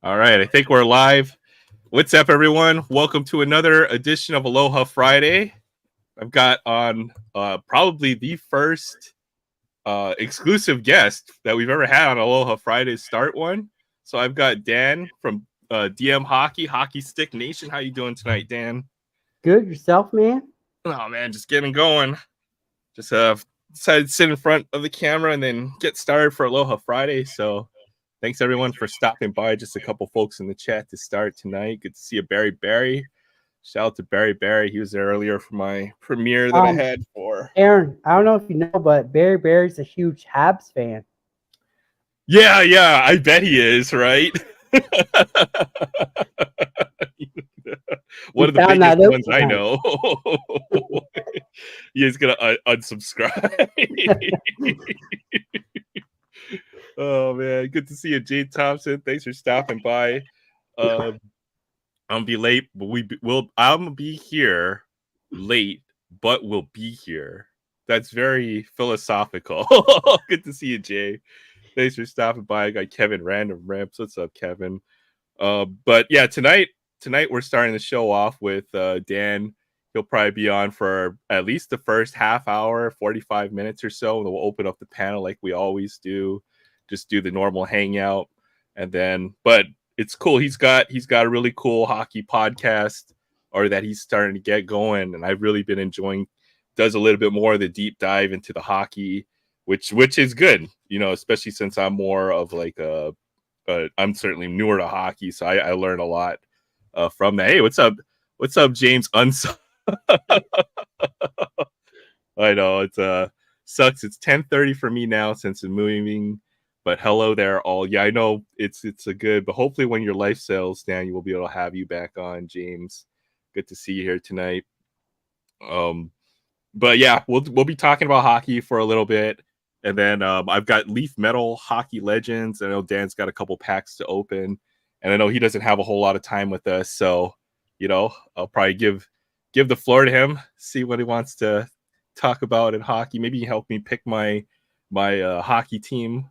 All right, I think we're live. What's up, everyone? Welcome to another edition of Aloha Friday. I've got on probably the first exclusive guest that we've ever had on Aloha Friday Start One. So I've got Dan from DM Hockey Stick Nation. How you doing tonight, Dan? Good yourself, man. Oh man, just getting going. Just decided to sit in front of the camera and then get started for Aloha Friday. So thanks everyone for stopping by. Just a couple folks in the chat to start tonight. Good to see you, Barry. Shout out to Barry. He was there earlier for my premiere that I had for. Aaron, I don't know if you know, but Barry's a huge Habs fan. Yeah, I bet he is, right? One of the biggest ones I know. He's gonna unsubscribe. Oh man, good to see you, Jade Thompson. Thanks for stopping by. I'm gonna be late, but I'm gonna be here late, but we'll be here. That's very philosophical. Good to see you, Jay. Thanks for stopping by. I got Kevin Random Ramps. What's up, Kevin? But yeah, tonight we're starting the show off with Dan. He'll probably be on for at least the first half hour, 45 minutes or so, and we'll open up the panel like we always do. Just do the normal hangout, and then but it's cool. He's got a really cool hockey podcast, or that he's starting to get going, and I've really been enjoying. Does a little bit more of the deep dive into the hockey, which is good, especially since I'm more of like I'm certainly newer to hockey, so I learned a lot from that. Hey, what's up, James? I know it's sucks. It's 10:30 for me now since I'm moving. But hello there, all. Yeah, I know it's a good, but hopefully when your life settles down, you will be able to have you back on, James. Good to see you here tonight. But yeah, we'll be talking about hockey for a little bit, and then I've got Leaf Metal Hockey Legends. I know Dan's got a couple packs to open, and I know he doesn't have a whole lot of time with us, so I'll probably give the floor to him, see what he wants to talk about in hockey. Maybe help me pick my hockey team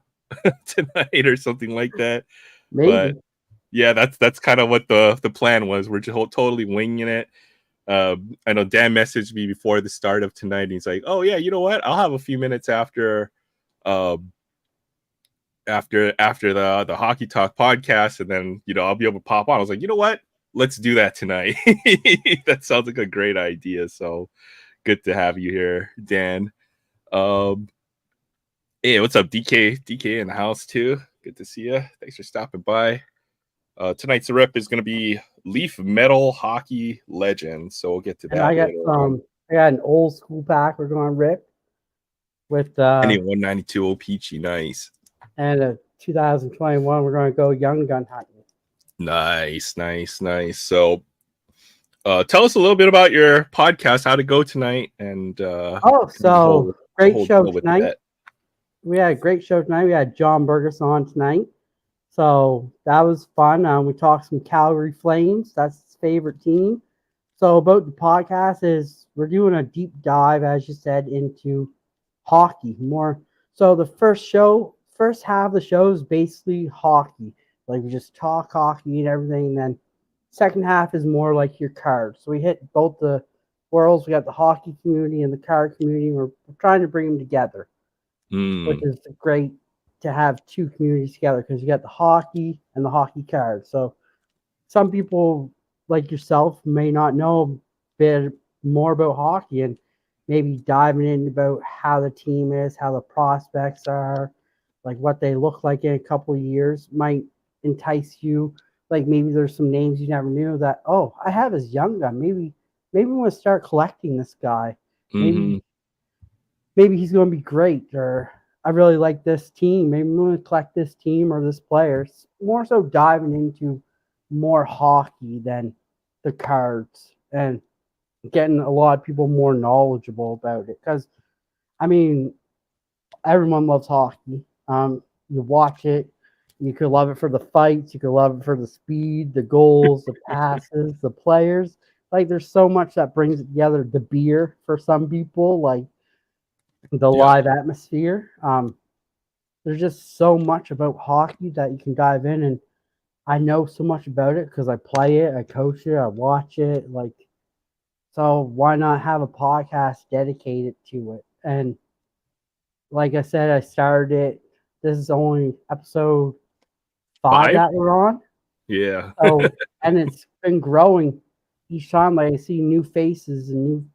tonight or something like that. Maybe. But yeah, that's kind of what the plan was. We're just totally winging it. I know Dan messaged me before the start of tonight, and he's like, "Oh yeah, you know what? I'll have a few minutes after the Hockey Talk podcast, and then I'll be able to pop on." I was like, "You know what? Let's do that tonight." That sounds like a great idea. So good to have you here, Dan. Hey, what's up, DK? DK in the house too. Good to see you. Thanks for stopping by. Tonight's rep is going to be Leaf Metal Hockey Legends, so we'll get to that. And I got an old school pack we're going to rip with 192 O-Pee-Chee, nice. And a 2021 we're going to go Young Gun hunting. Nice. So, tell us a little bit about your podcast, how to go tonight, and great show tonight. We had a great show tonight. We had John Burgess on tonight. So that was fun. We talked some Calgary Flames. That's his favorite team. So about the podcast is we're doing a deep dive, as you said, into hockey more. So the first half of the show is basically hockey. Like we just talk hockey and everything. And then second half is more like your cards. So we hit both the worlds. We got the hockey community and the card community. We're trying to bring them together, which is great to have two communities together because you got the hockey and the hockey cards. So some people like yourself may not know a bit more about hockey, and maybe diving in about how the team is, how the prospects are, like what they look like in a couple of years might entice you. Like maybe there's some names you never knew that, oh, I have his young gun. Maybe we want to start collecting this guy. Maybe he's going to be great, or I really like this team. Maybe we want to collect this team or this player. It's more so diving into more hockey than the cards and getting a lot of people more knowledgeable about it. Because, I mean, everyone loves hockey. You watch it. You could love it for the fights. You could love it for the speed, the goals, the passes, the players. Like, there's so much that brings it together. The beer for some people, like the live atmosphere. There's just so much about hockey that you can dive in, and I know so much about it because I play it, I coach it, I watch it. Like, so why not have a podcast dedicated to it? And like I said, I started it. This is only episode 5 5? that we're on. Yeah. So, and it's been growing each time. Like I see new faces and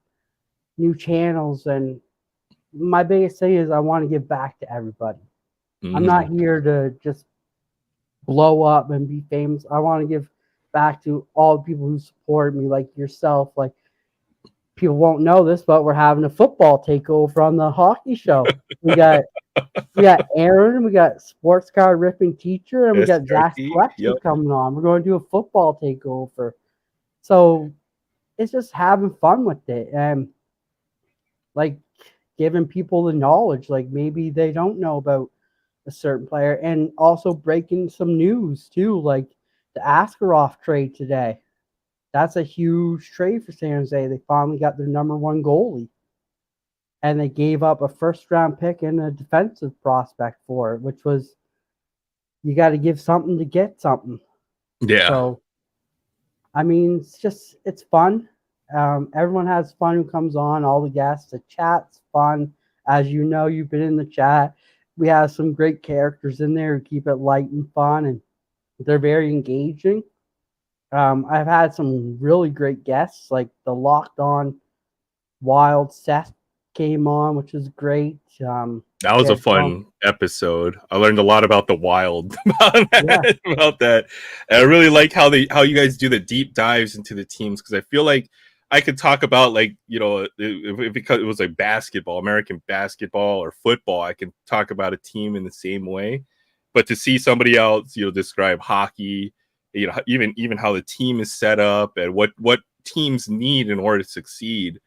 new channels. And my biggest thing is I want to give back to everybody. I'm not Mhm. here to just blow up and be famous. I want to give back to all the people who support me, like yourself. Like, people won't know this, but we're having a football takeover on the hockey show. We got Aaron, we got sports car ripping teacher, and we got Zach's SRT. collections Yep. coming on. We're going to do a football takeover. So it's just having fun with it and like giving people the knowledge. Like maybe they don't know about a certain player, and also breaking some news too, like the Askarov trade today. That's a huge trade for San Jose. They finally got their number one goalie, and they gave up a first round pick and a defensive prospect for it, which was, you got to give something to get something. Yeah. So, I mean, it's fun. Everyone has fun who comes on, all the guests. The chat's fun. As you know, you've been in the chat. We have some great characters in there who keep it light and fun, and they're very engaging. I've had some really great guests, like the Locked On Wild Seth came on, which is great. That was a fun episode. I learned a lot about the Wild about Yeah, that. About that. And I really like how you guys do the deep dives into the teams, because I feel like I could talk about, like, if because it was like basketball, American basketball or football, I can talk about a team in the same way. But to see somebody else, describe hockey, even how the team is set up and what teams need in order to succeed,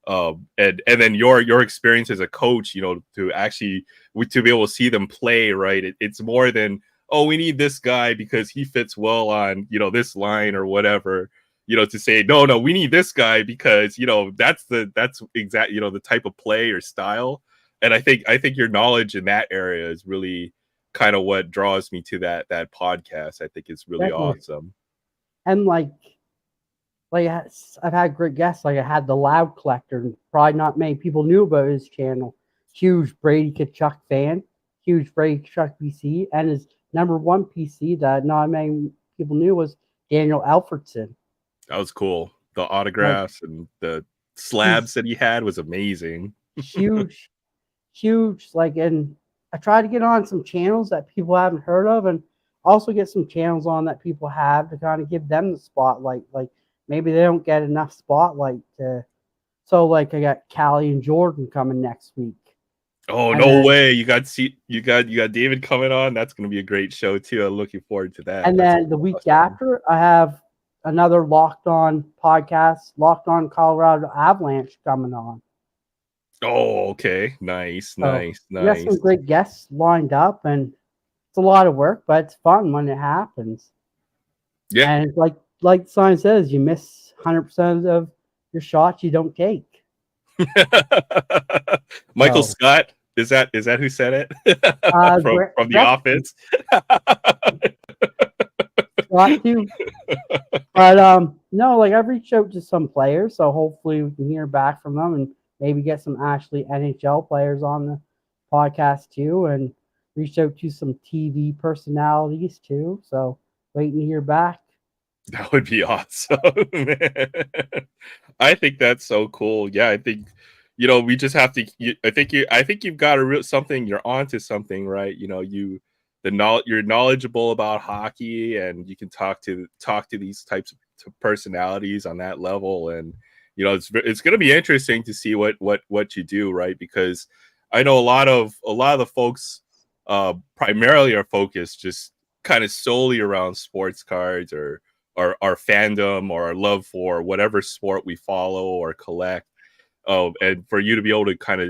and then your experience as a coach, to actually to be able to see them play, right? It's more than, oh, we need this guy because he fits well on this line or whatever. To say, no, we need this guy because that's exact the type of play or style. And I think your knowledge in that area is really kind of what draws me to that podcast. I think it's really definitely. awesome. And like I've had great guests. Like I had the Loud Collector, and probably not many people knew about his channel. Huge Brady Kachuk fan, huge Brady Kachuk PC, and his number one PC that not many people knew was Daniel Alfredson. That was cool. The Like autographs and the he's slabs that he had was amazing. huge, huge. Like, and I try to get on some channels that people haven't heard of, and also get some channels on that people have to kind of give them the spotlight. Like maybe they don't get enough spotlight to. So like I got Callie and Jordan coming next week. Oh, And no then way. You got David coming on. That's going to be a great show too. I'm looking forward to that. and That's then the week awesome. after I have another Locked On podcast, Locked On Colorado Avalanche coming on. Oh, okay. Nice, So nice, we got some nice. great guests lined up, and it's a lot of work, but it's fun when it happens. Yeah. And it's like the sign says, you miss 100% of your shots you don't take. Michael So Scott, is that who said it? From The Gretzky Office. got to. But no, like I've reached out to some players, so hopefully we can hear back from them and maybe get some actually NHL players on the podcast too, and reached out to some TV personalities too. So waiting to hear back. That would be awesome, man. I think that's so cool. Yeah, I think we just have to. I think you've got a real something. You're onto something, right? You're knowledgeable about hockey, and you can talk to these types of personalities on that level, and it's going to be interesting to see what you do, right? Because I know a lot of the folks primarily are focused just kind of solely around sports cards or our fandom or our love for whatever sport we follow or collect. And for you to be able to kind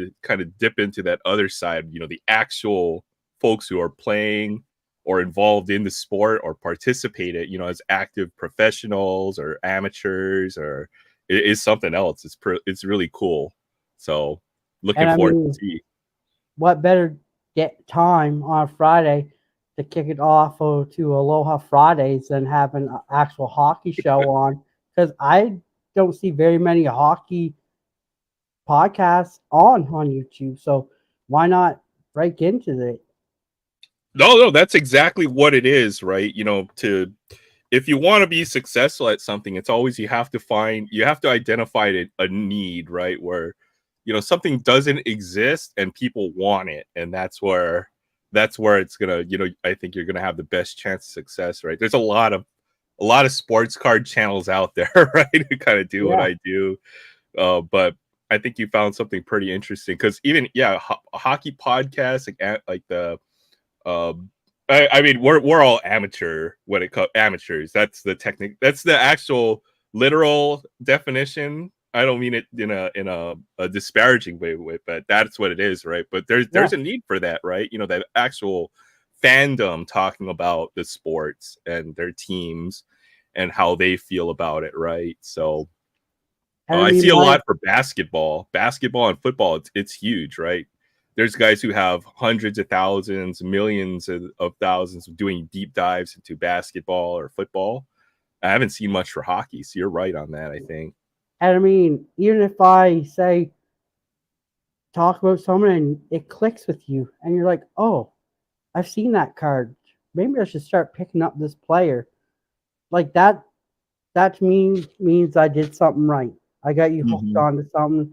of dip into that other side, the actual folks who are playing or involved in the sport or participate it, as active professionals or amateurs, or it is something else. It's really cool. So looking And I forward to mean, see. what better get time on a Friday to kick it off to Aloha Fridays and have an actual hockey show on, because I don't see very many hockey podcasts on YouTube. So why not break into it? No, that's exactly what it is, right? To if you want to be successful at something, it's always you have to identify a need, right? Where something doesn't exist and people want it, and that's where it's gonna, I think you're gonna have the best chance of success, right? There's a lot of sports card channels out there, right? Who kind of do what Yeah. I do, but I think you found something pretty interesting because even hockey podcasts like the um, I mean, we're all amateur when it comes amateurs. That's the technique. That's the actual literal definition. I don't mean it in a disparaging way, but that's what it is, right? But there's Yeah. there's a need for that, right? That actual fandom talking about the sports and their teams and how they feel about it, right? So And I I mean, see a my lot for basketball and football. It's huge, right? There's guys who have hundreds of thousands, millions of thousands of doing deep dives into basketball or football. I haven't seen much for hockey, so you're right on that, I think. and I mean, even if I say talk about someone and it clicks with you, and you're like, oh, I've seen that card. Maybe I should start picking up this player. Like that. That to me means I did something right. I got you hooked Mhm. onto something,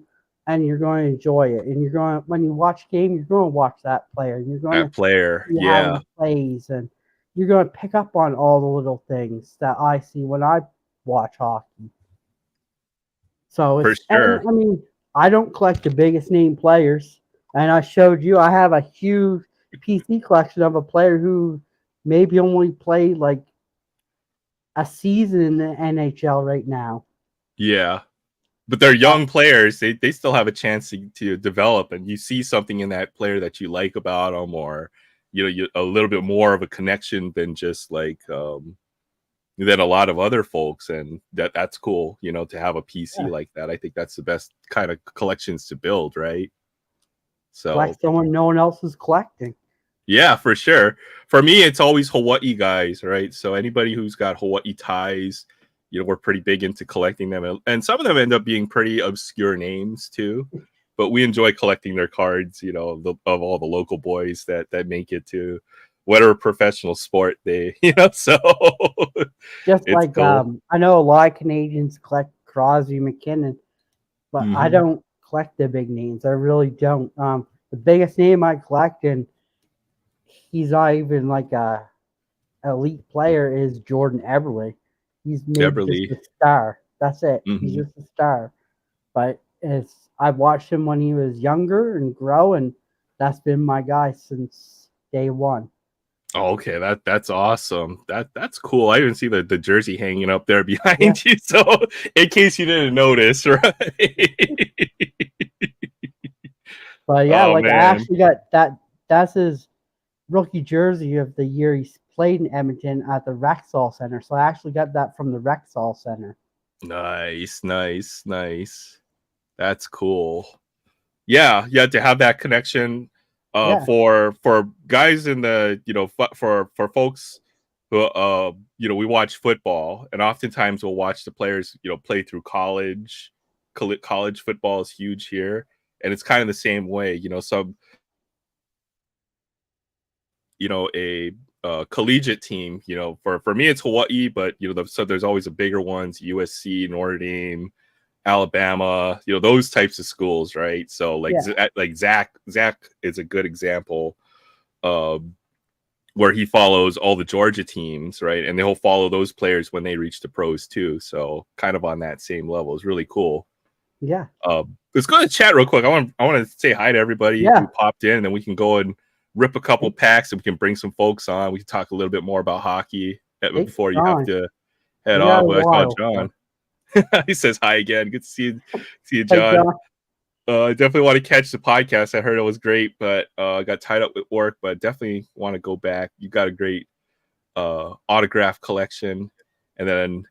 and you're going to enjoy it. And you're going when you watch a game, you're going to watch that player. You're going to That player, see how yeah, he plays, and you're going to pick up on all the little things that I see when I watch hockey. So for it's, and sure. I mean, I don't collect the biggest name players, and I showed you I have a huge PC collection of a player who maybe only played like a season in the NHL right now. Yeah. But they're young players. They still have a chance to develop, and you see something in that player that you like about them, or a little bit more of a connection than just like than a lot of other folks, and that's cool. To have a PC Yeah, like that, I think that's the best kind of collections to build, right? So collect someone no one else is collecting. yeah, for sure. For me, it's always Hawaii guys, right? So anybody who's got Hawaii ties, we're pretty big into collecting them, and some of them end up being pretty obscure names too. But we enjoy collecting their cards, of all the local boys that make it to whatever professional sport they, So Just it's like cool. I know a lot of Canadians collect Crosby, McKinnon, but I Hmm. don't collect the big names. I really don't. The biggest name I collect, and he's not even like a elite player, is Jordan Eberle. He's maybe just Everly. a star. That's it. He's Hmm. just a star. But it's I've watched him when he was younger and grow, and that's been my guy since day one. Oh, okay, that's awesome. That's cool. I even see the jersey hanging up there Yeah. behind you. So in case you didn't notice, right? But yeah, Oh like I man, actually got that. That's his rookie jersey of the year he played in Edmonton at the Rexall Center. So I actually got that from the Rexall Center. nice, nice, nice. That's cool. Yeah, yeah. To have that connection, Yeah, for guys in the for folks who we watch football, and oftentimes we'll watch the players play through college. College football is huge here, and it's kind of the same way. Some a collegiate team. For me, it's Hawaii, but so there's always the bigger ones: USC, Notre Dame, Alabama. Those types of schools, right? So yeah, like Zach is a good example. Um, where he follows all the Georgia teams, right? And he'll follow those players when they reach the pros too. So kind of on that same level. It's really cool. yeah, Let's go to chat real quick. I want to say hi to everybody who yeah. popped in, and then we can go and rip a couple packs, and we can bring some folks on. We can talk a little bit more about hockey Hey, before you have John, to head we got off. a But I saw while John. still. He says hi again. Good to see you, Hey, John. John. I definitely want to catch the podcast. I heard it was great, but I got tied up with work. But definitely want to go back. You got a great autograph collection, and then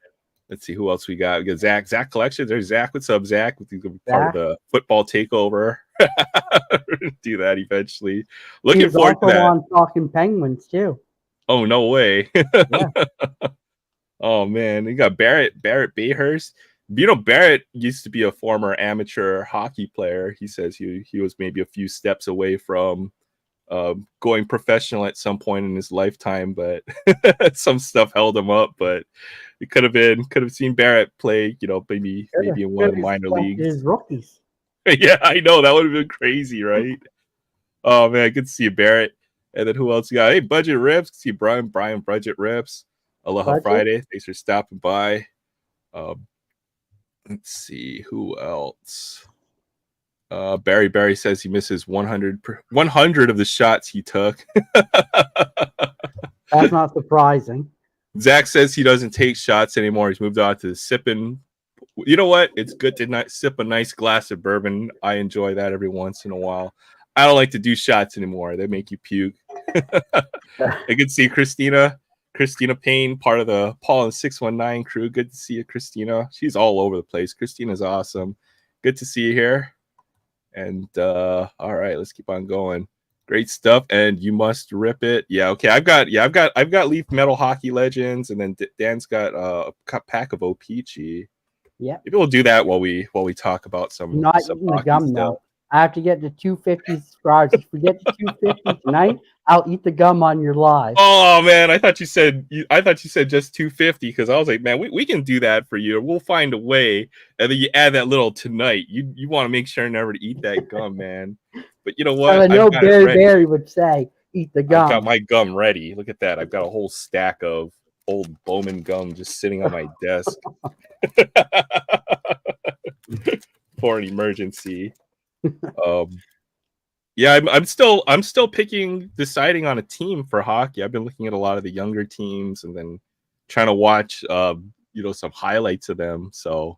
let's see who else we got. We got Zach collection. There's Zach. What's up, Zach? He's gonna be part of Zach. the football takeover. Do that eventually. He Looking was forward to also that. on Talking Penguins too. Oh, no way. Yeah. Oh man, you got Barrett Bayhurst. You know, Barrett used to be a former amateur hockey player. He says he was maybe a few steps away from going professional at some point in his lifetime, but some stuff held him up. But it could have seen Barrett play, you know, maybe in one of Could the have minor selected leagues. his rookies. Yeah, I know that would have been crazy, right? Oh man, good to see you, Barrett. And then who else you got? Hey, Budget Rips. See Brian Budget Rips. Aloha Budget. Friday. Thanks for stopping by. Um, let's see who else. Barry says he misses 100 of the shots he took. That's not surprising. Zach says he doesn't take shots anymore. He's moved on to sipping. You know what? It's good to not sip a nice glass of bourbon. I enjoy that every once in a while. I don't like to do shots anymore. They make you puke. I can see Christina Payne, part of the Paul and 619 crew. Good to see you, Christina. She's all over the place. Christina's awesome. Good to see you here. And all right, let's keep on going. Great stuff. And you must rip it. Yeah, okay. I've got Leaf Metal Hockey Legends, and then Dan's got a pack of O-Pee-Chee. Yeah. Maybe we'll do that while we talk about some Not eating the gum stuff. now. I have to get the 250 subscribers. If we get to 250 tonight, I'll eat the gum on your live. Oh man, I thought you said just 250, because I was like, man, we can do that for you. We'll find a way. And then you add that little tonight. You want to make sure never to eat that gum, man. But you know what? So I know Barry would say, eat the gum. I've got my gum ready. Look at that. I've got a whole stack of old Bowman gum just sitting on my desk for an emergency. Yeah, I'm still deciding on a team for hockey. I've been looking at a lot of the younger teams and then trying to watch some highlights of them. So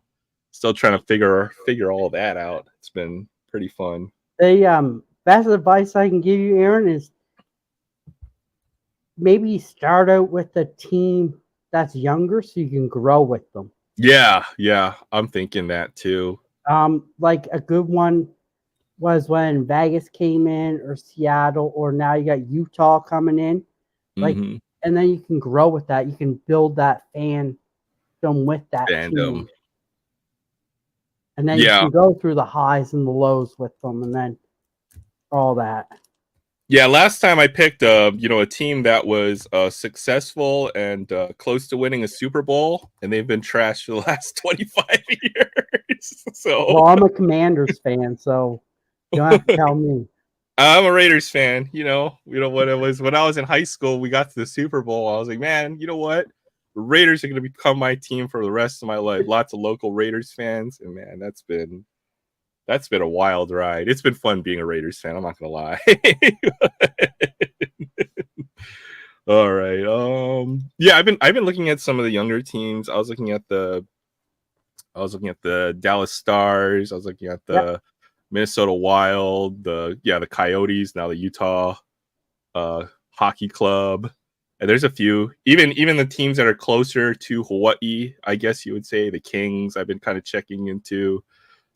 still trying to figure all that out. It's been pretty fun. The best advice I can give you, Aaron, is maybe start out with a team that's younger so you can grow with them. Yeah, I'm thinking that too. Like a good one was when Vegas came in, or Seattle, or now you got Utah coming in. Like, and then you can grow with that. You can build that fandom with that team. And then you can go through the highs and the lows with them, and then all that. Yeah, last time I picked a team that was successful and close to winning a Super Bowl, and they've been trashed for the last 25 years. So, well, I'm a Commanders fan, so you don't have to tell me. I'm a Raiders fan. You know what it was when I was in high school. We got to the Super Bowl. I was like, man, you know what? The Raiders are going to become my team for the rest of my life. Lots of local Raiders fans, and man, that's been a wild ride. It's been fun being a Raiders fan. I'm not gonna lie. All right. Yeah, I've been looking at some of the younger teams. I was looking at the Dallas Stars. I was looking at the Minnesota Wild. The Coyotes. Now the Utah Hockey Club. And there's a few. Even the teams that are closer to Hawaii, I guess you would say, the Kings. I've been kind of checking into.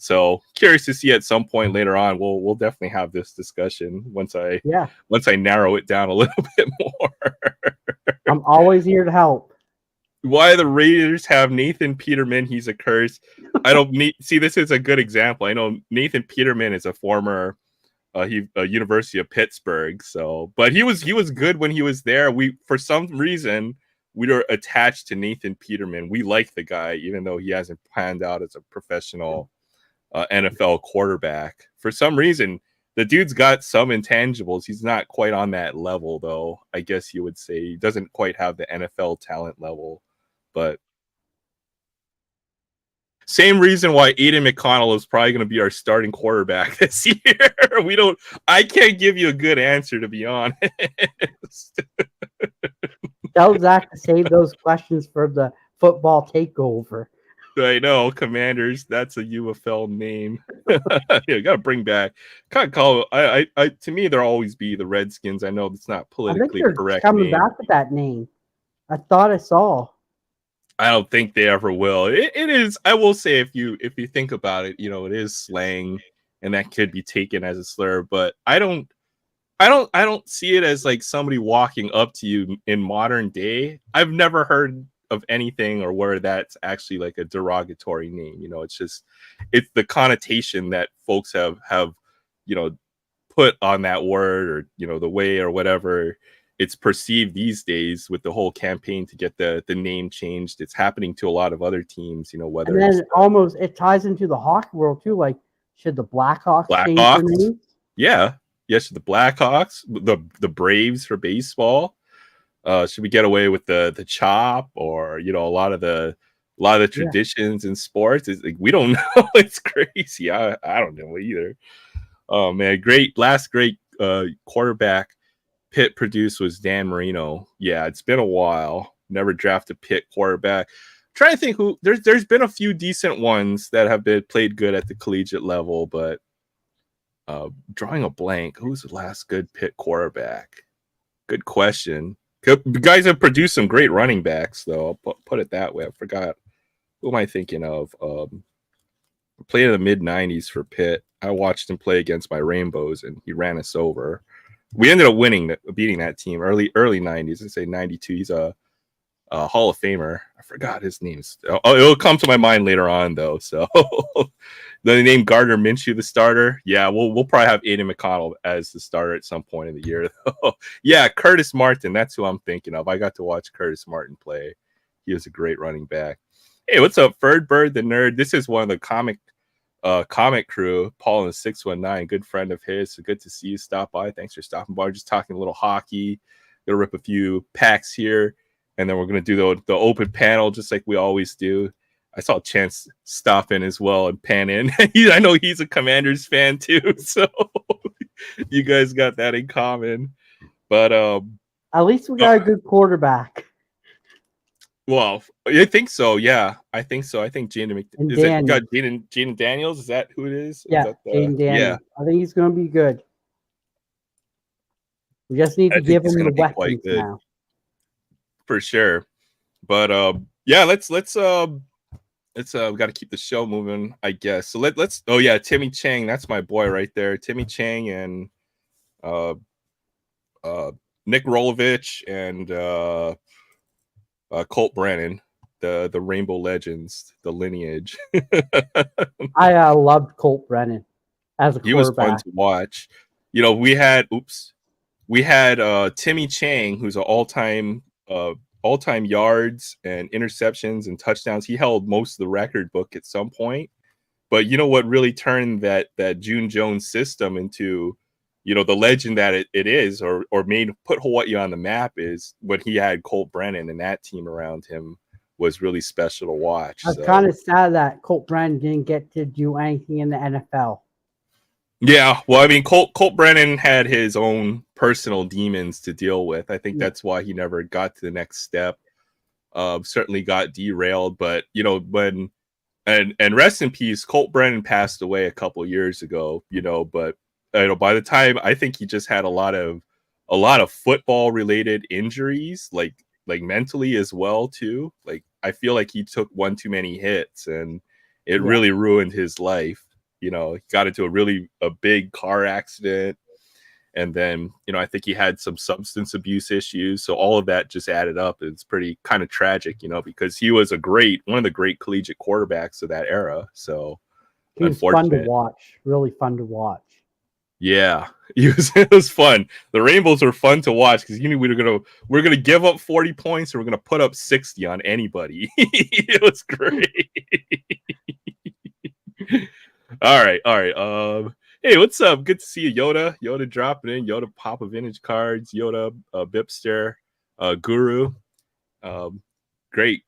So curious to see at some point later on. We'll definitely have this discussion once I narrow it down a little bit more. I'm always here to help. Why the Raiders have Nathan Peterman? He's a curse. I don't need. See, this is a good example. I know Nathan Peterman is a former University of Pittsburgh. So, but he was good when he was there. For some reason we were attached to Nathan Peterman. We like the guy, even though he hasn't panned out as a professional NFL quarterback. For some reason, the dude's got some intangibles. He's not quite on that level, though. I guess you would say he doesn't quite have the NFL talent level. But same reason why Aiden McConnell is probably going to be our starting quarterback this year. I can't give you a good answer, to be honest. Tell Zach to save those questions for the football takeover. I know, Commanders. That's a UFL name. Yeah, gotta bring back. Can't call. To me, there'll always be the Redskins. I know it's not politically correct. Coming back with that name. I thought I saw. I don't think they ever will. It is. I will say, if you think about it, it is slang, and that could be taken as a slur. But I don't I don't see it as like somebody walking up to you in modern day. I've never heard of anything or where that's actually like a derogatory name. You know, it's the connotation that folks have you know put on that word, or you know the way or whatever it's perceived these days with the whole campaign to get the name changed. It's happening to a lot of other teams, you know, And whether it's then almost it ties into the hockey world too. Like, should the Blackhawks change their Blackhawks. name? Yeah. Yes, the Blackhawks, the Braves for baseball. Should we get away with the chop, or you know a lot of the Yeah. traditions in sports? It's like we don't know. It's crazy. I don't know either. Oh man, great quarterback Pitt produced was Dan Marino. Yeah, it's been a while. Never drafted Pitt quarterback. Trying to think who there's been a few decent ones that have been played good at the collegiate level, but drawing a blank. Who's the last good Pitt quarterback? Good question. The guys have produced some great running backs, though. I'll put it that way. I forgot. Who am I thinking of? Played in the mid '90s for Pitt. I watched him play against my Rainbows, and he ran us over. We ended up beating that team early '90s. I say '92. He's a Hall of Famer. I forgot his name. It'll come to my mind later on, though. So the name Gardner Minshew, the starter. Yeah, we'll probably have Aiden McConnell as the starter at some point in the year, though. Yeah, Curtis Martin. That's who I'm thinking of. I got to watch Curtis Martin play. He was a great running back. Hey, what's up, Birdbird the nerd? This is one of the comic crew, Paul and 619, good friend of his. So good to see you stop by. Thanks for stopping by. We're just talking a little hockey. Gonna rip a few packs here, and then we're gonna do the open panel just like we always do. I saw Chance stop in as well and pan in. I know he's a Commanders fan too, so you guys got that in common. But at least we got a good quarterback. Well, I think so. Yeah, I think so. I think Jaden is it got Jaden Daniels? Is that who it is? Yeah, Jaden Daniels. Yeah. I think he's going to be good. We just need to give him the weapons now. For sure. But yeah, let's we got to keep the show moving, I guess. So let's. Oh yeah, Timmy Chang. That's my boy right there. Timmy Chang and Nick Rolovich and Colt Brennan, the Rainbow Legends, the lineage. I loved Colt Brennan as a quarterback. He was fun to watch. You know, we had Timmy Chang, who's an all-time yards and interceptions and touchdowns. He held most of the record book at some point. But you know what really turned that June Jones system into, you know, the legend that it is, or put Hawaii on the map, is when he had Colt Brennan and that team around him was really special to watch. I was kind of sad that Colt Brennan didn't get to do anything in the NFL. Yeah, well, I mean, Colt Brennan had his own personal demons to deal with. I think that's why he never got to the next step. Certainly got derailed, but you know, and rest in peace, Colt Brennan passed away a couple years ago. You know, but you know, by the time, I think he just had a lot of football related injuries, like mentally as well too. Like I feel like he took one too many hits, and it really ruined his life. You know, he got into a big car accident, and then, you know, I think he had some substance abuse issues. So all of that just added up. It's pretty kind of tragic, you know, because he was one of the great collegiate quarterbacks of that era. So he was fun to watch, really fun to watch. Yeah, it was fun. The Rainbows were fun to watch because you knew we're gonna give up 40 points, or we're gonna put up 60 on anybody. It was great. All right. Hey, what's up? Good to see you, Yoda. Yoda dropping in. Yoda Papa Vintage Cards. Yoda Bipster, Guru. Great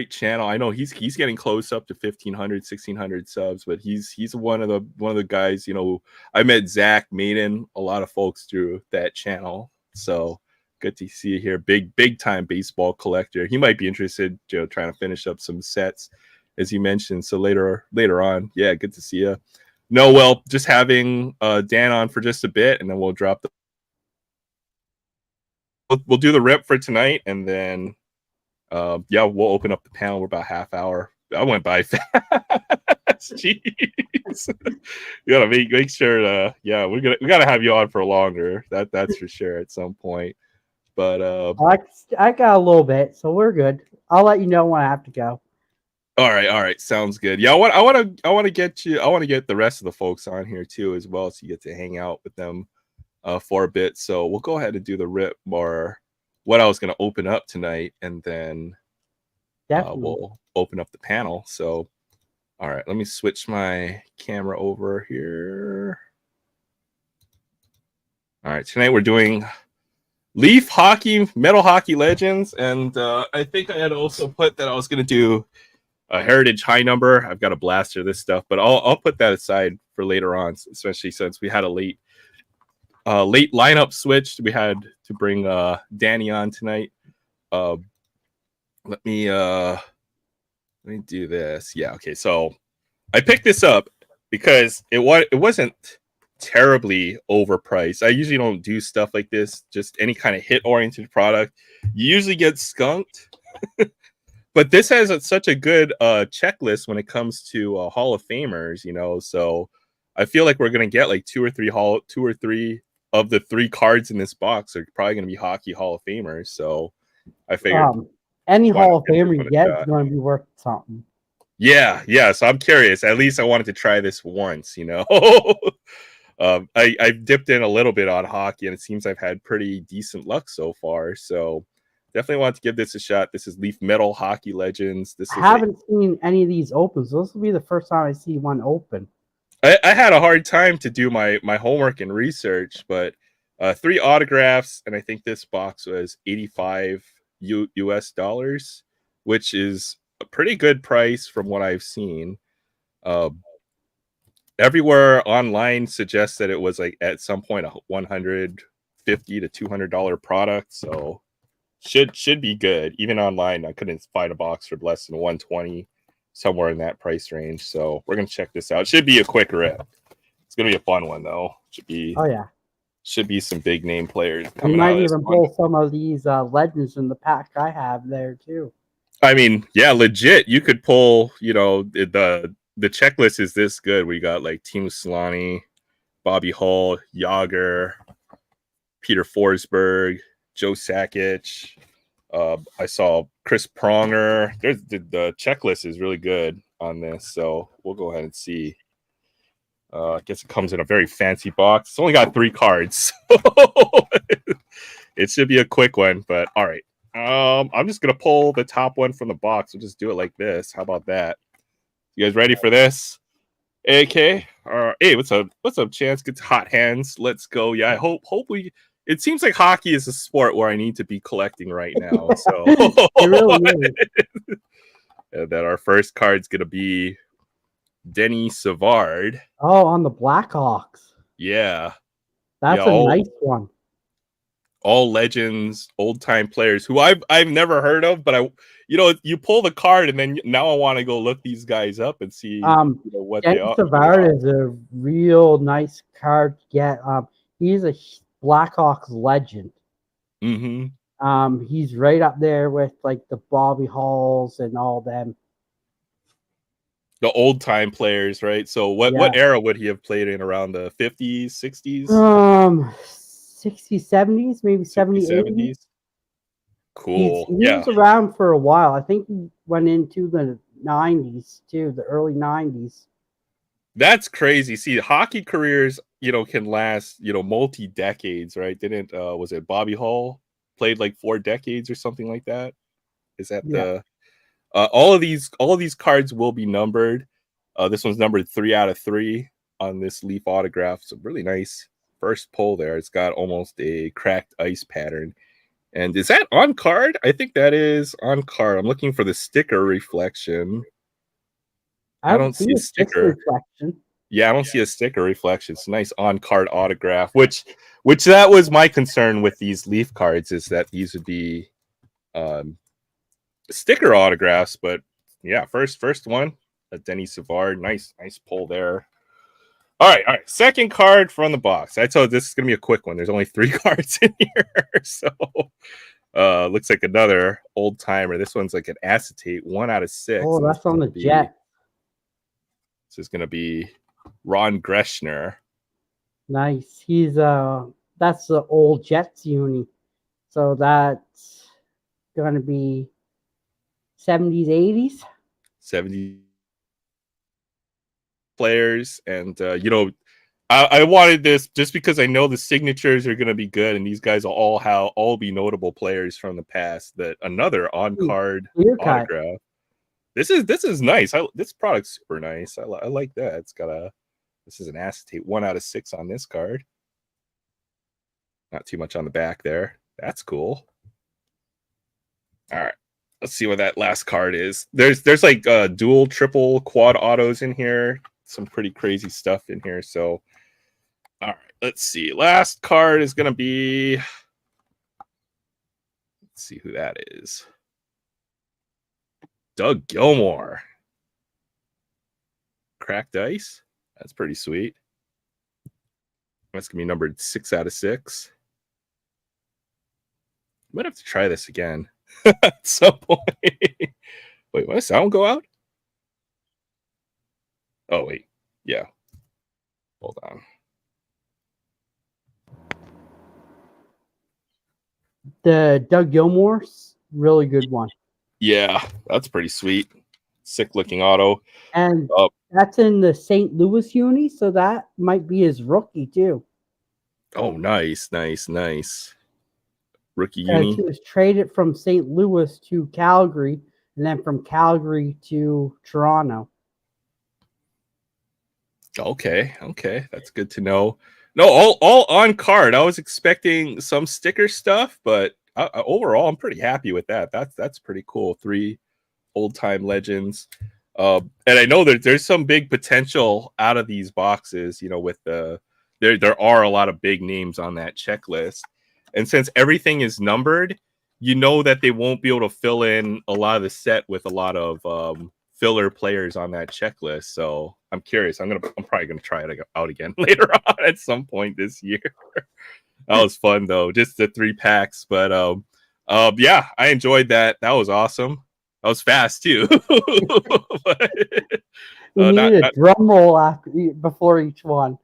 channel. I know he's getting close up to 1,500, 1,600 subs, but he's one of the guys. You know, I met Zach Maiden, a lot of folks through that channel. So good to see you here. Big time baseball collector. He might be interested, you know, trying to finish up some sets, as you mentioned. So later on, yeah, good to see you. No, well, just having Dan on for just a bit, and then we'll drop we'll do the rip for tonight, and then we'll open up the panel. We're about half hour. I went by fast. Gee. You gotta make sure. Yeah, we gotta have you on for longer. That's for sure at some point. But I got a little bit, so we're good. I'll let you know when I have to go. all right, sounds good. Yeah, I want to get you. I want to get the rest of the folks on here too as well, so you get to hang out with them for a bit. So we'll go ahead and do the rip or what I was going to open up tonight, and then we'll open up the panel. So, all right, let me switch my camera over here. All right, tonight we're doing Leaf Hockey, Metal Hockey Legends, and I think I had also put that I was going to do a Heritage High Number. I've got a blaster of this stuff, but I'll put that aside for later on, especially since we had a late lineup switch. We had to bring Danny on tonight. Let me do this. Yeah, okay. So I picked this up because it wasn't terribly overpriced. I usually don't do stuff like this, just any kind of hit oriented product. You usually get skunked. But this has such a good checklist when it comes to Hall of Famers, you know. So I feel like we're gonna get like two or three of the 3 cards in this box are probably gonna be Hockey Hall of Famers. So I figured any Hall of Famer you get is going to be worth something. Yeah. So I'm curious. At least I wanted to try this once, you know. I've dipped in a little bit on hockey, and it seems I've had pretty decent luck so far. So definitely want to give this a shot. This is Leaf Metal Hockey Legends. I haven't seen any of these open, so this will be the first time I see one open. I had a hard time to do my homework and research, but 3 autographs, and I think this box was $85 US, which is a pretty good price from what I've seen. Everywhere online suggests that it was like at some point a $150 to $200 product, so should be good. Even online, I couldn't find a box for less than $120, somewhere in that price range. So we're gonna check this out. Should be a quick rip. It's gonna be a fun one though. Should be some big name players. You might even pull some of these legends in the pack I have there too. I mean, yeah, legit. You could pull. You know, the checklist is this good. We got like Teemu Selanne, Bobby Hull, Yager, Peter Forsberg, Joe Sakic. I saw Chris Pronger. The checklist is really good on this, so we'll go ahead and see. I guess it comes in a very fancy box. It's only got 3 cards, so it should be a quick one. But all right, I'm just gonna pull the top one from the box. We'll just do it like this. How about that? You guys ready for this? AK, hey, what's up, Chance? Get hot hands. Let's go. Yeah, I hope we. It seems like hockey is a sport where I need to be collecting right now. So really and that our first card's gonna be Denny Savard. Oh, on the Blackhawks. Yeah. That's a nice one. All legends, old time players who I've never heard of, but you pull the card and then now I want to go look these guys up and see what Denny they are. Savard is a real nice card to get. He's a Blackhawks legend. Mm-hmm. He's right up there with like the Bobby Halls and all them. The old time players, right? So what era would he have played in? Around the 50s, 60s? 60s, 70s, maybe 70s, 80s. Cool. He was around for a while. I think he went into the 90s too, the early 90s. That's crazy. See, hockey careers, can last, multi decades, right? Didn't was it Bobby Hull played like 4 decades or something like that? Is that the all of these cards will be numbered. This one's numbered 3 out of 3 on this Leaf autograph. So really nice first pull there. It's got almost a cracked ice pattern. And is that on card? I think that is on card. I'm looking for the sticker reflection. I don't see a sticker reflection. Yeah, I don't see a sticker reflection. It's a nice on-card autograph, which that was my concern with these Leaf cards, is that these would be sticker autographs. But yeah, first one, Denny Savard. Nice pull there. All right. Second card from the box. I told this is gonna be a quick one. There's only 3 cards in here, so looks like another old timer. This one's like an acetate, 1 out of 6. Oh, that's on the Jet. This is gonna be Ron Greshner. Nice. He's that's the old Jets uni. So that's gonna be 70s, 80s. 70 players. And I wanted this just because I know the signatures are gonna be good, and these guys will all be notable players from the past. That another on-card autograph. This is nice. This product's super nice. I like that. It's got this is an acetate 1 out of 6 on this card. Not too much on the back there. That's cool. All right, let's see what that last card is. There's like dual, triple, quad autos in here. Some pretty crazy stuff in here. So, all right, let's see. Last card is gonna be. Let's see who that is. Doug Gilmour. Cracked ice. That's pretty sweet. That's gonna be numbered 6 out of 6. Might have to try this again at some point. Wait, what? Sound go out? Oh wait, yeah. Hold on. The Doug Gilmour's really good one. Yeah, that's pretty sweet. Sick looking auto. And that's in the St. Louis uni, so that might be his rookie too. Oh, nice. Rookie uni. He was traded from St. Louis to Calgary, and then from Calgary to Toronto. Okay, that's good to know. No, all on card. I was expecting some sticker stuff, but overall, I'm pretty happy with that. That's pretty cool. 3 old-time legends. And I know that there's some big potential out of these boxes, with there are a lot of big names on that checklist. And since everything is numbered, that they won't be able to fill in a lot of the set with a lot of filler players on that checklist. So I'm curious. I'm probably gonna try it out again later on at some point this year. That was fun though, just the 3 packs. But yeah, I enjoyed that. That was awesome. That was fast too. But, we need a drum roll before each one.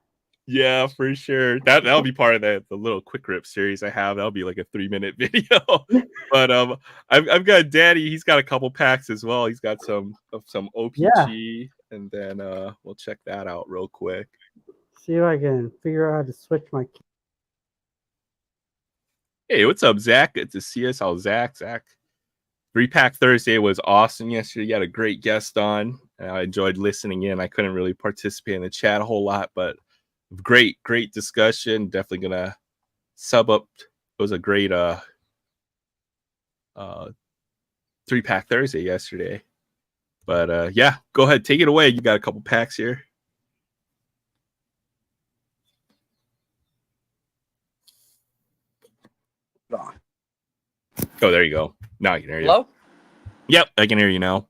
Yeah, for sure. That'll be part of the little quick rip series I have. That'll be like a 3-minute video. But I've got Daddy. He's got a couple packs as well. He's got some OPG, and then we'll check that out real quick. See if I can figure out how to switch my. Hey, what's up, Zach? Good to see us. How Zach? 3-pack Thursday was awesome yesterday. You had a great guest on. I enjoyed listening in. I couldn't really participate in the chat a whole lot, but great discussion. Definitely gonna sub up. It was a great 3-pack Thursday yesterday. But yeah, go ahead, take it away. You got a couple packs here. Oh, there you go. Now I can hear you. Hello? Yep, I can hear you now.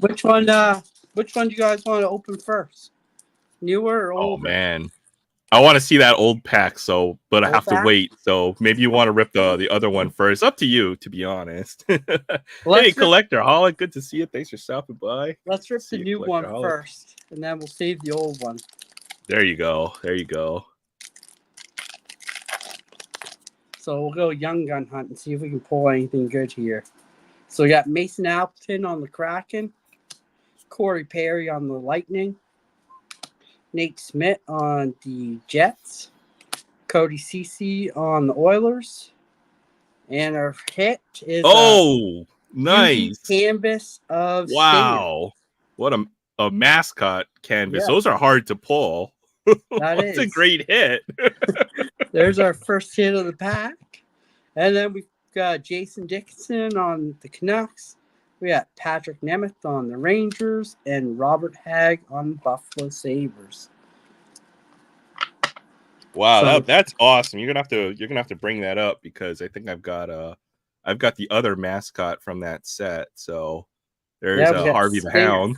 Which one do you guys want to open first? Newer or older? Oh man, I want to see that old pack. But I have to wait. So maybe you want to rip the other one first. Up to you, to be honest. Hey, Collector Holic, good to see you. Thanks for stopping by. Let's rip the new one first, and then we'll save the old one. There you go. So we'll go Young Gun Hunt and see if we can pull anything good here. So we got Mason Appleton on the Kraken, Corey Perry on the Lightning, Nate Smith on the Jets, Cody Ceci on the Oilers, and our hit is nice canvas of Stinger. What a mascot canvas. Yeah. Those are hard to pull. That's a great hit. There's our first hit of the pack. And then we've got Jason Dickinson on the Canucks. We got Patrick Nemeth on the Rangers and Robert Hagg on the Buffalo Sabres. Wow, that's awesome. You're gonna have to bring that up because I think I've got the other mascot from that set. So there's Harvey the Hound.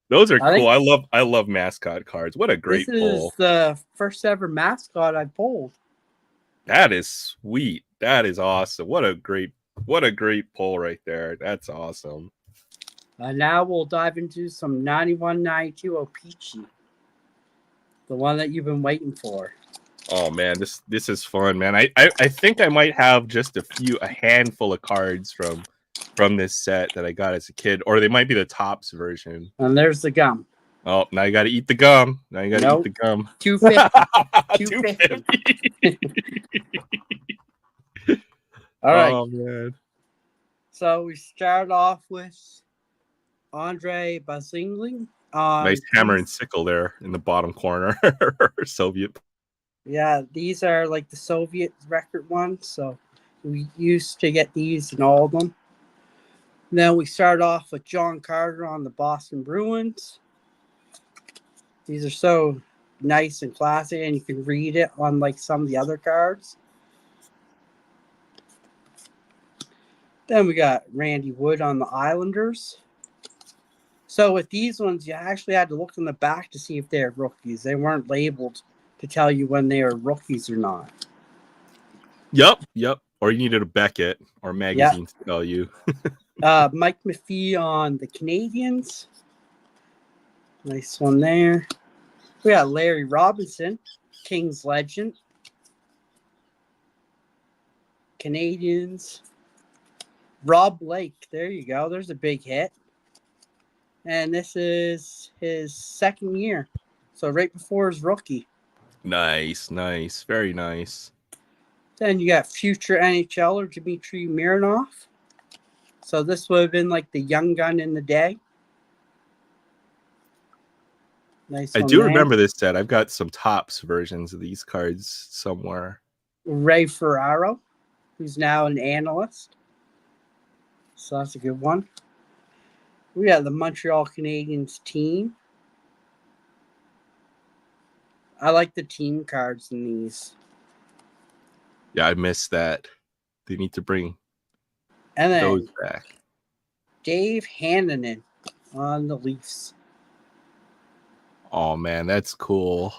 Those are cool. I love mascot cards. What a great pull. This is the first ever mascot I pulled. That is sweet. That is awesome. What a great pull right there. That's awesome. Now we'll dive into some 91-92 O-Pee-Chee, the one that you've been waiting for. Oh man, this is fun, man. I think I might have just a handful of cards from this set that I got as a kid, or they might be the Topps version. And there's the gum. Oh, now you got to eat the gum. Now you got to eat the gum. 250. 250. All right. Oh man. So we start off with Andre Bazingli. Nice hammer and sickle there in the bottom corner. Soviet. Yeah, these are like the Soviet record ones, so we used to get these in all of them. Then we start off with John Carter on the Boston Bruins. These are so nice and classy, and you can read it on like some of the other cards. Then we got Randy Wood on the Islanders. So with these ones, you actually had to look in the back to see if they're rookies. They weren't labeled to tell you when they were rookies or not. Yep. Or you needed a Beckett or magazine to tell you. Mike Maphee on the Canadiens. Nice one there. We got Larry Robinson, Kings legend. Canadiens. Rob Blake. There you go. There's a big hit. And this is his second year. So right before his rookie. Nice. Very nice. Then you got future NHLer Dmitry Mironov. So this would have been like the young gun in the day. Nice. I do remember this set. I've got some Topps versions of these cards somewhere. Ray Ferraro, who's now an analyst. So that's a good one. We got the Montreal Canadiens team. I like the team cards in these. Yeah, I missed that. They need to bring and then those back. Dave Hannanen on the Leafs. Oh man, that's cool.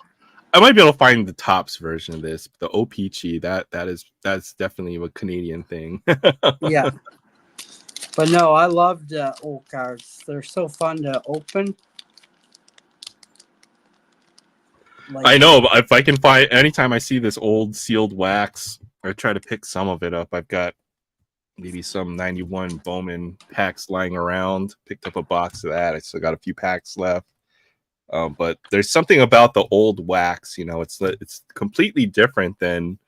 I might be able to find the Topps version of this. The O-Pee-Chee, that's definitely a Canadian thing. Yeah. But no, I love the old cards. They're so fun to open. Like, I know, but if I can find, anytime I see this old sealed wax, I try to pick some of it up. I've got maybe some 91 Bowman packs lying around. Picked up a box of that. I still got a few packs left. But there's something about the old wax, it's completely different than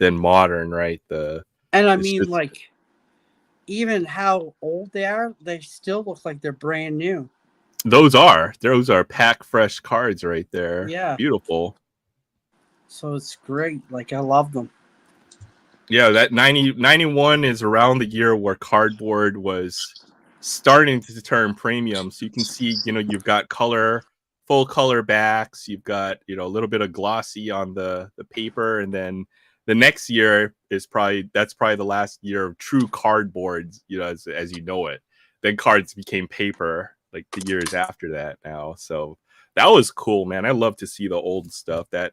modern, right? Like, even how old they are, they still look like they're brand new. Those are pack fresh cards right there. Yeah. Beautiful. So it's great. Like, I love them. Yeah, that 91 is around the year where cardboard was starting to turn premium. So you can see, you've got full color backs. You've got, a little bit of glossy on the paper. And then the next year is probably the last year of true cardboard, as you know it. Then cards became paper like the years after that now. So that was cool, man. I love to see the old stuff, that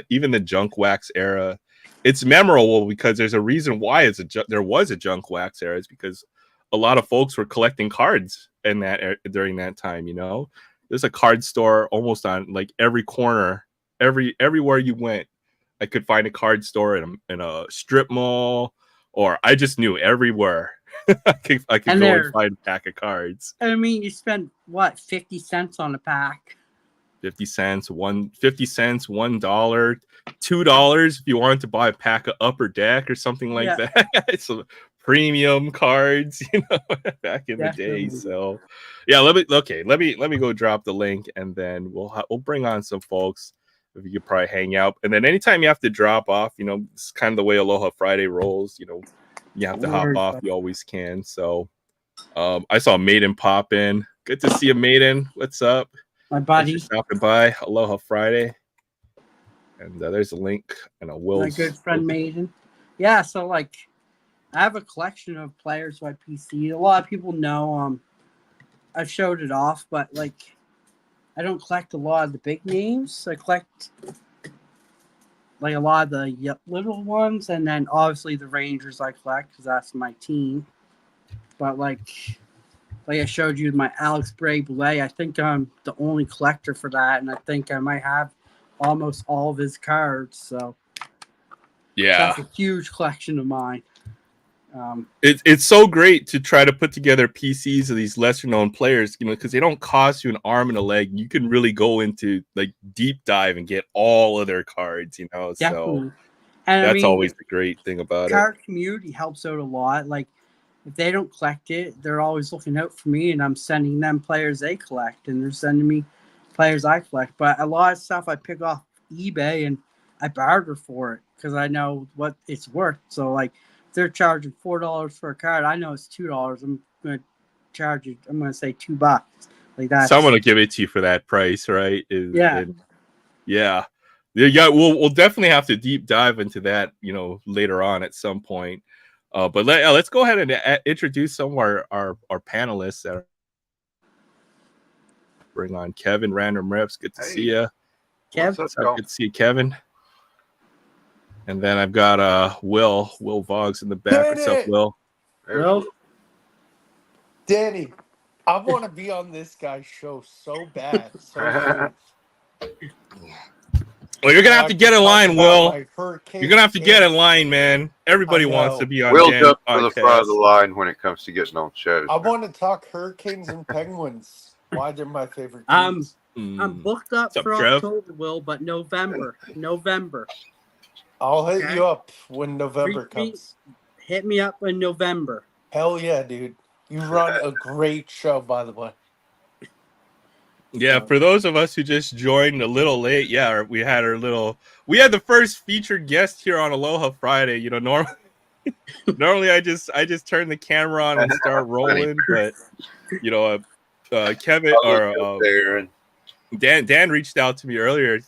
even the junk wax era. It's memorable because there's a reason why there was a junk wax era. It's because a lot of folks were collecting cards during that time, There's a card store almost on like every corner, everywhere you went. I could find a card store in a strip mall, or I just knew everywhere. I could go and find a pack of cards. I mean, you spend what, 50 cents on a pack? 50 cents, $1, $2 if you wanted to buy a pack of Upper Deck or something like that. It's premium cards, back in the day. So yeah, let me go drop the link, and then we'll bring on some folks. If you could probably hang out, and then anytime you have to drop off, it's kind of the way Aloha Friday rolls. You have to hop off, you always can. So I saw Maiden pop in. Good to see you, Maiden. What's up? My buddy. Thanks for stopping by Aloha Friday. And there's a link and a Will's. My good friend Maiden. Yeah, so like I have a collection of players by PC. A lot of people know I've showed it off, but like I don't collect a lot of the big names. I collect like a lot of the little ones, and then obviously the Rangers I collect because that's my team. But like like I showed you my Alex Bray Belay. I think I'm the only collector for that, and I think I might have almost all of his cards. So Yeah. that's a huge collection of mine. It's so great to try to put together PCs of these lesser known players, because they don't cost you an arm and a leg. You can really go into like deep dive and get all of their cards, Definitely. So and that's always the great thing about it. Card community helps out a lot. Like if they don't collect it, they're always looking out for me, and I'm sending them players they collect, and they're sending me players I collect. But a lot of stuff I pick off eBay and I barter for it because I know what it's worth. So like if they're charging $4 for a card, I know it's $2. I'm gonna charge you. I'm gonna say $2. Like that. Someone will give it to you for that price, right? Yeah. Yeah. We'll definitely have to deep dive into that, later on at some point. But let's go ahead and introduce some of our panelists. That bring on Kevin, Random Reps. Good to see you. Kev, good to see you, Kevin. And then I've got Will Voggs in the back. What's up, Will? Will? Danny, I want to be on this guy's show so bad. So well, you're gonna have to get in line, Will. You're gonna have to get in line, man. Everybody wants to be on. Will jump to the front of the line when it comes to getting on shows. I want to talk Hurricanes and Penguins. Why they're my favorite teams. I'm booked up for October, Will, but November. I'll hit you up when November comes. Hit me up in November. Hell yeah, dude. You run a great show, by the way. Yeah, for those of us who just joined a little late, we had the first featured guest here on Aloha Friday. Normally I just turn the camera on and start rolling, but Kevin or Dan reached out to me earlier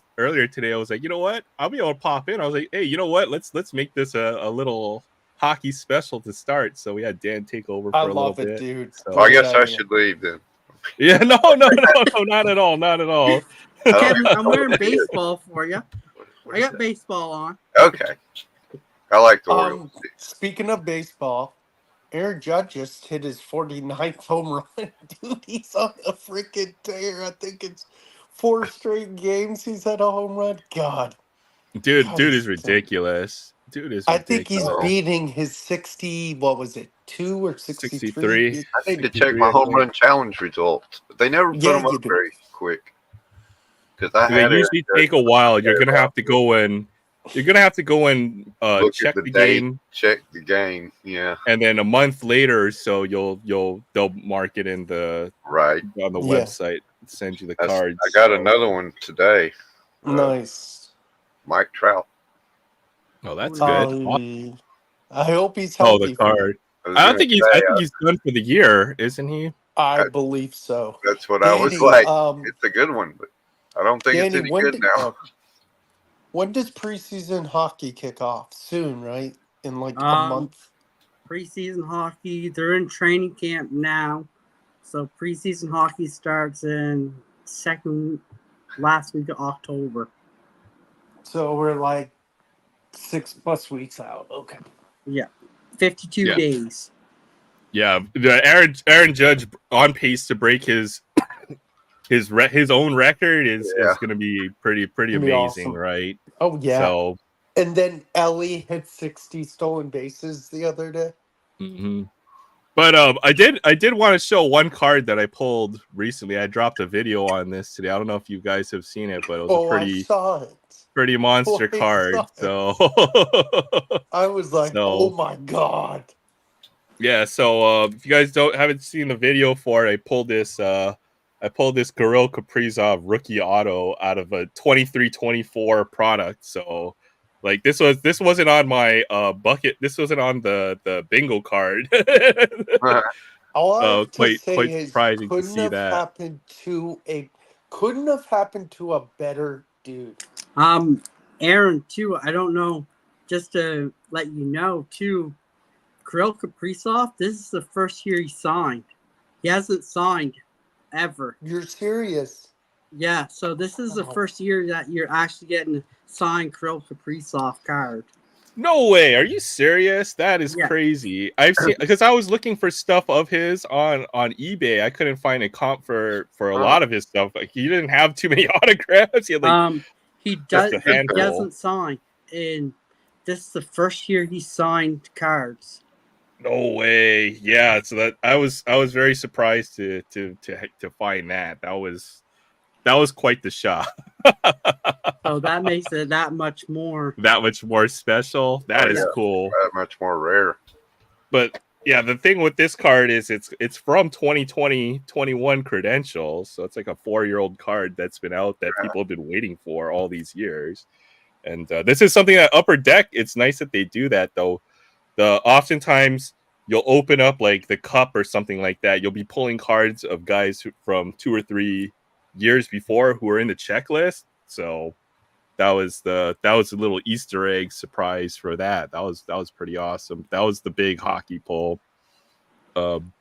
today. I was like, you know what? I'll be able to pop in. I was like, hey, you know what? Let's make this a little hockey special to start. So we had Dan take over for a little bit. Dude. So, well, I guess I should leave then. Yeah, no, not at all. Kevin, I'm wearing baseball for you. I got baseball on. Okay. I like the Orioles. Speaking of baseball, Aaron Judge just hit his 49th home run. Dude, he's on a freaking tear. I think it's 4 straight games he's had a home run. God. Dude is ridiculous. I think he's beating his 60, what was it, 2 or 63? I need to check my home run challenge results. They never put them up very quick. They usually take a while. You're gonna have to go in. Check the game. Check the game, yeah. And then a month later or so, they'll mark it in the on the website. Send you the cards. I got another one today. Nice. Mike Trout. Oh, that's good. I hope he's healthy. Oh, the card. I think he's done for the year, isn't he? I believe so. That's what I was like. It's a good one, but I don't think it's any good now. When does preseason hockey kick off? Soon, right? In like a month? Preseason hockey, they're in training camp now. So preseason hockey starts in last week of October. So we're like 6+ weeks out. Okay. Yeah. 52 days. Yeah. Aaron Judge on pace to break his own record is going to be pretty amazing, awesome. Right? Oh yeah. So, and then Ellie hit 60 stolen bases the other day. Mm-hmm. But I did want to show one card that I pulled recently. I dropped a video on this today. I don't know if you guys have seen it, but it was pretty monster card. So I was like, oh my god. Yeah. So if you guys haven't seen the video for it, I pulled this Kirill Kaprizov rookie auto out of a 23-24 product. So like this wasn't on my bucket. This wasn't on the bingo card. Quite surprising to see that. Couldn't have happened to a better dude. Aaron too. I don't know. Just to let you know too, Kirill Kaprizov. This is the first year he signed. He hasn't signed ever. You're serious? Yeah. So this is the first year that you're actually getting a signed Kirill Kaprizov card. No way. Are you serious? That is crazy. I've seen because I was looking for stuff of his on eBay. I couldn't find a comp for a lot of his stuff. Like he didn't have too many autographs. He had like he just a handful. doesn't sign, and this is the first year he signed cards. No way. Yeah, so that I was very surprised to find that. That was quite the shock. So that makes it that much more special. That is cool. That much more rare. But yeah, the thing with this card is it's from 2020-21 credentials, so it's like a 4-year-old card that's been out that people have been waiting for all these years. And this is something that Upper Deck. It's nice that they do that though. Oftentimes you'll open up like the cup or something like that. You'll be pulling cards of guys from 2 or 3 years before who are in the checklist. So that was a little Easter egg surprise for that. That was pretty awesome. That was the big hockey pull. And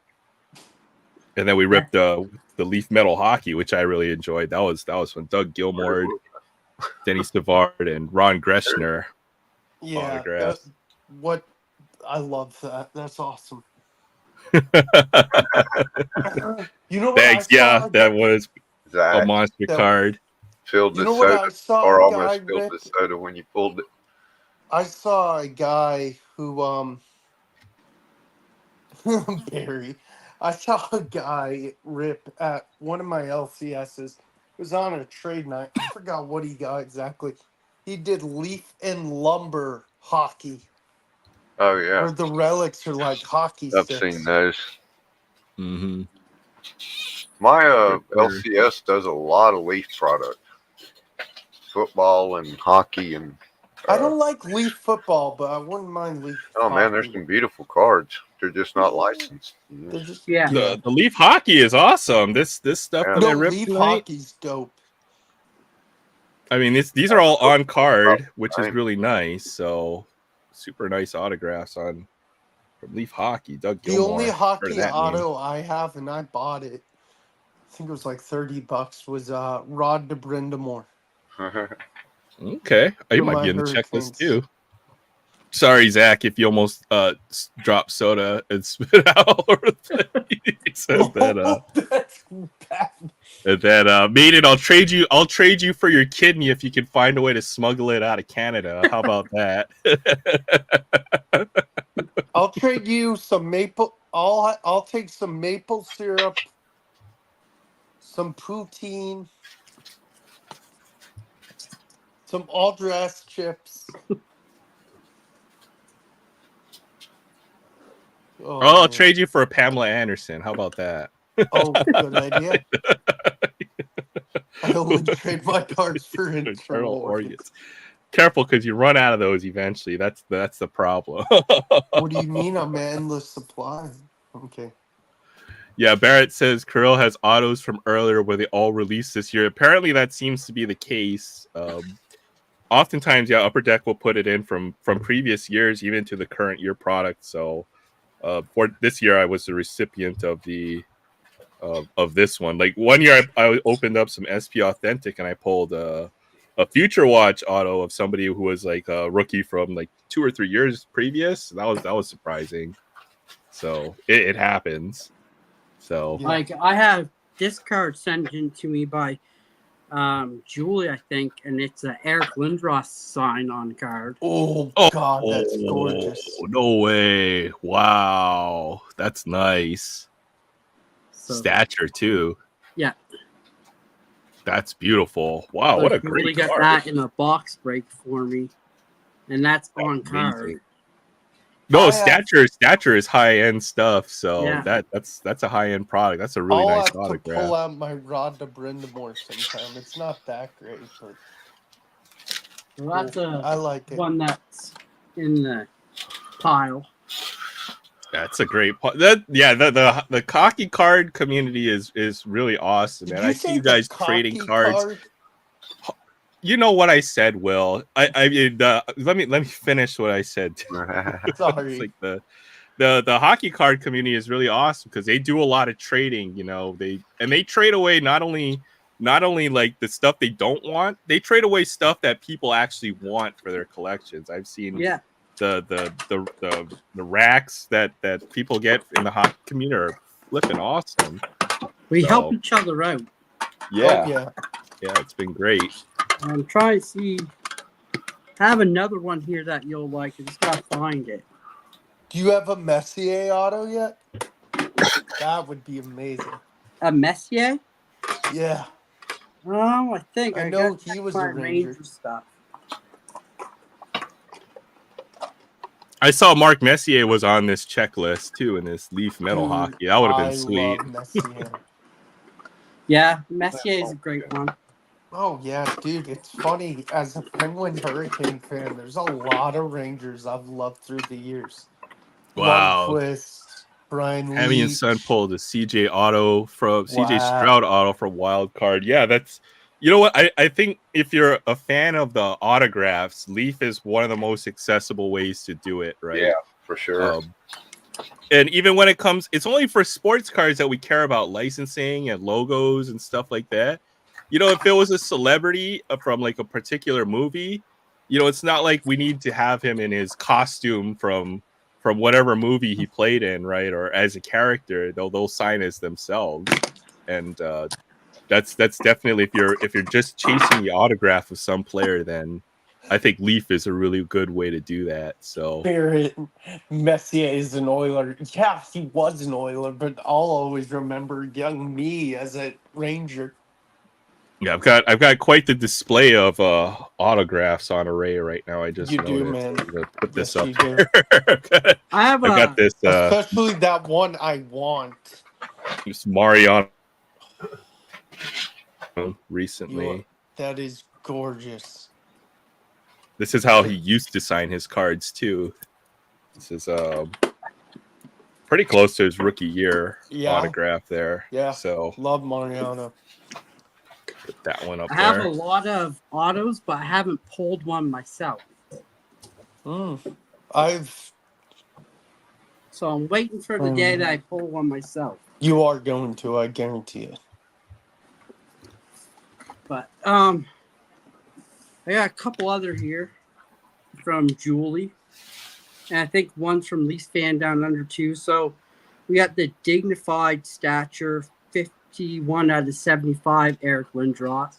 then we ripped the Leaf Metal Hockey, which I really enjoyed. That was when Doug Gilmour, Denny Savard, and Ron Greschner. Yeah, what I love that. That's awesome. You know what? Thanks. Yeah, that was a monster card. Filled the soda, or almost filled the soda when you pulled it. I saw a guy who Barry. I saw a guy rip at one of my LCSs. It was on a trade night. I forgot what he got exactly. He did Leaf and Lumber hockey. Oh yeah. Where the relics are like hockey I've sticks. seen those. Mm-hmm. My LCS does a lot of Leaf product. Football and hockey and I don't like Leaf football, but I wouldn't mind Leaf. Oh man, there's some beautiful cards. They're just not licensed. They're just, the Leaf hockey is awesome. This stuff that I ripped Leaf tonight, hockey's dope. I mean, these are all on card, which is really nice. So super nice autographs from Leaf hockey. Doug Gilmour. The only hockey auto I have, and I bought it, I think it was like $30, was Rod de Brindamore. Okay, you might be in the checklist too. Sorry, Zach, if you almost dropped soda and spit out all over the place. He says that's bad. And then, Maiden, I'll trade you for your kidney if you can find a way to smuggle it out of Canada. How about that? I'll trade you some maple. I'll take some maple syrup, some poutine, some all-dressed chips. I'll trade you for a Pamela Anderson. How about that? Oh, good idea. I only trade my cards for internal organs. Careful, because you run out of those eventually. That's the problem. What do you mean? I'm an endless supply. Okay. Yeah, Barrett says Kirill has autos from earlier where they all released this year. Apparently, that seems to be the case. Oftentimes, yeah, Upper Deck will put it in from previous years, even to the current year product. So, for this year, I was the recipient of of this one. Like one year, I opened up some SP Authentic and I pulled a Future Watch auto of somebody who was like a rookie from like 2 or 3 years previous. That was surprising. So it happens. So like I have this card sent in to me by Julie, I think, and it's an Eric Lindros sign on card. Oh God, that's gorgeous. No way. Wow. That's nice. So, stature too. Yeah. That's beautiful. Wow, so what a great really card. Got that in a box break for me. And that's on card. No, stature is high end stuff. So that's a high end product. That's a really nice autograph. I'll have to pull out my Rod de Brindamore sometime. It's not that great, but that's I like it. One that's in the pile. That's a great part. The cocky card community is really awesome, and I see you guys trading cards. You know what I said, Will. Let me finish what I said. Sorry. It's like the hockey card community is really awesome because they do a lot of trading. You know, they trade away not only like the stuff they don't want, they trade away stuff that people actually want for their collections. I've seen the racks that people get in the hockey community are flipping awesome. We help each other out. Yeah, Oh, yeah, it's been great. I'm trying to see. I have another one here that you'll like. I just gotta find it. Do you have a Messier auto yet? That would be amazing. A Messier? Yeah. Oh, I think I I know got he was my a Ranger. Ranger stuff. I saw Mark Messier was on this checklist too in this Leaf Metal Dude, Hockey. That would have been I sweet. love Messier. Yeah, Messier is a great one. Oh yeah, dude, it's funny. As a Penguin Hurricane fan, there's a lot of Rangers I've loved through the years. Wow. Lundqvist, Brian Hammy and Son Leach. pulled a CJ auto from CJ Wow. Stroud auto from Wild Card. Yeah, that's you know what I think if you're a fan of the autographs, Leaf is one of the most accessible ways to do it, right? Yeah, for sure. And even when it comes, it's only for sports cards that we care about licensing and logos and stuff like that. You know, if it was a celebrity from like a particular movie, you know, it's not like we need to have him in his costume from whatever movie he played in, right? Or as a character, they'll sign as themselves. And that's definitely if you're just chasing the autograph of some player, then I think Leaf is a really good way to do that. So Barrett Messier is an Oiler. Yeah, he was an Oiler, but I'll always remember young me as a Ranger. yeah, I've got quite the display of autographs on array right now. I just You do, noticed. man. I'm gonna put this Yes, up you do. here. I have I've got this Especially that one I want. this Mariano recently. That is gorgeous. This is how he used to sign his cards too. This is pretty close to his rookie year autograph there. Yeah. So Love Mariano. put that one up I there. have a lot of autos, but I haven't pulled one myself. So I'm waiting for the day that I pull one myself. You are going to, I guarantee it. But I got a couple other here from Julie. And I think one's from Least Fan Down Under too. So we got the dignified stature 51 out of 75 Eric Lindros.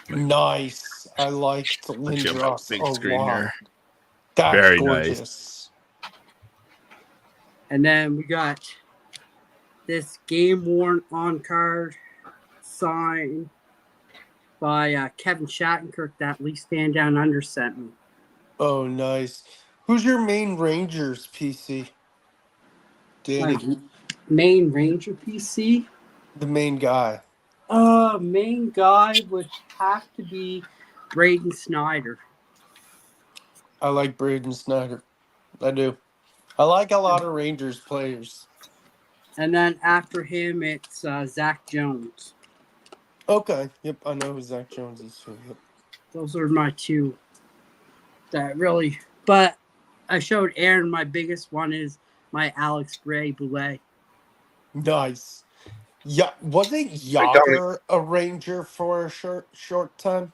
Nice. I liked Lindros big a screen lot. here. That's Very gorgeous. nice. And then we got this game worn on card signed by Kevin Shattenkirk that Least Fan Down Under sent me. Oh, nice. Who's your main Rangers PC? Danny. Main Ranger PC? The main guy. Main guy would have to be Braden Snyder. I like Braden Snyder. I do. I like a lot of Rangers players. And then after him, it's Zach Jones. Okay. Yep, I know who Zach Jones is too. Yep. Those are my two that really. But I showed Aaron my biggest one is my Alex Gray Boulet. Nice. Yeah, wasn't Yager a Ranger for a short time?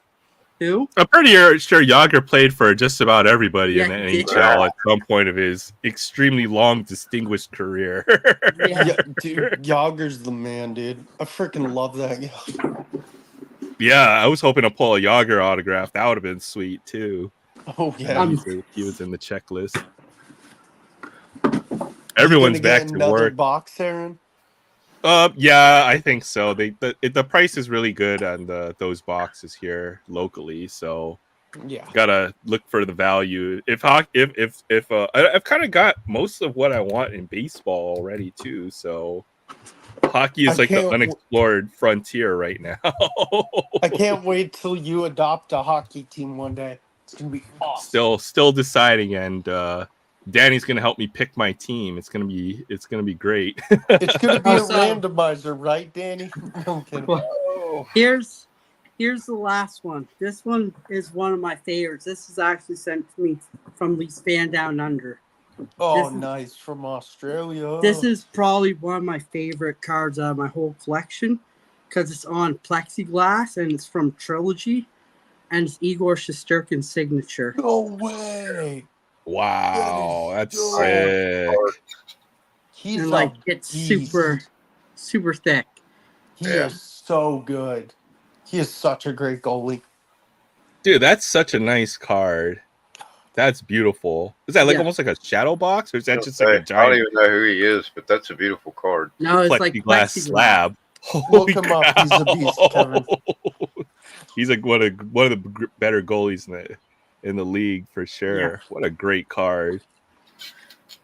Who? I'm pretty sure Yager played for just about everybody in the NHL at some point of his extremely long, distinguished career. Yeah, dude, Yager's the man, dude. I freaking love that guy. Yeah, I was hoping to pull a Yager autograph. That would have been sweet too. Oh yeah, he was in the checklist. Everyone's back to work. Box, Aaron? Yeah, I think so. The price is really good on those boxes here locally, so yeah, gotta look for the value. If I've kind of got most of what I want in baseball already too, so hockey is like the unexplored frontier right now. I can't wait till you adopt a hockey team one day. It's gonna be awesome. Still deciding, and Danny's gonna help me pick my team. It's gonna be great. It's gonna be a randomizer, right, Danny? No, I'm kidding. Well, here's the last one. This one is one of my favorites. This is actually sent to me from Least Fan Down Under. Oh, nice, from Australia. This is probably one of my favorite cards out of my whole collection because it's on plexiglass and it's from Trilogy, and it's Igor Shesterkin's signature. No way! Wow, that's so- sick. He's And a like it's beast. super thick. He is so good. He is such a great goalie. Dude, that's such a nice card. That's beautiful. Is that like almost like a shadow box, or is that just like a I don't giant even know who he is, but that's a beautiful card. No, it's like plexiglass plexiglass. slab? Look Holy him up. He's a beast, Kevin. He's like one of the better goalies in the league for sure. Yeah. What a great card.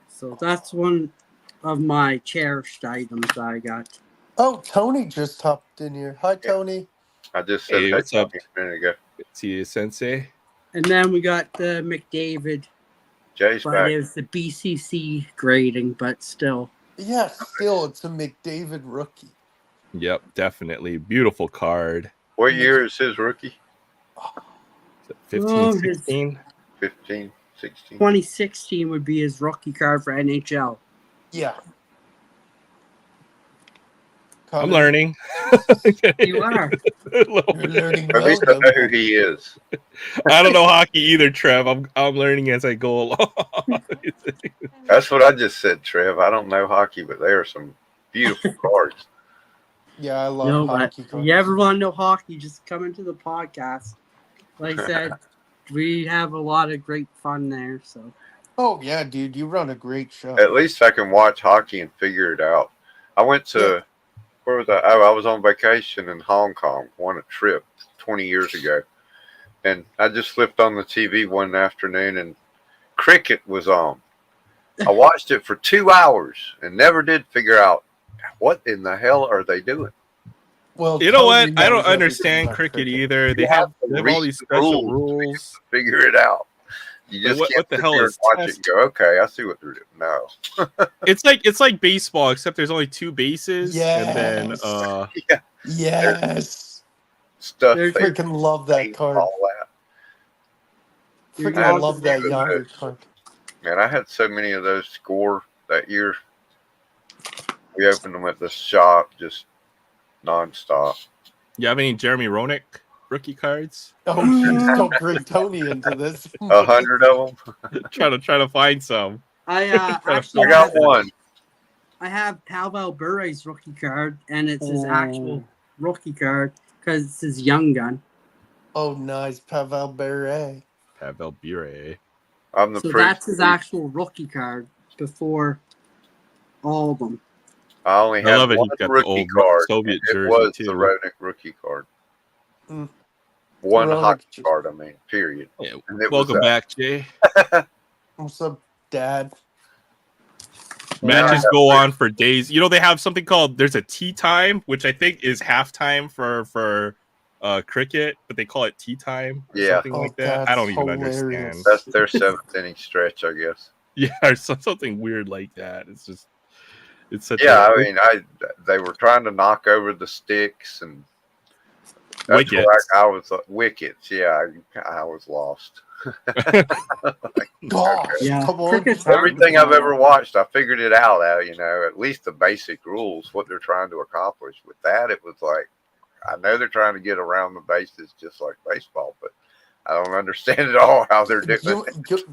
So that's one of my cherished items that I got. Oh, Tony just hopped in here. Hi, Tony. I just said, Hey, what's up? A minute ago. See you, Sensei. And then we got the McDavid, Jay's but back. it was the BCC grading, but still. Yeah, still, it's a McDavid rookie. Yep, definitely. Beautiful card. What year is his rookie? 15, 16? 15, 16. 2016 would be his rookie card for NHL. Yeah. I'm learning. You are. You're learning At least I know who he is. I don't know hockey either, Trev. I'm learning as I go along. That's what I just said, Trev. I don't know hockey, but there are some beautiful cards. Yeah, I love hockey cards. If you ever want to know hockey, just come into the podcast. Like I said, we have a lot of great fun there. So. Oh yeah, dude, you run a great show. At least I can watch hockey and figure it out. I went to where was I? Oh, I was on vacation in Hong Kong on a trip 20 years ago, and I just flipped on the TV one afternoon and cricket was on. I watched it for 2 hours and never did figure out what in the hell are they doing. Well, you know what? Tony I don't knows everything understand about cricket either. They You have have all these special rules. Figure it out. You just what can't the sit hell there is and watch test? it and go, okay, I see what they're doing. No. It's like baseball, except there's only 2 bases, and then Yes. Stuff. I freaking love that card. All that. Freaking I love that Yager card. Man, I had so many of those score that year. We opened them at the shop just nonstop. You have any Jeremy Roenick rookie cards? Oh, jeez, don't bring Tony into this. 100 of them. try to find some. I actually I got one. I have Pavel Bure's rookie card, and it's his actual rookie card because it's his young gun. Oh, nice, Pavel Bure. Pavel Bure. I'm the So that's his actual rookie card before all of them. I only had love it. one He's got the rookie old card. Soviet It jersey was too. the Roenick rookie card. Mm. One Roenick hockey card, I mean, period. Yeah, And it welcome was back, Jay. What's up, Dad? Matches go on for days. You know, they have something called there's a tea time, which I think is halftime for cricket, but they call it tea time or something like that. I don't even understand. That's their 7th inning stretch, I guess. Yeah, or something weird like that. It's just it's such I mean, they were trying to knock over the sticks and that's where I was wickets. Yeah, I was lost. Gosh, Yeah. come on. Everything I've ever watched, I figured it out. At least the basic rules, what they're trying to accomplish. With that, it was like, I know they're trying to get around the bases just like baseball, but I don't understand at all how they're doing it.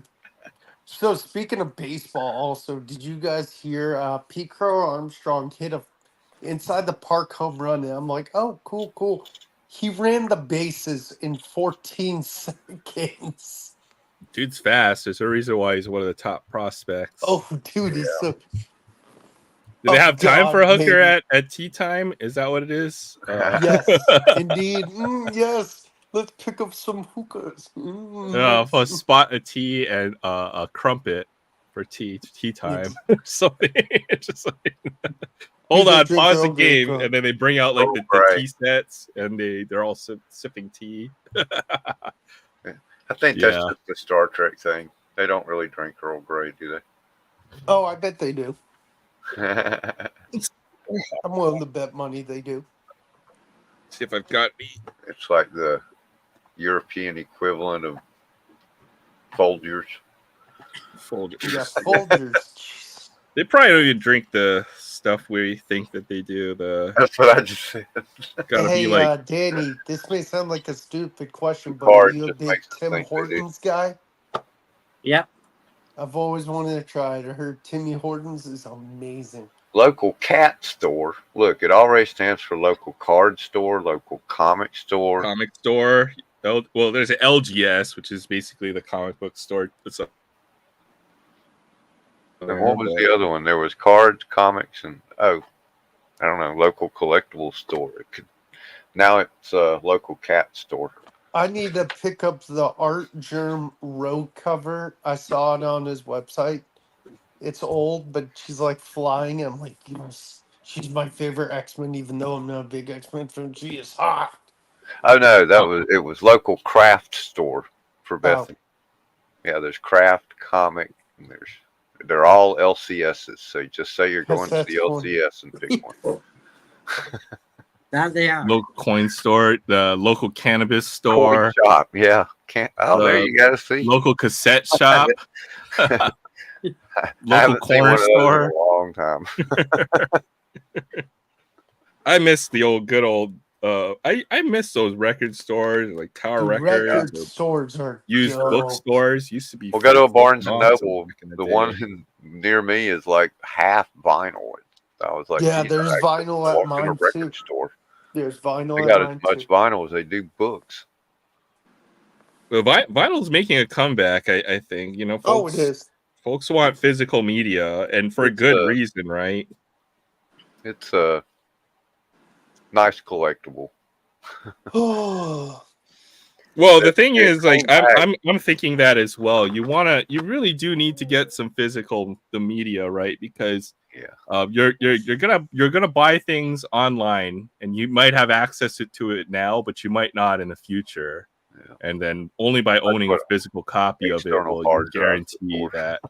So speaking of baseball, also, did you guys hear Pete Crow Armstrong hit a inside the park home run? And I'm like, oh, cool. He ran the bases in 14 seconds. Dude's fast. There's a reason why he's one of the top prospects. Oh, dude, he's so. Do they have time God, for a hooker maybe. at tea time? Is that what it is? Yes, indeed. Yes. Let's pick up some hookahs. For a spot a tea and a crumpet for tea time or something. It's just like, hold on, pause the game, and then they bring out like the tea sets, and they're all sipping tea. I think that's just the Star Trek thing. They don't really drink Earl Grey, do they? Oh, I bet they do. I'm willing to bet money they do. See if I've got me. It's like the European equivalent of Folgers. Yeah, Folgers. They probably don't even drink the stuff we think that they do. That's what I just said. Gotta hey, be like, Danny, this may sound like a stupid question, but Hard are you a just big makes us Tim think they do. Hortons guy? Yep. I've always wanted to try it. I heard Timmy Hortons is amazing. Local cat store. Look, it already stands for local card store, local comic store. Comic store. Well, there's an LGS, which is basically the comic book store. And what was the other one? There was cards, comics, and I don't know, local collectible store. Now it's a local cat store. I need to pick up the Art Germ Rogue cover. I saw it on his website. It's old, but she's like flying. I'm like, yes, she's my favorite X-Men, even though I'm not a big X-Men fan. She is hot. Oh no, it was local craft store for Bethany. Yeah, there's craft, comic, and they're all LCSs. So you just say you're going to the LCS and pick one. That they are. Local coin store, the local cannabis store. Coin shop, yeah. There you gotta see. Local cassette shop. Local corner store. In a long time. I miss the good old. I miss those record stores like Tower Records. Record stores are used bookstores. Used to be. We'll go to a Barnes and Noble. The one near me is like half vinyl. I was like, yeah, there's vinyl at mine too. Store. There's vinyl. They got as much vinyl as they do books. Well, vinyl's making a comeback. I think folks, it is. Folks want physical media, and for a good reason, right? It's a nice collectible. Well, the thing is, like, I'm thinking that as well. You really do need to get some the media, right? Because you're gonna buy things online, and you might have access to it now, but you might not in the future. Yeah. And then only by owning a physical copy of it will you guarantee that.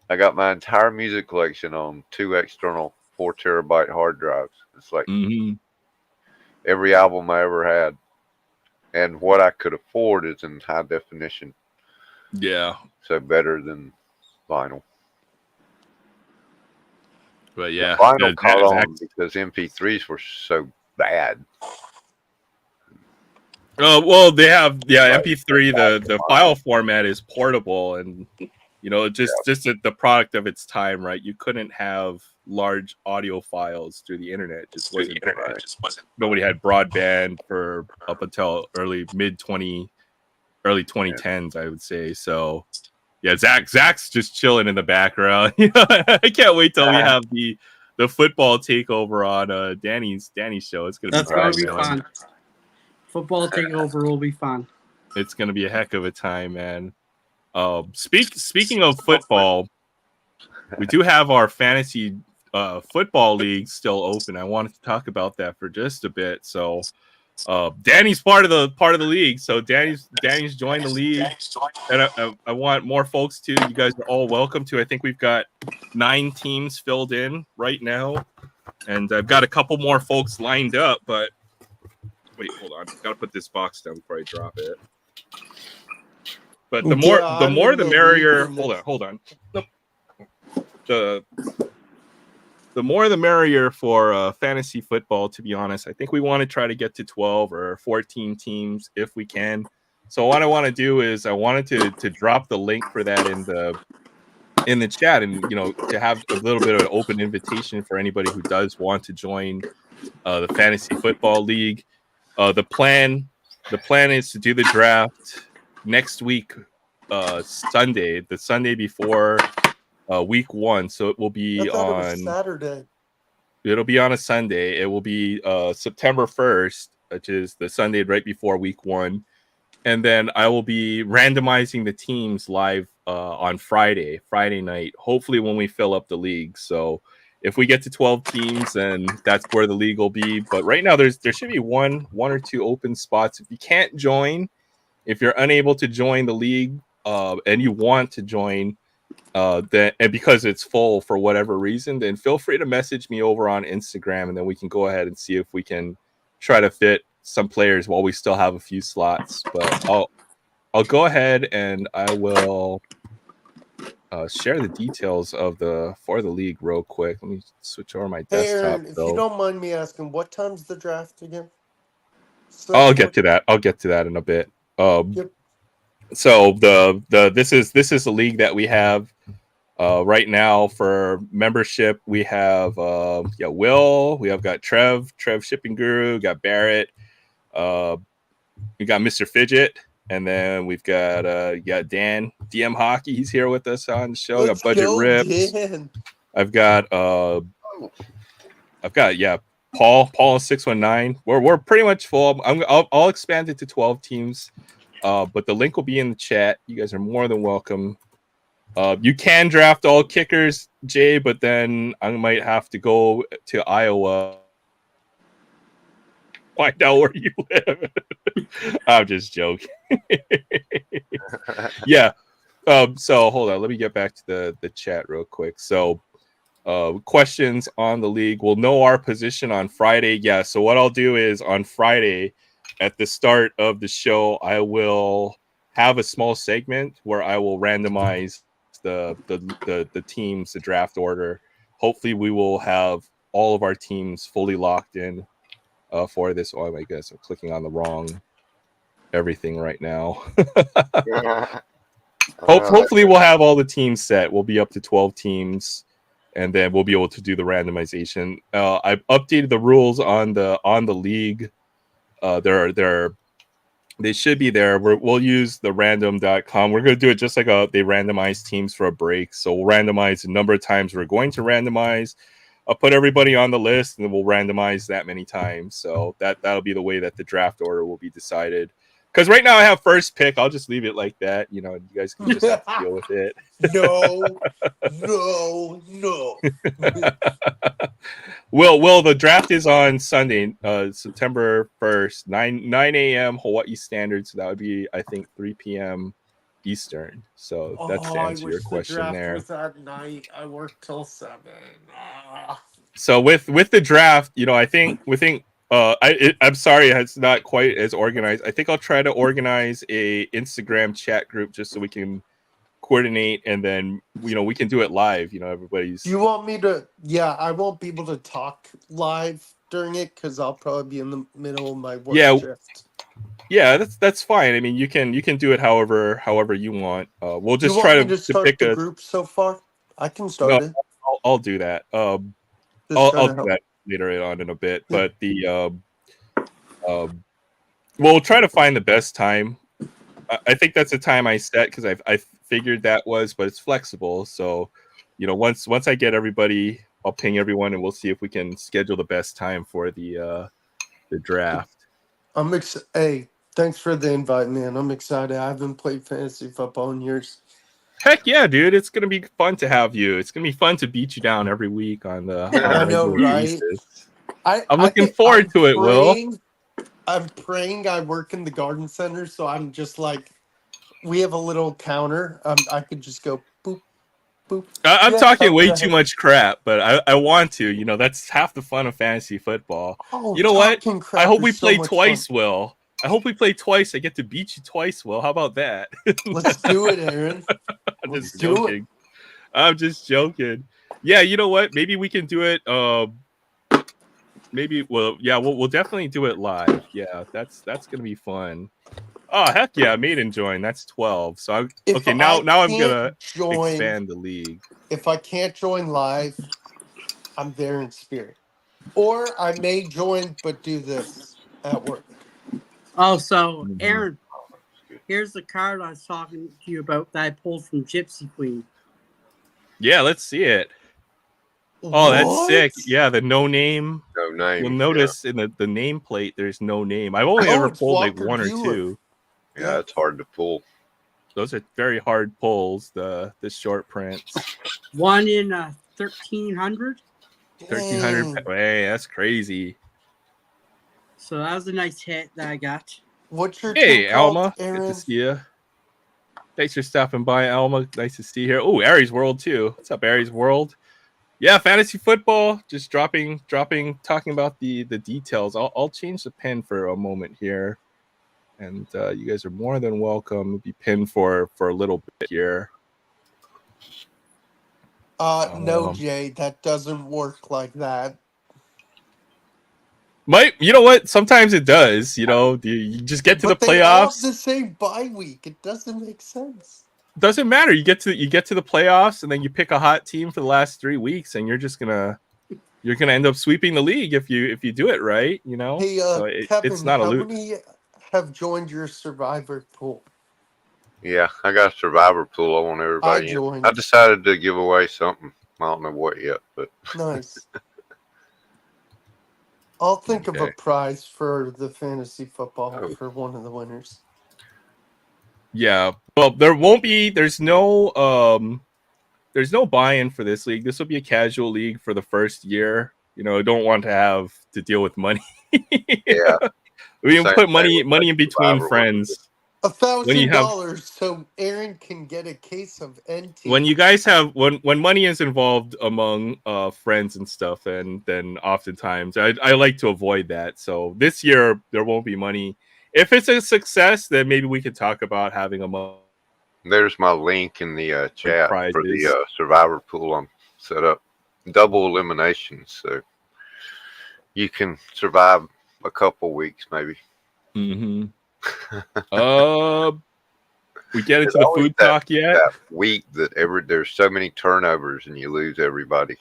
I got my entire music collection on 2 external 4 terabyte hard drives. It's like every album I ever had. And what I could afford is in high definition. Yeah. So better than vinyl. But yeah. Vinyl caught on because MP3s were so bad. Well, they have MP3. The file format is portable, and just the product of its time, right? You couldn't have large audio files through the internet. It just wasn't. Nobody had broadband for up until early 2010s, I would say. So, yeah, Zach's just chilling in the background. I can't wait till we have the football takeover on Danny's show. It's gonna be fun. Football takeover will be fun. It's gonna be a heck of a time, man. Speaking of football, we do have our fantasy football league still open. I wanted to talk about that for just a bit. So, Danny's part of the league. So Danny's joined the league, and I want more folks too. You guys are all welcome to. I think we've got 9 teams filled in right now, and I've got a couple more folks lined up, but. Wait, hold on. Got to put this box down before I drop it. But the more the merrier. Hold on. The more the merrier for fantasy football, to be honest. I think we want to try to get to 12 or 14 teams if we can. So what I want to do is I wanted to drop the link for that in the chat, and to have a little bit of an open invitation for anybody who does want to join the fantasy football league. The plan is to do the draft next week, Sunday, the Sunday before week 1. So it will be on Saturday. It'll be on a Sunday. It will be September 1st, which is the Sunday right before week 1. And then I will be randomizing the teams live on Friday night, hopefully when we fill up the league. So if we get to 12 teams, then that's where the league will be. But right now, there should be one or two open spots. If you can't join, if you're unable to join the league, and you want to join, and because it's full for whatever reason, then feel free to message me over on Instagram, and then we can go ahead and see if we can try to fit some players while we still have a few slots. But I'll go ahead and I will. Share the details for the league real quick. Let me switch over my desktop. Aaron, if you don't mind me asking, what time's the draft again? I'll get to that in a bit. Yep. So this is a league that we have right now for membership. We have Will, we have got Trev Shipping Guru, got Barrett, we got Mr. Fidget, and then we've got Dan DM Hockey. He's here with us on the show. Let's Got Budget go, Rips. Dan. I've got Paul 619. We're pretty much full. I'll expand it to 12 teams. But the link will be in the chat. You guys are more than welcome. You can draft all kickers, Jay, but then I might have to go to Iowa, find out where you live. I'm just joking. Yeah. So hold on. Let me get back to the chat real quick. So questions on the league. We'll know our position on Friday. Yeah. So what I'll do is on Friday at the start of the show, I will have a small segment where I will randomize the teams, the draft order. Hopefully we will have all of our teams fully locked in for this. Oh my goodness, I'm clicking on the wrong everything right now. Hopefully we'll have all the teams set. We'll be up to 12 teams, and then we'll be able to do the randomization. I've updated the rules on the league. They should be there. We'll use the random.com. We're going to do it just like they randomize teams for a break. So we'll randomize the number of times we're going to randomize. I'll put everybody on the list, and then we'll randomize that many times. So that'll be the way that the draft order will be decided. Because right now I have first pick. I'll just leave it like that. You guys can just have to deal with it. No. Will, the draft is on Sunday, September 1st, 9 a.m. Hawaii Standard. So that would be, I think, 3 p.m. Eastern. So that's to answer your question there. Was at night. I worked till 7. So with the draft, I think I'm sorry it's not quite as organized. I think I'll try to organize a Instagram chat group just so we can coordinate, and then we can do it live. Everybody's. You want me to? Yeah, I won't be able to talk live during it because I'll probably be in the middle of my work shift. Yeah, that's fine. I mean, you can do it however you want. We'll just try to start pick the group so far. I can start it. I'll do that. I'll do that later on in a bit. Yeah. But we'll try to find the best time. I think that's the time I set because I figured that was, but it's flexible. So, once I get everybody, I'll ping everyone, and we'll see if we can schedule the best time for the draft. I'm excited. Hey, thanks for the invite, man. I'm excited. I haven't played fantasy football in years. Heck yeah, dude! It's gonna be fun to have you. It's gonna be fun to beat you down every week on the. I know, right? I'm looking forward to it, Will. I'm praying I work in the garden center, so I'm just like, we have a little counter. I could just go boop, boop. I'm talking way too much crap, but I want to. That's half the fun of fantasy football. You know what? I hope we play twice, Will. I hope we play twice. I get to beat you twice, Will. How about that? Let's do it, Aaron. I'm just joking. I'm just joking. Yeah, you know what? Maybe we can do it. We'll definitely do it live. Yeah, that's gonna be fun. Oh heck yeah, maiden join. That's 12. So now I'm gonna expand the league. If I can't join live, I'm there in spirit. Or I may join but do this at work. Oh, so Aaron, here's the card I was talking to you about that I pulled from Gypsy Queen. Yeah, let's see it. Oh, that's sick. Yeah, the no name. No name. You'll notice in the nameplate there's no name. I've only ever pulled like one or two. Yeah, it's hard to pull. Those are very hard pulls, the short prints. One in 1,300. 1,300. Hey, that's crazy. So that was a nice hit that I got. What's your Hey, Alma. Aaron? Good to see you. Thanks for stopping by, Alma. Nice to see you here. Oh, Aries World too. What's up, Aries World? Yeah, fantasy football. Just talking about the details. I'll change the pin for a moment here, and you guys are more than welcome to be pinned for a little bit here. No, Jay, that doesn't work like that. You know what? Sometimes it does. You know, you just get to the But they all have playoffs. the same bye week. It doesn't make sense. Doesn't matter. You get to the playoffs, and then you pick a hot team for the last 3 weeks, and you're gonna end up sweeping the league if you do it right. You know, Hey, so it's Kevin, not a how loot. many have joined your Survivor pool? Yeah, I got a survivor pool. I want I everybody in. I joined. decided to give away something. I don't know what yet, but Nice. I'll think of a Okay. prize for the fantasy football oh, for one of the winners. Yeah. Well, there's no buy-in for this league. This will be a casual league for the first year. You know, don't want to have to deal with money. yeah, We can same put thing with money in between survivor one. friends. When you have $1,000 so Aaron can get a case of NT. when you guys have when money is involved among friends and stuff, and then oftentimes I like to avoid that. So this year there won't be money. If it's a success, then maybe we could talk about having a There's my link in the chat for prizes. the survivor pool. I'm set up double elimination, so you can survive a couple weeks maybe. Mm-hmm. We get It's into the always food talk yet? that week that there's so many turnovers and you lose everybody.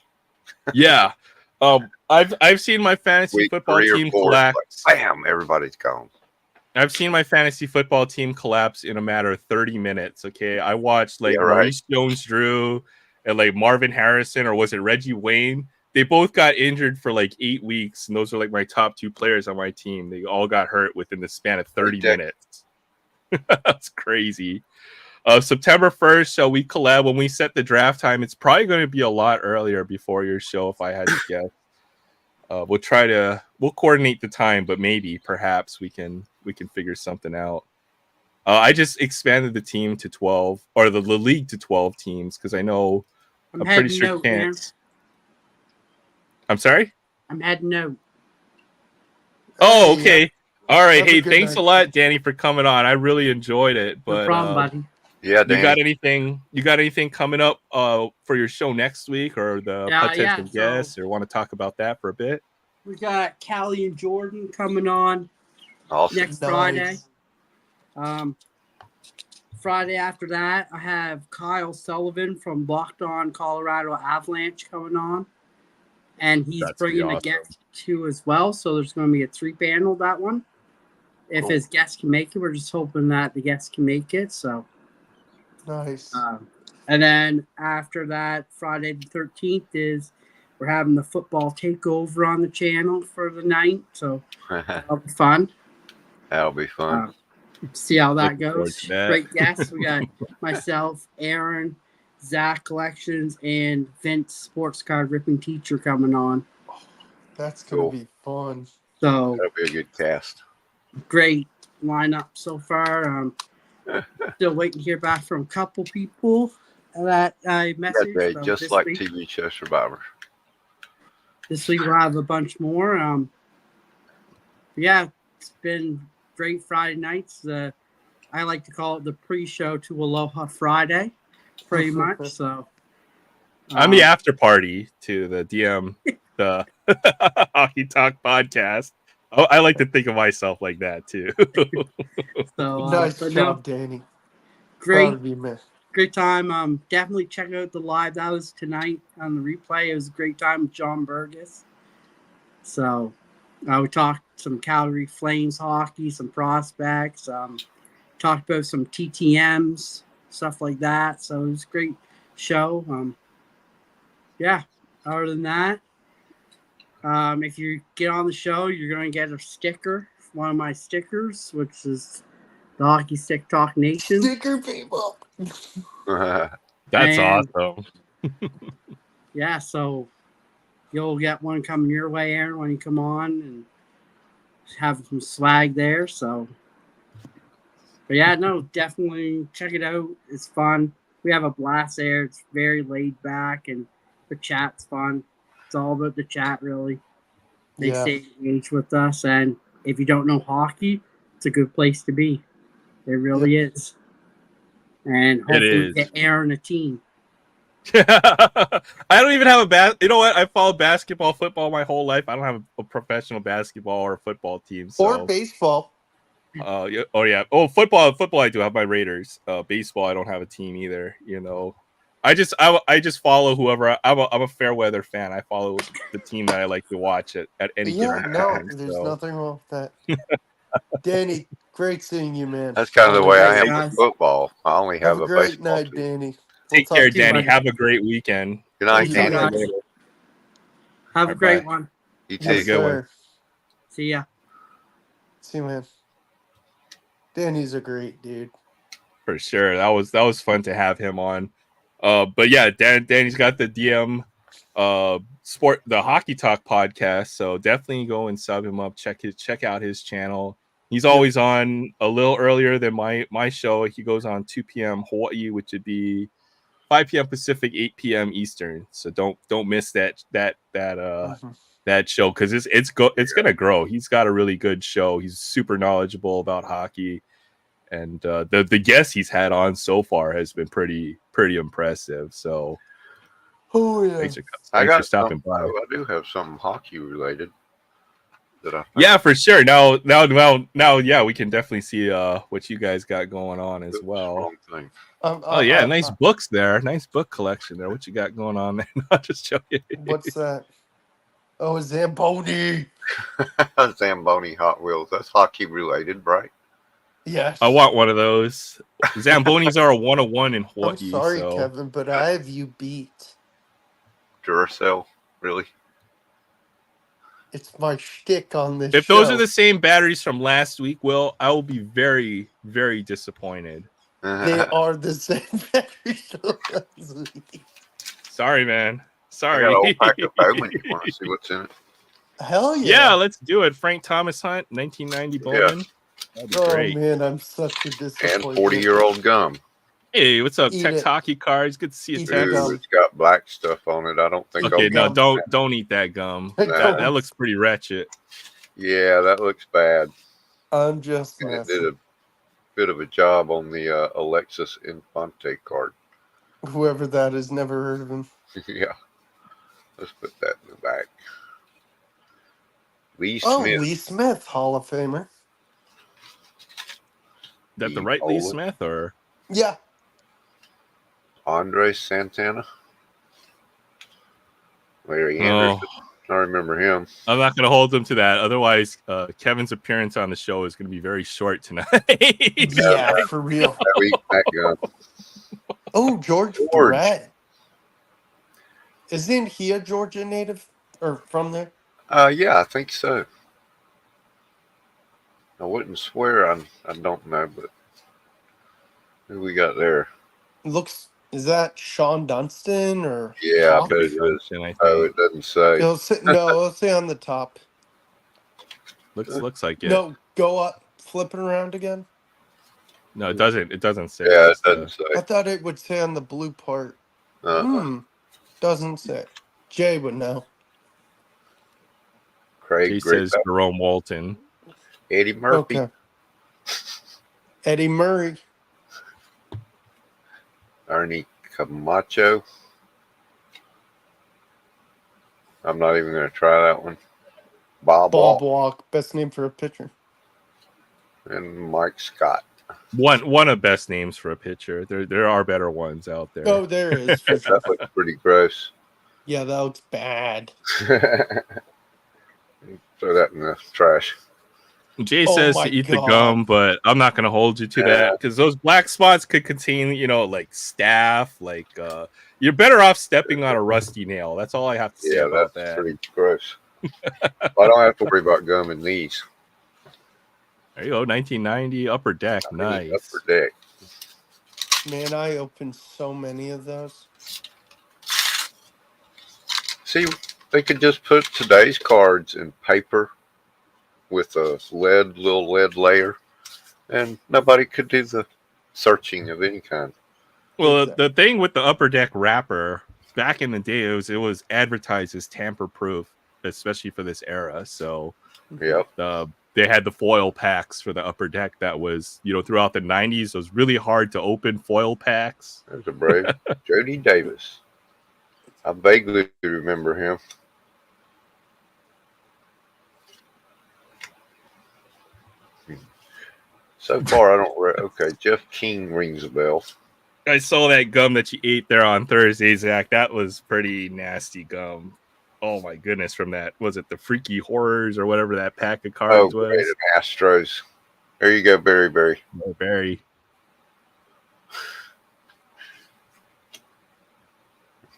Yeah. I've seen my fantasy Week football 3 or team 4, it's collapse. like, bam, everybody's gone. I've seen my fantasy football team collapse in a matter of 30 minutes. Okay. I watched like Yeah, right. Maurice Jones Drew and like Marvin Harrison, or was it Reggie Wayne? They both got injured for like 8 weeks, and those are like my top 2 players on my team. They all got hurt within the span of 30 minutes. That's crazy. September 1st, so we collab when we set the draft time. It's probably going to be a lot earlier before your show, if I had to guess. We'll coordinate the time, but perhaps we can figure something out. I just expanded the team to 12, or the league to 12 teams, because I know I'm a pretty heading sure out, can't. man. I'm sorry? I'm heading out. Oh, Hey, okay. All right. have a Hey, good thanks a night. lot, Danny, for coming on. I really enjoyed it. No But problem, buddy. Yeah, you got Danny. anything coming up for your show next week, or the potential guests, or want to talk about that for a bit? We got Callie and Jordan coming on Awesome. next Nice. Friday. Friday after that, I have Kyle Sullivan from Locked On Colorado Avalanche coming on, and he's That's pretty bringing a awesome. guest too as well. So there's going to be a 3-panel that one. If Cool. his guests can make it, we're just hoping that the guests can make it. So Nice. and then after that, Friday the 13th we're having the football takeover on the channel for the night. So that'll be fun. That'll be fun. See how that Looking forward goes. to that. Great guests. We got myself, Aaron, Zach Collections, and Vince Sports Card Ripping Teacher coming on. That's going Cool. to be fun. So That'll be a good cast. great lineup so far. Still waiting to hear back from a couple people that I messaged. Yeah, So just this like week, TV show Survivor. This week we'll have a bunch more. Yeah, it's been great Friday nights. I like to call it the pre-show to Aloha Friday, pretty much. So I'm the after party to the DM, the Hockey Talk podcast. I like to think of myself like that too. So Nice but job, no, Danny. great, Proud of you, man. great time. Definitely check out the live that was tonight on the replay. It was a great time with John Burgess. So we talked some Calgary Flames hockey, some prospects. Talked about some TTMs, stuff like that. So it was a great show. Yeah. Other than that, if you get on the show, you're going to get a sticker, one of my stickers, which is the Hockey Stick Talk Nation. Sticker people. That's And- awesome. Yeah, so you'll get one coming your way, Aaron, when you come on, and have some swag there. So, but yeah, no, definitely check it out. It's fun. We have a blast there. It's very laid back, and the chat's fun. It's all about the chat, really. They Yeah. stay engaged with us, and if you don't know hockey, it's a good place to be. It really is. And hopefully is. get Aaron a team. I don't even have a You know what? I followed basketball, football my whole life. I don't have a professional basketball or football team. So. Or baseball. Yeah. Oh yeah. Oh, football. Football. I do have my Raiders. Baseball. I don't have a team either. You know, I just follow whoever. I'm a fair weather fan. I follow the team that I like to watch at any given time. There's So. nothing wrong with that. Danny, great seeing you, man. That's kind of the way I am guys. with football. I only have Have a a great baseball night, team. Danny. Take We'll care, talk to you Danny. later. Have a great weekend. Good night, You Danny. guys. Have a Alright, great bye. one. You Have a too. good one. sir. See ya. See you, man. Danny's a great dude. For sure. That was fun to have him on. But yeah, Danny's got the DM the Hockey Talk podcast. So definitely go and sub him up. Check out his channel. He's always on a little earlier than my show. He goes on 2 p.m. Hawaii, which would be 5 p.m. Pacific, 8 p.m. Eastern. So don't miss that show because it's gonna grow. He's got a really good show. He's super knowledgeable about hockey. And the guests he's had on so far has been pretty impressive. So, thanks for stopping by. I do have something hockey related that I. Yeah, for sure. Now, yeah, we can definitely see what you guys got going on as well. Thing. Oh yeah, nice books there. Nice book collection there. What you got going on there? Not just joking. What's that? Oh, Zamboni. Zamboni Hot Wheels. That's hockey related, right? Yes. I want one of those. Zambonis are a 101 in Hawaii. I'm sorry, so. Kevin, but I have you beat. Duracell, really? It's my shtick on this If show. those are the same batteries from last week, Will, I will be very, very disappointed. They are the same batteries from last week. Sorry, man. Sorry. I got a whole pack of Bowman. You want to see what's in it? Hell yeah. Yeah, let's do it. Frank Thomas Hunt, 1990 Bowman. That'd be great. Man, I'm such a disappointment. And 40-year-old gum. Hey, what's up, Eat Tex it. Hockey Cards? Good to see you, Eat Tex. gum. It's got black stuff on it. I don't think. Okay, no, gum. don't eat that gum. No. That looks pretty wretched. Yeah, that looks bad. I'm just And it messing. did a bit of a job on the Alexis Infante card. Whoever that is, never heard of him. Yeah. Let's put that in the back. Lee Oh, Smith. Lee Smith, Hall of Famer. That the Lee right Lee Poland. Smith or Yeah. Andre Santana. Larry Oh. Anderson. I remember him. I'm not going to hold them to that. Otherwise, Kevin's appearance on the show is going to be very short tonight. Yeah, for real. That week, that gun. Oh, George Brett. Isn't he a Georgia native or from there? Yeah, I think so. I wouldn't swear I don't know, but who we got there? Is that Sean Dunston or? Yeah, I Hawk? bet it is. I think. Oh, it doesn't say. It'll say on the top. Looks like it. No, go up, flip it around again. No, it doesn't. It doesn't say. Yeah, it It's, doesn't I say. thought it would say on the blue part. Uh-uh. Doesn't say. Jay would know. Craig He Great. says Jerome Walton. Eddie Murphy. Okay. Eddie Murray. Ernie Camacho. I'm not even going to try that one. Bob Bob Walk Walk. Best name for a pitcher. and Mike Scott. One of best names for a pitcher. There are better ones out there. Oh, there is. For sure. That looks pretty gross. Yeah, that looks bad. Throw that in the trash. Jay Oh says my to eat the God. gum, but I'm not going to hold you to that because those black spots could contain, like staph. Like you're better off stepping on a rusty nail. That's all I have to say Yeah, about that's that. pretty gross. I don't have to worry about gum in these. There you go, 1990 Upper Deck, nice. Upper deck. Man, I opened so many of those. See, they could just put today's cards in paper with a little lead layer, and nobody could do the searching of any kind. Well, the thing with the Upper Deck wrapper back in the day, it was advertised as tamper proof, especially for this era. So, Yep. they had the foil packs for the Upper Deck. That was, throughout the 90s, it was really hard to open foil packs. There's a brave Jody Davis. I vaguely remember him. So far, I don't. Okay, Jeff King rings a bell. I saw that gum that you ate there on Thursday, Zach. That was pretty nasty gum. Oh my goodness! From that, was it the Freaky Horrors or whatever that pack of cards was? Great, Astros. There you go, Barry. Oh, Barry.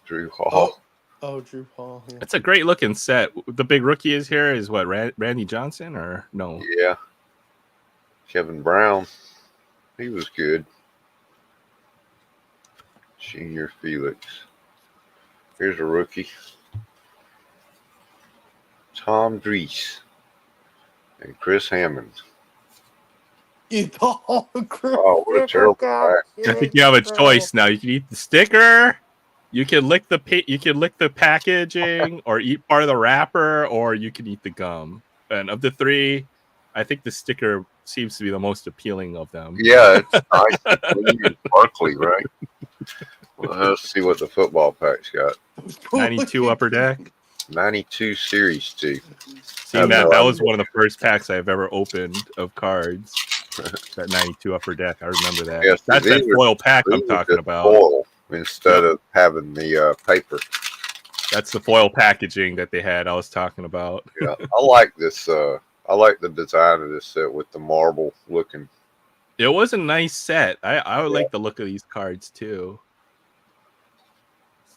Drew Hall. Oh, Drew Hall. Yeah. It's a great looking set. The big rookie is here. Is what Randy Johnson or no? Yeah. Kevin Brown. He was good. Senior Felix. Here's a rookie. Tom Drees and Chris Hammond. Oh, what a terrible pack. I think you have a choice now. You can eat the sticker, you can lick the packaging, or eat part of the wrapper, or you can eat the gum. And of the three, I think the sticker seems to be the most appealing of them. Yeah, it's nice and sparkly, right? Well, let's see what the football pack's got. 92 Upper Deck. 92 Series 2. Seeing that was one of the first packs I've ever opened of cards. That 92 Upper Deck. I remember that. Yes, that's that foil pack I'm talking about. Foil instead of having the paper. That's the foil packaging that they had I was talking about. Yeah, I like this. I like the design of this set with the marble looking. It was a nice set. I would like the look of these cards too.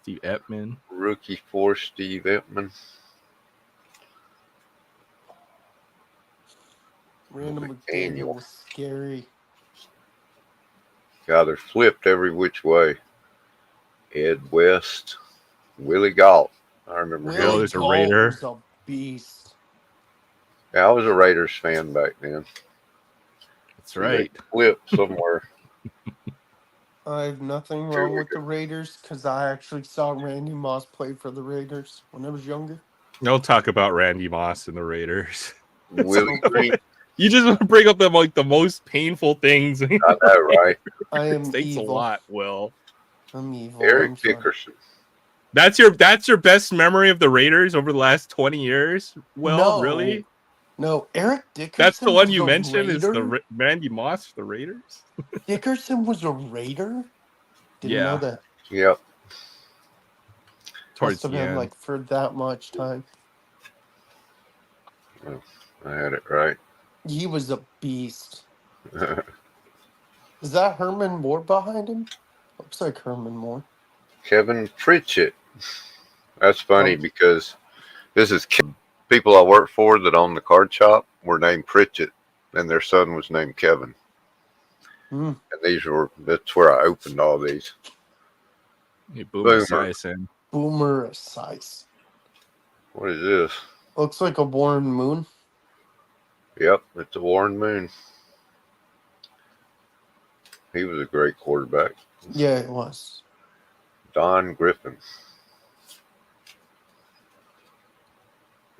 Steve Epman. Rookie for Steve Epman. Random McDaniel was scary. God, they're flipped every which way. Ed West. Willie Galt. I remember him. Oh, there's a Raider. Was a beast. Yeah, I was a Raiders fan back then. That's right. Flip somewhere. I have nothing wrong with the Raiders because I actually saw Randy Moss play for the Raiders when I was younger. Don't talk about Randy Moss and the Raiders. Willie Green. You just want to bring up the most painful things. I know, right? I am Thanks evil. a lot, Will. I'm evil. Eric Dickerson. That's your best memory of the Raiders over the last 20 years? Will, no, really? No, Eric Dickerson. That's the one you mentioned Raider? is the Randy Moss, the Raiders? Dickerson was a Raider? Didn't know that. Yep. Must have been like for that much time. Well, I had it right. He was a beast. Is that Herman Moore behind him? Looks like Herman Moore. Kevin Pritchett. That's funny because this is people I worked for that owned the card shop were named Pritchett, and their son was named Kevin. And that's where I opened all these. Hey, Boomer Esiason. Boomer Esiason. What is this? Looks like a Warren Moon. Yep, it's a Warren Moon. He was a great quarterback. Yeah, it was. Don Griffin.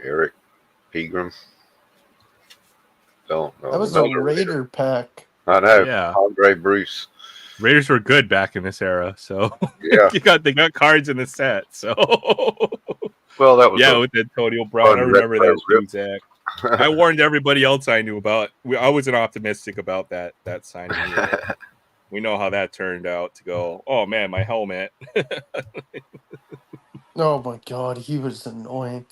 Eric Pegram. Don't know. That was a Raider pack. I know. Yeah. Andre Bruce. Raiders were good back in this era, so yeah, they got cards in the set. So well, that was with Antonio Brown. I remember that too, Zach. I warned everybody else I knew about. I wasn't optimistic about that signing. We know how that turned out to go. Oh man, my helmet. Oh my god, he was annoying.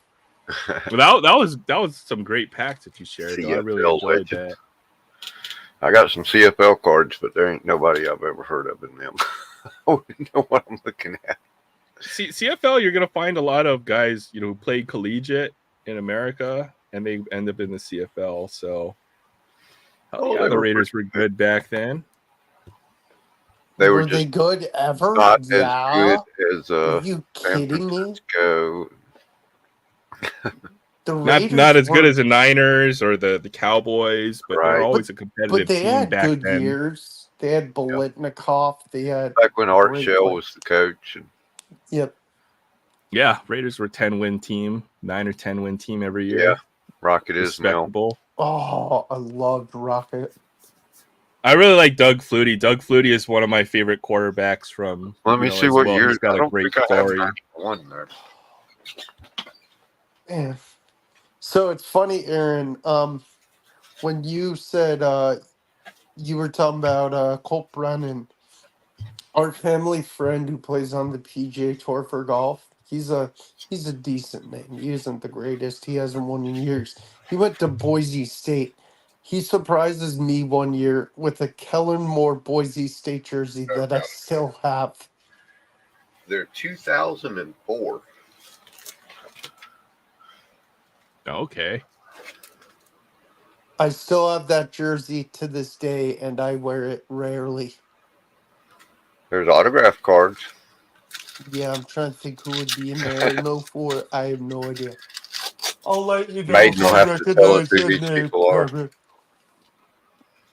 Well, that was some great packs that you shared. I really enjoyed that. I got some CFL cards, but there ain't nobody I've ever heard of in them. I wouldn't know what I'm looking at. CFL, you're gonna find a lot of guys, who played collegiate in America, and they end up in the CFL. So, the Raiders were good back then. Were they good ever? Not as good as Are you kidding me? The Raiders not as good as the Niners or the Cowboys, but they're always a competitive team back then. But they had good years. They had Bolitnikoff. They had back when Art Shell was the coach. Yep. Yeah, Raiders were 10-win team, 9 or 10-win team every year. Yeah, Rocket is now. Oh, I loved Rocket. I really like Doug Flutie. Doug Flutie is one of my favorite quarterbacks from. Let me see as what well. year. He's got I a don't great think I have story. 91 there. Man. So it's funny, Aaron. When you said you were talking about Colt Brennan, our family friend who plays on the PGA Tour for golf. He's a decent name. He isn't the greatest. He hasn't won in years. He went to Boise State. He surprises me one year with a Kellen Moore Boise State jersey that I still have. They're 2004. Okay. I still have that jersey to this day, and I wear it rarely. There's autograph cards. Yeah, I'm trying to think who would be in there in '04. I have no idea. I'll let you know Maiden if will I have to tell us recognize who the these name. people are.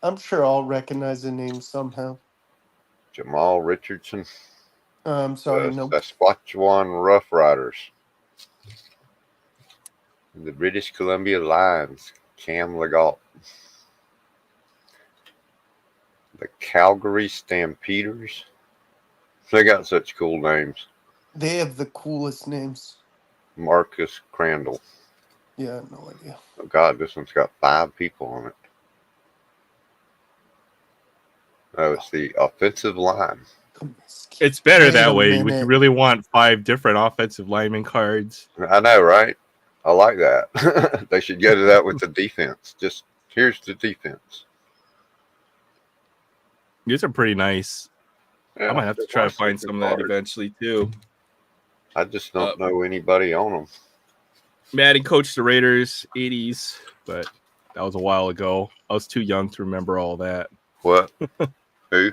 I'm sure I'll recognize the name somehow. Jamal Richardson. I'm sorry, no. Saskatchewan Rough Riders. The British Columbia Lions. Cam Legault. The Calgary Stampeders. They got such cool names. They have the coolest names. Marcus Crandall. Yeah, no idea. Oh God, this one's got 5 people on it. Oh, it's the offensive line. It's better Wait that a way. Would you minute. really want 5 different offensive lineman cards? I know, right? I like that. They should go to that with the defense. Just here's the defense. These are pretty nice. Yeah, I might have to try to find some of that eventually too. I just don't know anybody on them. Madden coached the Raiders 80s, but that was a while ago. I was too young to remember all that. What? Who?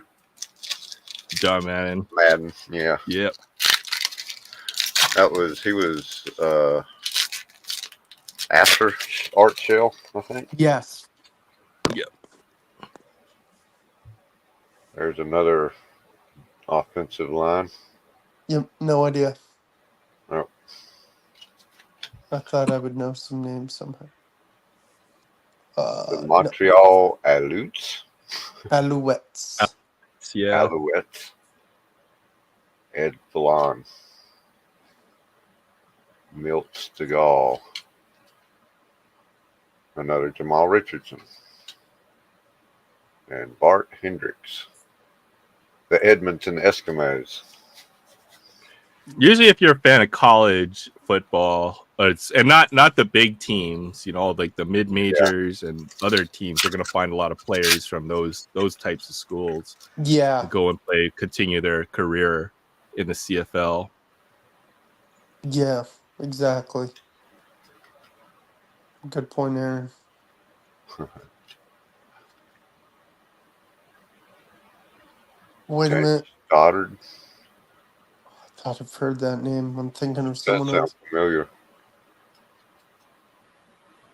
John Madden. Madden, yeah. Yep. He was after Art Shell, I think. Yes. Yep. There's another offensive line. Yep, no idea. Oh. I thought I would know some names somehow. The Montreal Alouettes. Alouettes. Yeah. Alouettes. Ed Fallon. Milt Stegall. Another Jamal Richardson. And Bart Hendricks. The Edmonton Eskimos. Usually, if you're a fan of college football, and not the big teams, like the mid majors and other teams, are going to find a lot of players from those types of schools. Yeah. To go and continue their career in the CFL. Yeah, exactly. Good point, Aaron. Wait a minute. Goddard. I thought I've heard that name. I'm thinking of someone else. That sounds familiar.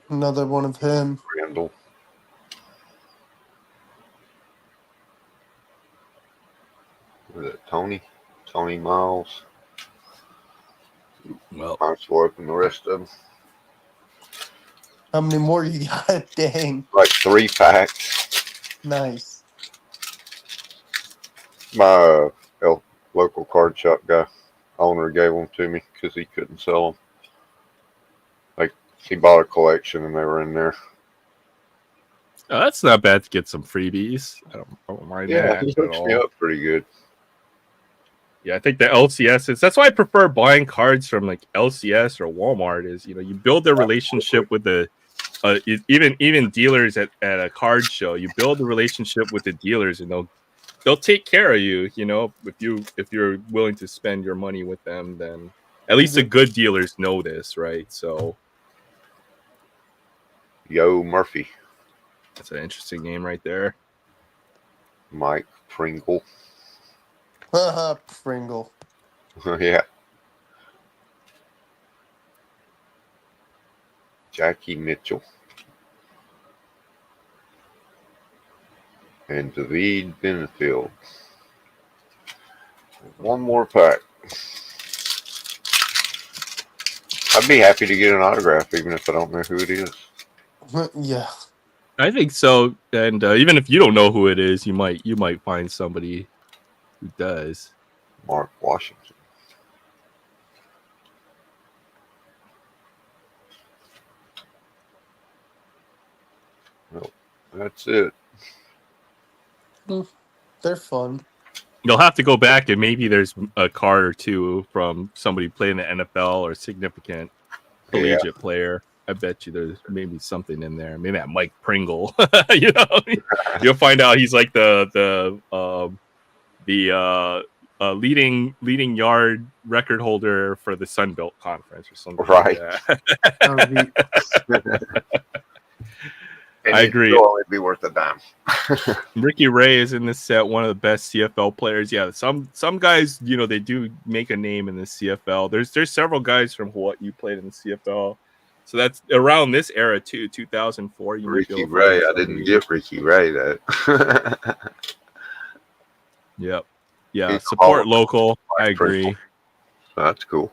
Another one of him. Randall. Was it Tony? Tony Miles. Well, I'm swiping the rest of them. How many more you got? Dang. Like 3 packs. Nice. My local card shop guy, owner, gave them to me because he couldn't sell them. Like, he bought a collection and they were in there. That's not bad to get some freebies. I don't mind that. He hooks me up pretty good. Yeah, I think the LCS that's why I prefer buying cards from like LCS or Walmart. Is you build a relationship with the even dealers at a card show. You build a relationship with the dealers, and they'll take care of you. If you're willing to spend your money with them, then at least the good dealers know this, right? So, Yo Murphy. That's an interesting name right there. Mike Pringle. Pringle. Yeah. Jackie Mitchell. And David Benefield. One more pack. I'd be happy to get an autograph even if I don't know who it is. Yeah. I think so. And even if you don't know who it is, you might find somebody who does. Mark Washington. Well, that's it. They're fun. You'll have to go back and maybe there's a card or two from somebody playing the NFL or significant collegiate player. I bet you there's maybe something in there. Maybe that Mike Pringle. You know, you'll find out he's like the leading yard record holder for the Sun Belt Conference or something. Right. Like that. And I agree. It'll only be worth a dime. Ricky Ray is in this set, one of the best CFL players. Yeah, some guys, you know, they do make a name in the CFL. There's several guys from Hawaii you played in the CFL. So that's around this era too, 2004. You Ricky Ray, I didn't give Ricky Ray that. Yep. Yeah, support local. I agree. That's cool.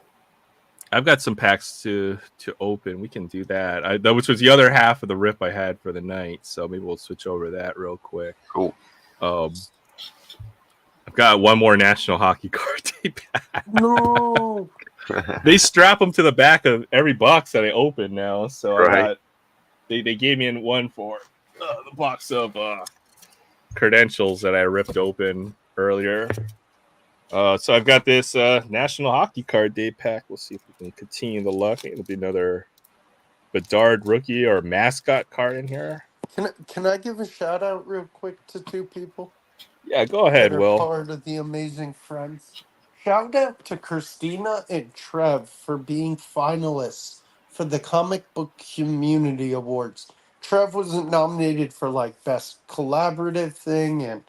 I've got some packs to open. We can do that. Which was the other half of the rip I had for the night. So maybe we'll switch over to that real quick. Cool. I've got one more National Hockey card tape pack. No. They strap them to the back of every box that I open now. So right. They gave me one for the box of credentials that I ripped open earlier. So I've got this National Hockey Card Day pack. We'll see if we can continue the luck. It'll be another Bedard rookie or mascot card in here. Can I give a shout out real quick to two people? Yeah, go ahead, that are Will. Part of the Amazing Friends. Shout out to Christina and Trev for being finalists for the Comic Book Community Awards. Trev was nominated for like Best Collaborative Thing and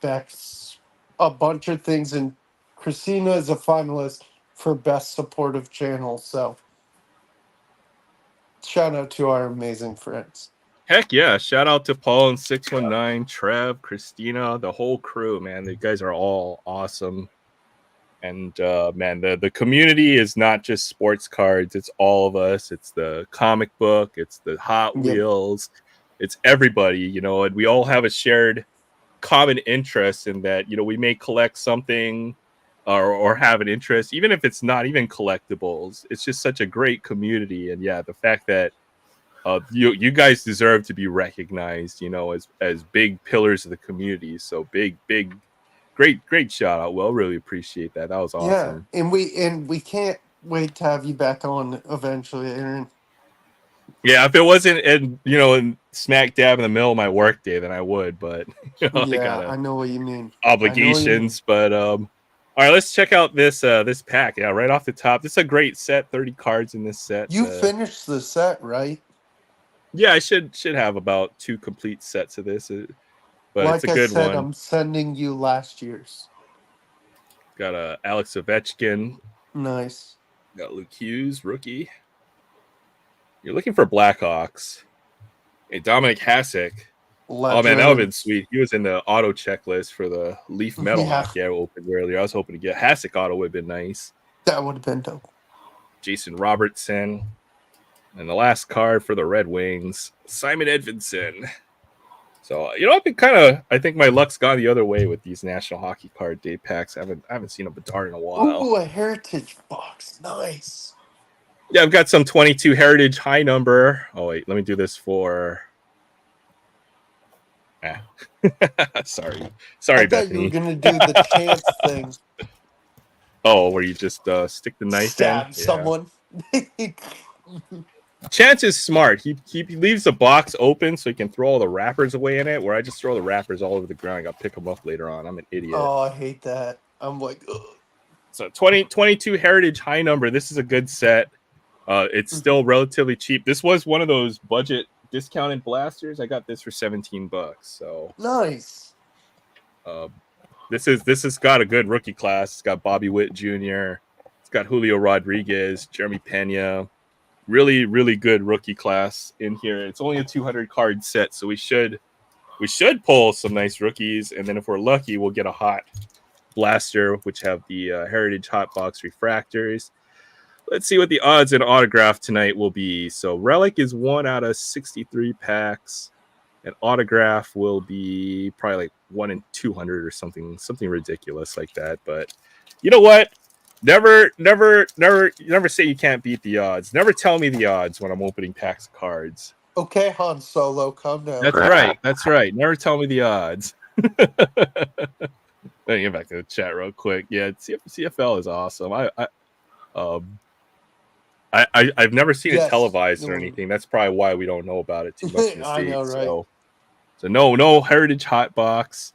Best a bunch of things, and Christina is a finalist for Best Supportive Channel. So shout out to our amazing friends. Heck yeah. Shout out to Paul and 619, Trev, Christina, the whole crew, man. You guys are all awesome. And man, the community is not just sports cards, it's all of us. It's the comic book, it's the Hot Wheels, it's everybody, you know, and we all have a shared common interest in that, you know, we may collect something or have an interest, even if it's not even collectibles. It's just such a great community. And yeah, the fact that you guys deserve to be recognized, you know, as big pillars of the community. So big great shout out. Well, really appreciate that. That was awesome. Yeah, and we can't wait to have you back on eventually, Aaron. Yeah, if it wasn't in smack dab in the middle of my work day, then I would. But I know what you mean. Obligations. But all right, let's check out this pack. Yeah, right off the top, this is a great set. 30 cards in this set. You finished the set, right? Yeah, I should have about 2 complete sets of this. But like it's a good one. I'm sending you last year's. Got Alex Ovechkin. Nice. Got Luke Hughes, rookie. You're looking for Blackhawks. Hey, Dominic Hasek. Legend. Oh man, that would have been sweet. He was in the auto checklist for the Leaf Metal Hockey I opened earlier. I was hoping to get Hasek auto would have been nice. That would have been dope. Jason Robertson. And the last card for the Red Wings, Simon Edvinsson. So, I've been I think my luck's gone the other way with these National Hockey Card Day packs. I haven't seen a Bedard in a while. Ooh, a Heritage box. Nice. Yeah, I've got some 22 Heritage high number. Oh, wait, let me do this for... Sorry, I Bethany. thought you were going to do the chance thing. Oh, where you just stick the knife Stab someone. Chance is smart. He leaves the box open so he can throw all the wrappers away in it, where I just throw the wrappers all over the ground. I got to pick them up later on. I'm an idiot. Oh, I hate that. I'm like, ugh. So 22 Heritage high number. This is a good set. It's still relatively cheap. This was one of those budget discounted blasters. I got this for $17. So nice. This has got a good rookie class. It's got Bobby Witt Jr. It's got Julio Rodriguez, Jeremy Pena. Really, really good rookie class in here. It's only a 200 card set, so we should pull some nice rookies, and then if we're lucky, we'll get a hot blaster, which have the Heritage Hot Box refractors. Let's see what the odds and autograph tonight will be. So Relic is 1 out of 63 packs. An autograph will be probably like 1 in 200 or something ridiculous like that. But you know what? Never say you can't beat the odds. Never tell me the odds when I'm opening packs of cards. Okay, Han Solo, calm down. That's right. That's right. Never tell me the odds. Let me get back to the chat real quick. Yeah, CFL is awesome. I've never seen it televised or anything. That's probably why we don't know about it too much in the States. Know, right? So no Heritage Hot Box.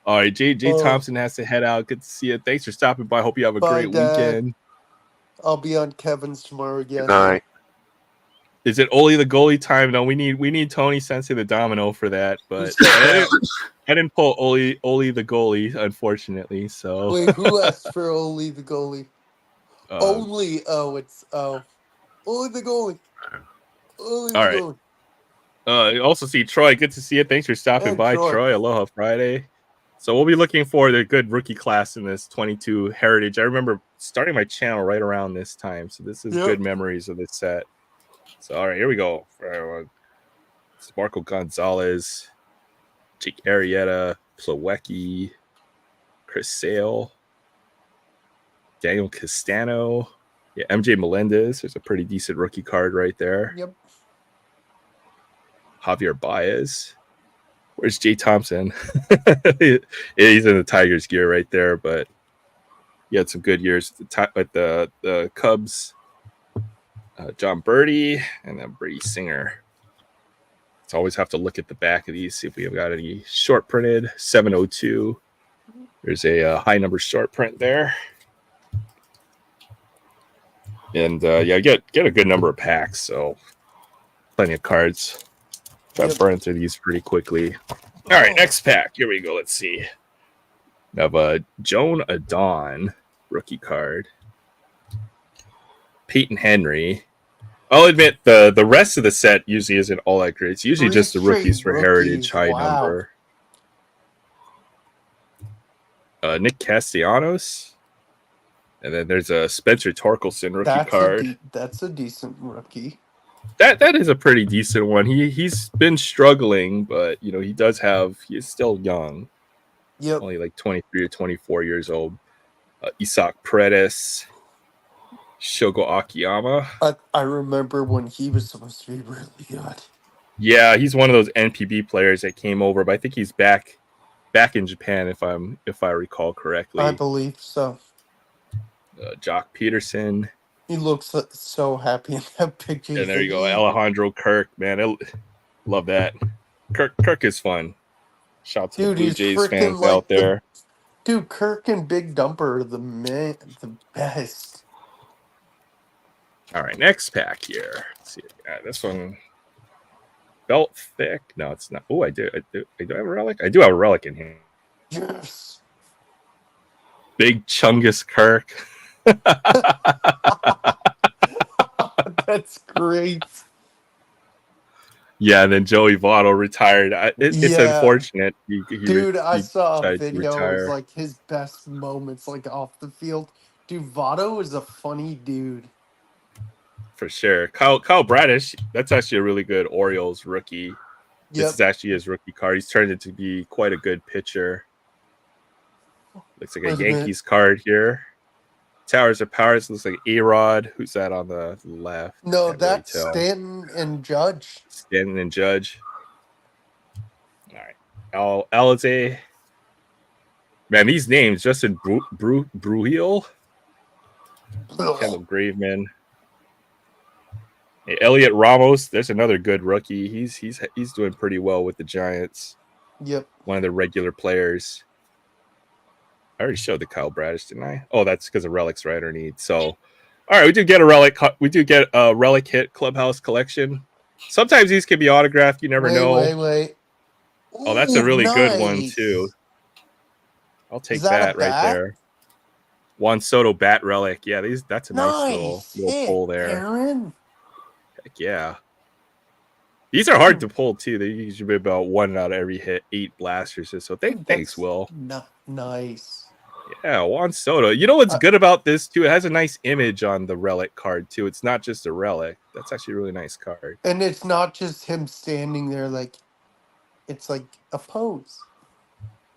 All right, Jay Thompson has to head out. Good to see you. Thanks for stopping by. Hope you have a great weekend. I'll be on Kevin's tomorrow again. Good night. Is it Oli the goalie time? No, we need Tony Sensei the Domino for that, but I didn't pull Oli the goalie, unfortunately. So wait, who asked for Oli the goalie? Oli the goalie. Oli the goalie. Also see Troy. Good to see you. Thanks for stopping by, Troy. Aloha Friday. So we'll be looking for the good rookie class in this 22 Heritage. I remember starting my channel right around this time, so this is good memories of this set. So all right, here we go. Marco Gonzalez, Jake Arrieta, Plawecki, Chris Sale, Daniel Castano, MJ Melendez. There's a pretty decent rookie card right there. Yep. Javier Baez. Where's Jay Thompson? He's in the Tigers gear right there, but he had some good years at the Cubs. John Birdie and then Brady Singer. Let's always have to look at the back of these, see if we have got any short printed. 702. There's a high number short print there. And get a good number of packs, so plenty of cards. Try to burn through these pretty quickly. All right, next pack. Here we go. Let's see. We have a Joan Adon rookie card. Peyton Henry. I'll admit the rest of the set usually isn't all that great. It's usually just the rookies for Heritage high number. Nick Castellanos. And then there's a Spencer Torkelson rookie card. That's a decent rookie. That is a pretty decent one. He's been struggling, but he's still young. Yep. Only like 23 or 24 years old. Isaac Paredes. Shogo Akiyama. I remember when he was supposed to be really good. Yeah, he's one of those NPB players that came over, but I think he's back in Japan if I recall correctly. I believe so. Jock Peterson. He looks so happy in that picture. And there you go, Alejandro Kirk, man. I love that. Kirk is fun. Shout out to the Blue Jays fans out there. Dude, Kirk and Big Dumper are the best. All right, next pack here. Let's see. This one felt thick. No, it's not. Oh, I do have a relic. I do have a relic in here. Yes. Big Chungus Kirk. That's great. Yeah, and then Joey Votto retired. It's unfortunate. Dude, I saw a video. It was like his best moments, like off the field. Dude, Votto is a funny dude. For sure. Kyle Bradish, that's actually a really good Orioles rookie. Yep. This is actually his rookie card. He's turned into be quite a good pitcher. Looks like a Yankees card here. Towers of Powers looks like A-Rod. Who's that on the left? No, that's really Stanton and Judge. Stanton and Judge. All right. Alize. Man, these names, Justin Bruhiel. Kendall Graveman. Hey, Elliot Ramos, there's another good rookie. He's doing pretty well with the Giants. Yep. One of the regular players. I already showed the Kyle Bradish, didn't I? Oh, that's because of relics right underneath. So, all right, we do get a relic. We do get a relic hit clubhouse collection. Sometimes these can be autographed. You never know. Wait. Ooh, oh, that's a really good one too. I'll take that right there. Juan Soto bat relic. Yeah, that's a nice little pull there. Aaron. Heck yeah. These are hard to pull too. They usually be about 1 out of every 8 blasters. So thanks, Will. Nice. Yeah, Juan Soto. You know what's good about this too? It has a nice image on the relic card too. It's not just a relic. That's actually a really nice card. And it's not just him standing there like It's like a pose.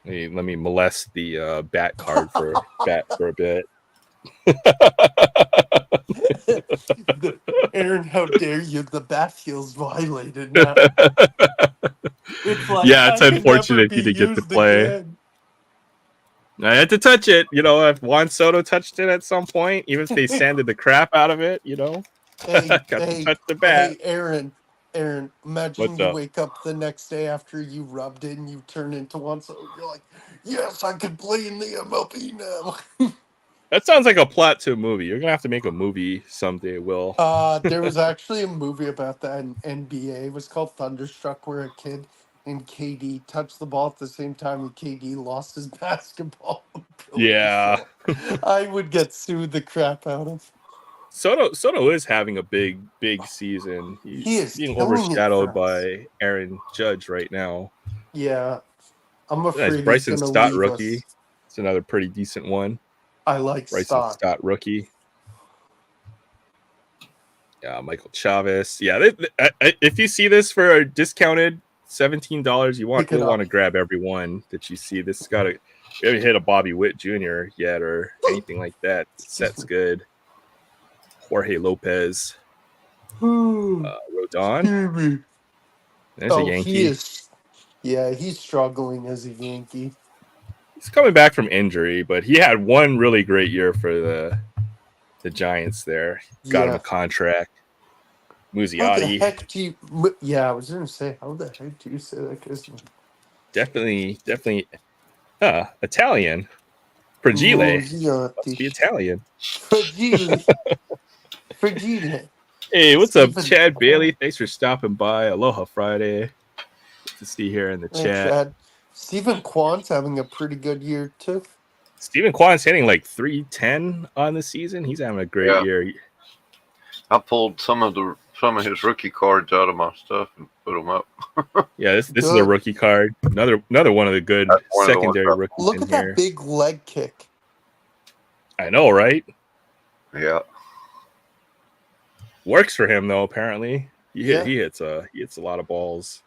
Let me molest the bat card for a bit. Aaron, how dare you? The bat feels violated now. It's like Yeah, it's I can never unfortunate be he didn't get to used play. again. I had to touch it. If Juan Soto touched it at some point, even if they sanded the crap out of it, Hey, got to hey, touch the bat. hey, Aaron. Imagine What's you up? wake up the next day after you rubbed it and you turn into one. So you're like, yes, I can play in the MLB now. That sounds like a plot to a movie. You're gonna have to make a movie someday, Will. There was actually a movie about that in NBA. It was called Thunderstruck, where a kid and KD touched the ball at the same time, and KD lost his basketball ability. Yeah, So I would get sued the crap out of. Soto is having a big season. He He's is being killing it overshadowed for us. by Aaron Judge right now. Yeah, I'm Nice, afraid he's Bryson gonna Stott leave rookie. us. It's another pretty decent one. I like Bryson Stott. Stott rookie. Yeah, Michael Chavez. Yeah, if you see this for a discounted $17, you'll Pick it want up. to grab every one that you see. This has got a. We haven't hit a Bobby Witt Jr. yet or anything like that. Set's good. Jorge Lopez. Rodon. There's a Oh, he Yankee. is. Yeah, he's struggling as a Yankee. He's coming back from injury, but he had one really great year for the Giants there. Got him Yeah. a contract. How the Muzziotti. heck do you? Yeah, I was gonna say, how the heck do you say that? Cause Definitely Italian. Fragile. Must be Italian. Fragile. Hey, what's up, Stephen Chad Kwan. Bailey? Thanks for stopping by. Aloha Friday. Good to see you here in the Hey, chat. Chad. Stephen Kwan's having a pretty good year too. Stephen Kwan's hitting like 310 on the season. He's having a great year. I pulled some of his rookie cards out of my stuff and put them up. Yeah, this is a rookie card. Another one of the good secondary rookies. Look at that big leg kick. I know, right? Yeah. Works for him though. Apparently, he hits a lot of balls.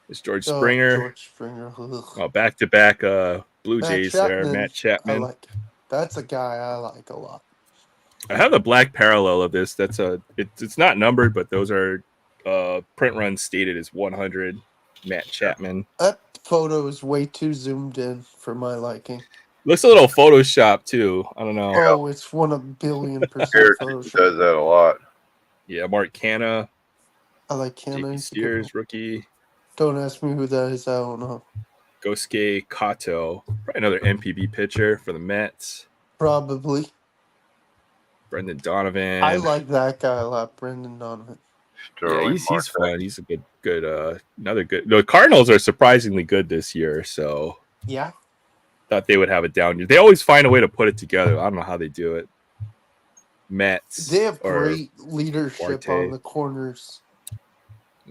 It's George Springer. George Springer. Oh, back-to-back Blue Jays there. Matt Chapman. That's a guy I like a lot. I have the black parallel of this. It's not numbered, but those are print runs stated as 100. Matt Chapman. That photo is way too zoomed in for my liking. Looks a little Photoshop too. I don't know. Oh, it's 1,000,000,000% Photoshop. Does that a lot. Yeah, Mark Canha. I like Canha. Steers rookie. Don't ask me who that is. I don't know. Gosuke Kato. Probably another MPB pitcher for the Mets. Probably. Brendan Donovan. I like that guy a lot, Brendan Donovan. Yeah, he's fun. He's a good another good. The Cardinals are surprisingly good this year, so yeah, thought they would have a down year. They always find a way to put it together. I don't know how they do it. Mets. They have great leadership on the corners.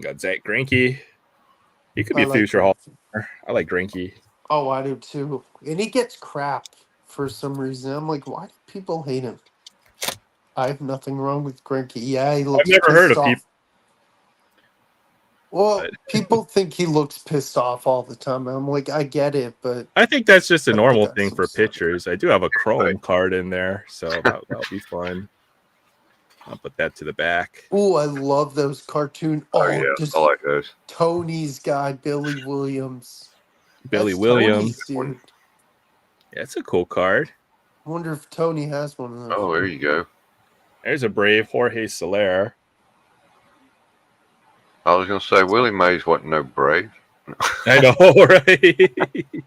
Got Zach Greinke. He could be a future Hall of Famer. I like Greinke. Oh, I do too. And he gets crap for some reason. I'm like, why do people hate him? I have nothing wrong with Greinke. Yeah, he looks. I've never heard of people. Well, people think he looks pissed off all the time. I'm like, I get it, but I think that's just a normal thing for pitchers. I do have a Chrome card in there, so that'll be fun. I'll put that to the back. Oh, I love those cartoon. Oh yeah, I like those. Tony's guy, Billy Williams. Billy Williams, dude. Yeah, it's a cool card. I wonder if Tony has one of those. Oh, there you go. There's a Brave, Jorge Soler. I was going to say, Willie Mays wasn't no Brave. I know, right?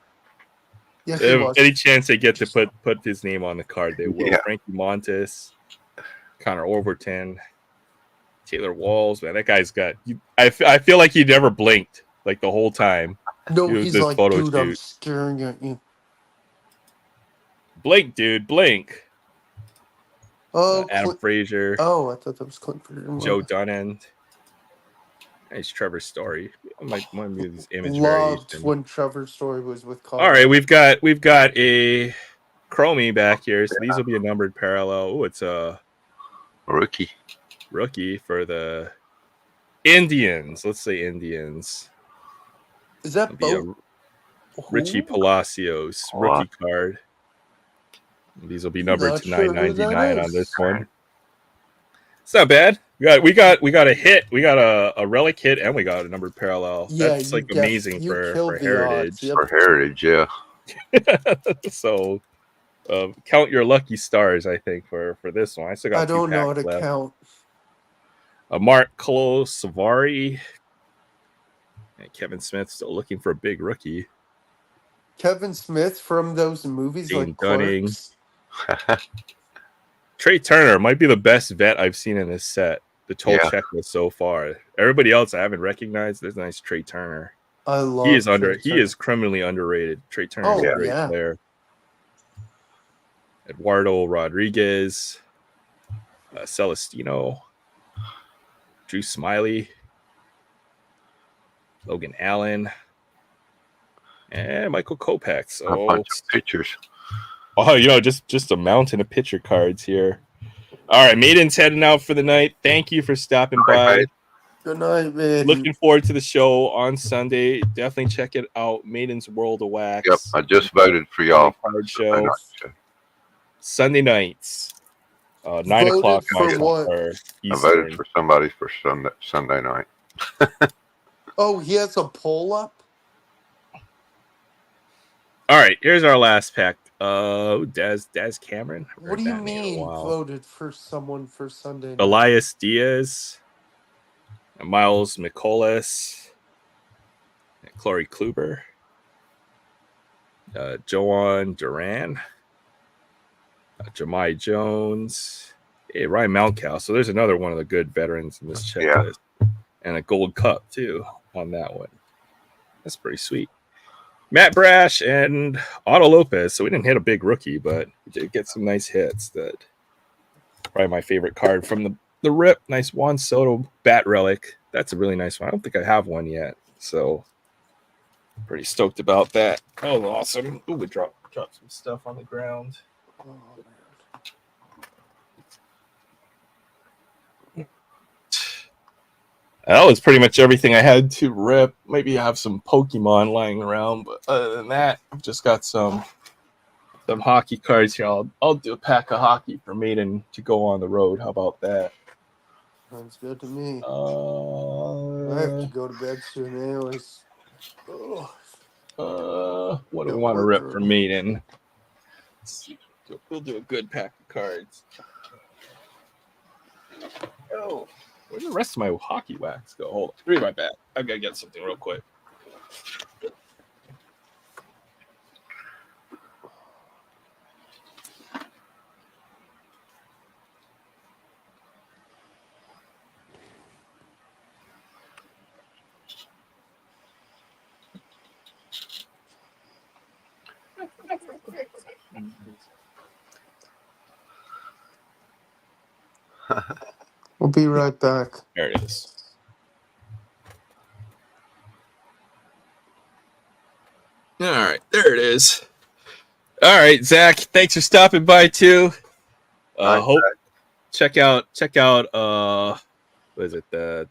Yes, if any chance they get to put his name on the card, they will. Yeah. Frankie Montes, Connor Overton, Taylor Walls. Man, that guy's got. I feel like he never blinked like the whole time. No, he's like, dude, I'm staring at you. Blink, dude, blink. Oh, Adam Frazier. Oh, I thought that was Clint Frazier. Joe Dunand. Nice Trevor Story. I might want to use these images. Loved when Trevor Story was with Colorado. All right, we've got a Chromie back here, so these will be a numbered parallel. Oh, it's a rookie for the Indians. Let's say Indians. Is that It'll be a boat? Richie Who? Palacios rookie card. These will be numbered Not to sure who that 999 on is. this one. It's not bad. We got a hit. We got a relic hit, and we got a numbered parallel. Yeah, That's like amazing you for killed the heritage. odds. Yep. For heritage, yeah. So count your lucky stars, I think, for this one. I still got I don't know how to left. count. Mark Savari and Kevin Smith still looking for a big rookie. Kevin Smith from those movies Dean like Dunning. Clerks. Trey Turner might be the best vet I've seen in this set. The total Yeah. checklist so far. Everybody else I haven't recognized. There's a nice Trey Turner. I love. He is Trey is criminally underrated. Trey Turner is a great player. Eduardo Rodriguez, Celestino, Drew Smiley, Logan Allen, and Michael Kopech. So a bunch of pictures. Oh, just a mountain of picture cards here. All right, Maiden's heading out for the night. Thank you for stopping by. Mate. Good night, man. Looking forward to the show on Sunday. Definitely check it out. Maiden's World of Wax. Yep, I just voted for y'all. Card show. Sunday nights, 9 o'clock. For what? Eastern. I voted for somebody for Sunday night. Oh, he has a poll up? All right, here's our last pack. Daz Cameron. What do you mean voted for someone for Sunday night? Elias Diaz, Miles Mikolas, Corey Kluber, Joan Duran, Jahmai Jones, Ryan Mountcastle. So there's another one of the good veterans in this checklist. Yeah. And a gold cup, too, on that one. That's pretty sweet. Matt Brash and Otto Lopez. So we didn't hit a big rookie, but we did get some nice hits. That probably my favorite card from the rip. Nice Juan Soto bat relic. That's a really nice one. I don't think I have one yet. So pretty stoked about that. Oh, awesome. Ooh, we dropped some stuff on the ground. Oh, man. That was pretty much everything I had to rip. Maybe I have some Pokemon lying around, but other than that, I've just got some hockey cards here. I'll do a pack of hockey for Maiden to go on the road. How about that? Sounds good to me. I have to go to bed soon anyways. What do we want to rip for Maiden? Let's see. We'll do a good pack of cards. Oh. Where'd the rest of my hockey wax go? Hold on. Be right back. I've got to get something real quick. We'll be right back. There it is. All right, there it is. All right, Zach, thanks for stopping by too. Hope check out what is it, the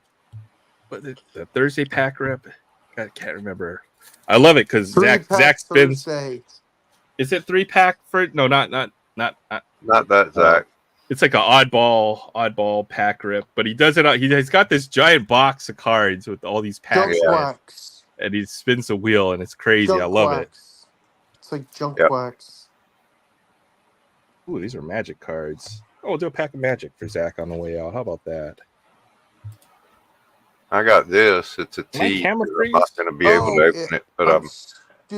Thursday pack rip? I can't remember. I love it because Zach spins. Thursday. Is it 3-pack for no, not that Zach. It's like an oddball pack rip, but he does it. He's got this giant box of cards with all these packs, and he spins the wheel, and it's crazy. I love it. It's like junk wax. Ooh, these are Magic cards. Oh, we'll do a pack of Magic for Zach on the way out. How about that? I got this. It's a T. I'm not going to be able to open it, but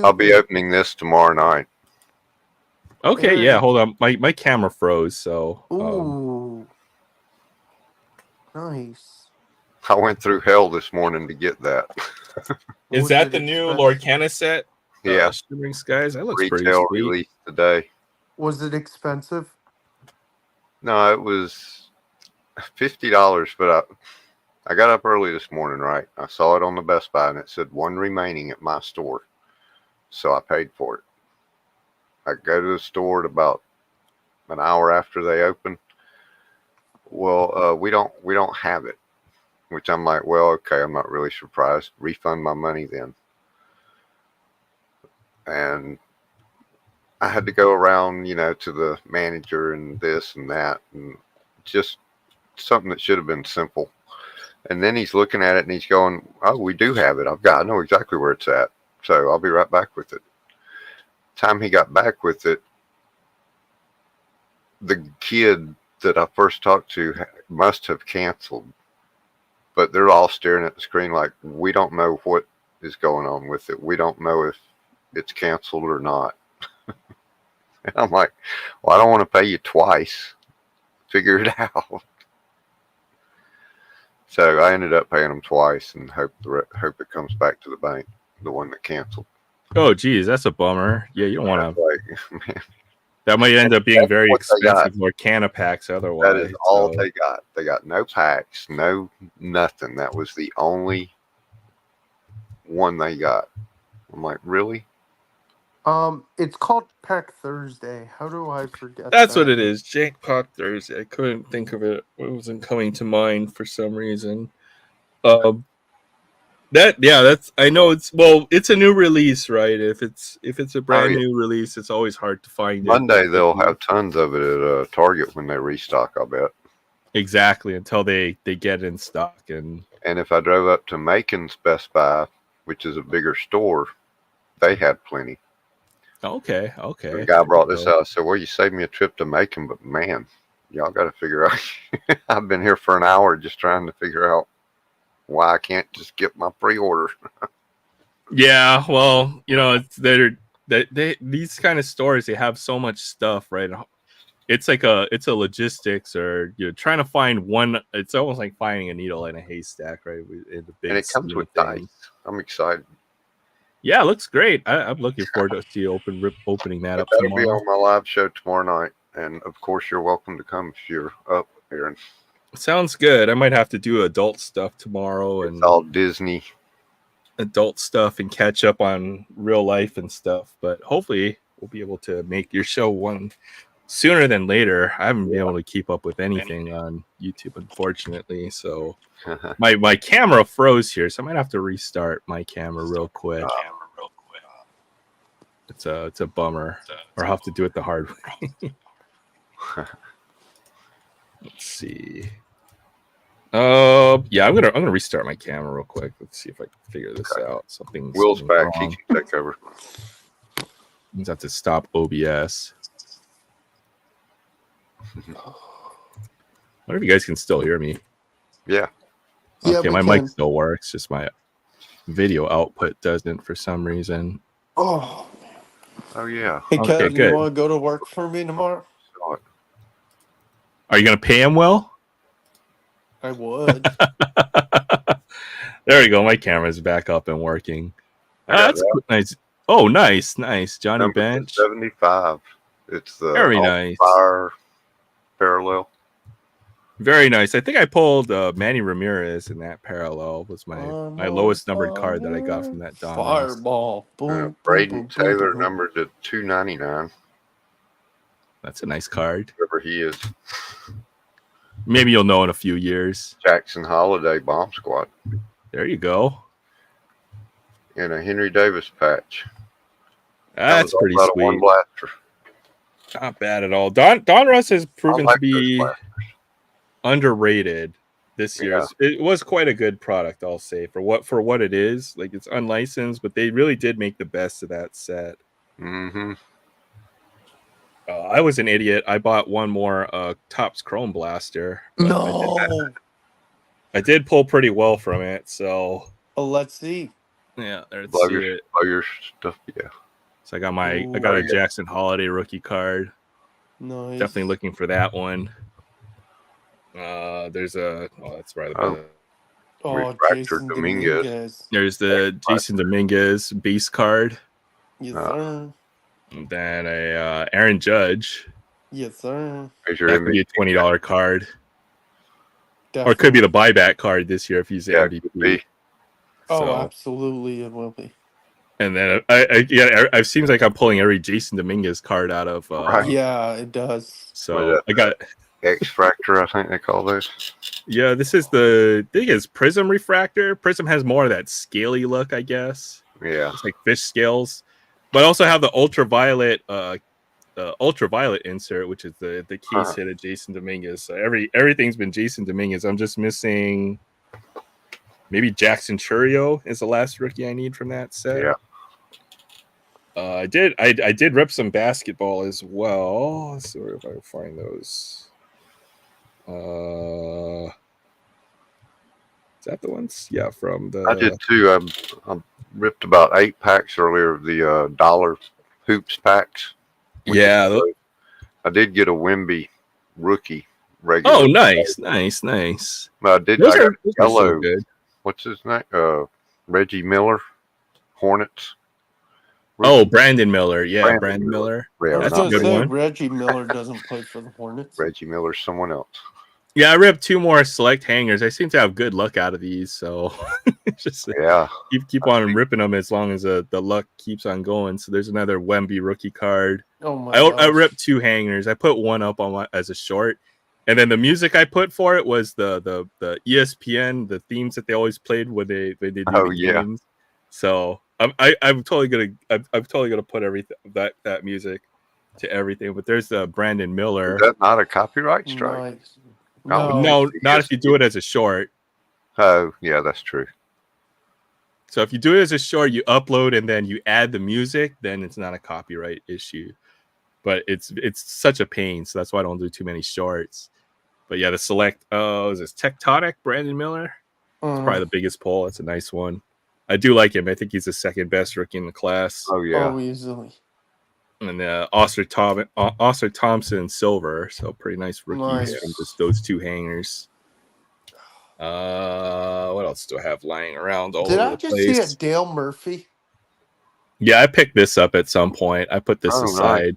I'll be opening this tomorrow night. Okay, yeah, hold on. My camera froze, so. Ooh. Nice. I went through hell this morning to get that. Is that the new Lorcana set? Yeah. Shimmering Skies? That looks pretty retail sweet. Release today. Was it expensive? No, it was $50, but I got up early this morning, right? I saw it on the Best Buy, and it said one remaining at my store. So I paid for it. I go to the store at about an hour after they open. Well, we don't have it, which I'm like, well, okay, I'm not really surprised. Refund my money then. and I had to go around, to the manager and this and that, and just something that should have been simple. And then he's looking at it and he's going, "Oh, we do have it. I know exactly where it's at. So I'll be right back with it." Time he got back with it, the kid that I first talked to must have canceled, but they're all staring at the screen like, "We don't know what is going on with it. We don't know if it's canceled or not." And I'm like, "Well, I don't want to pay you twice. Figure it out." So I ended up paying them twice and hope it comes back to the bank, the one that canceled. Oh, geez, that's a bummer. Yeah, you don't want to. Like, man, That might end up being very what they got. expensive, more canna packs otherwise. That is all they got. They got no packs, no nothing. That was the only one they got. I'm like, really? It's called Pack Thursday. How do I forget That's that? what it is. Jackpot Thursday. I couldn't think of it. It wasn't coming to mind for some reason. That's I know it's a new release, right? If it's a brand new release, it's always hard to find Monday it. they'll have tons of it at Target when they restock, I bet. Exactly, until they get in stock. And if I drove up to Macon's Best Buy, which is a bigger store, they had plenty. Okay. The guy brought this out. I said, "Well, you saved me a trip to Macon, but man, y'all got to figure out." I've been here for an hour just trying to figure out why I can't just get my pre-order. Yeah, well, these kind of stores, they have so much stuff, right? It's a logistics, or you're trying to find one. It's almost like finding a needle in a haystack, right? In the big, and it comes with dice. I'm excited. Yeah, it looks great. I'm looking forward to see opening that up That'll tomorrow. be on my live show tomorrow night, and of course you're welcome to come if you're up here. Sounds good. I might have to do adult stuff tomorrow, and all Disney adult stuff, and catch up on real life and stuff. But hopefully we'll be able to make your show one sooner than later. I haven't been able to keep up with anything on YouTube, unfortunately. So my camera froze here, so I might have to restart my camera real quick. It's a bummer, or I'll have to do it the hard way. Let's see. Yeah, I'm gonna restart my camera real quick. Let's see if I can figure this out. Will's back. He can take over. Means I have to stop OBS. I wonder if you guys can still hear me. Yeah. Okay, my mic still works. Just my video output doesn't for some reason. Oh yeah. Hey, Kevin, you want to go to work for me tomorrow? Are you gonna pay him well? I would. There we go. My camera's back up and working. That's nice. Oh, nice. Johnny Number Bench. 75. It's the very nice. Fire parallel. Very nice. I think I pulled Manny Ramirez in that parallel. Was my lowest numbered card that I got from that Don. Fireball. Boom. Braden Taylor numbered to 299. That's a nice card. Whoever he is. Maybe you'll know in a few years. Jackson Holiday Bomb Squad. There you go. And a Henry Davis patch. That's pretty sweet. One blaster. Not bad at all. Don Russ has proven to be underrated this year. Yeah. It was quite a good product, I'll say, for what it is. Like, it's unlicensed, but they really did make the best of that set. Mm-hmm. I was an idiot. I bought one more Topps Chrome Blaster. No. I did pull pretty well from it, so. Oh, let's see. Yeah, let's see it. Your stuff, yeah. So I got a Jackson Holiday rookie card. Nice. Definitely looking for that one. There's that's right. Jason Dominguez. There's the Jason Dominguez base card. Yes, sir. And then a Aaron Judge. Yes, sir. That could be a $20 card. Definitely. Or it could be the buyback card this year if he's the MVP. Absolutely it will be. And then it seems like I'm pulling every Jason Dominguez card out of. Yeah, it does. So I got X-Fractor, I think they call those. Yeah, this is the thing is Prism Refractor. Prism has more of that scaly look, I guess. Yeah, it's like fish scales. But I also have the ultraviolet insert, which is the case hit of Jason Dominguez. So everything's been Jason Dominguez. I'm just missing maybe Jackson Churio is the last rookie I need from that set. Yeah. I did rip some basketball as well. Let's see if I can find those. Is that the ones? Yeah, from the. I did too. I ripped about 8 packs earlier of the dollar hoops packs. Yeah, I did get a Wemby rookie regular. Oh, nice. But I did. Those I are got yellow. so good. What's his name? Reggie Miller, Hornets. Oh, Brandon Miller. Yeah, Brandon Miller. Yeah, I was That's a going to good say, one. Reggie Miller doesn't play for the Hornets. Reggie Miller's someone else. Yeah, I ripped 2 more select hangers. I seem to have good luck out of these, so just keep on ripping them as long as the luck keeps on going. So there's another Wemby rookie card. Oh my I ripped 2 hangers. I put one up on as a short, and then the music I put for it was the ESPN, the themes that they always played when they do the games. So I'm totally gonna put everything that music to everything. But there's the Brandon Miller. Is that not a copyright strike? Nice. No, not if you do it as a short. Oh, yeah, that's true. So if you do it as a short, you upload and then you add the music, then it's not a copyright issue. But it's such a pain, so that's why I don't do too many shorts. But yeah, the select is this Tectonic Brandon Miller? It's probably the biggest pull. It's a nice one. I do like him. I think he's the second best rookie in the class. Oh yeah. Oh, easily. And Oscar Thompson Silver, so pretty nice rookies from just those 2 hangers. What else do I have lying around all over the place? Did I just see a Dale Murphy? Yeah, I picked this up at some point. I put this aside. Nice.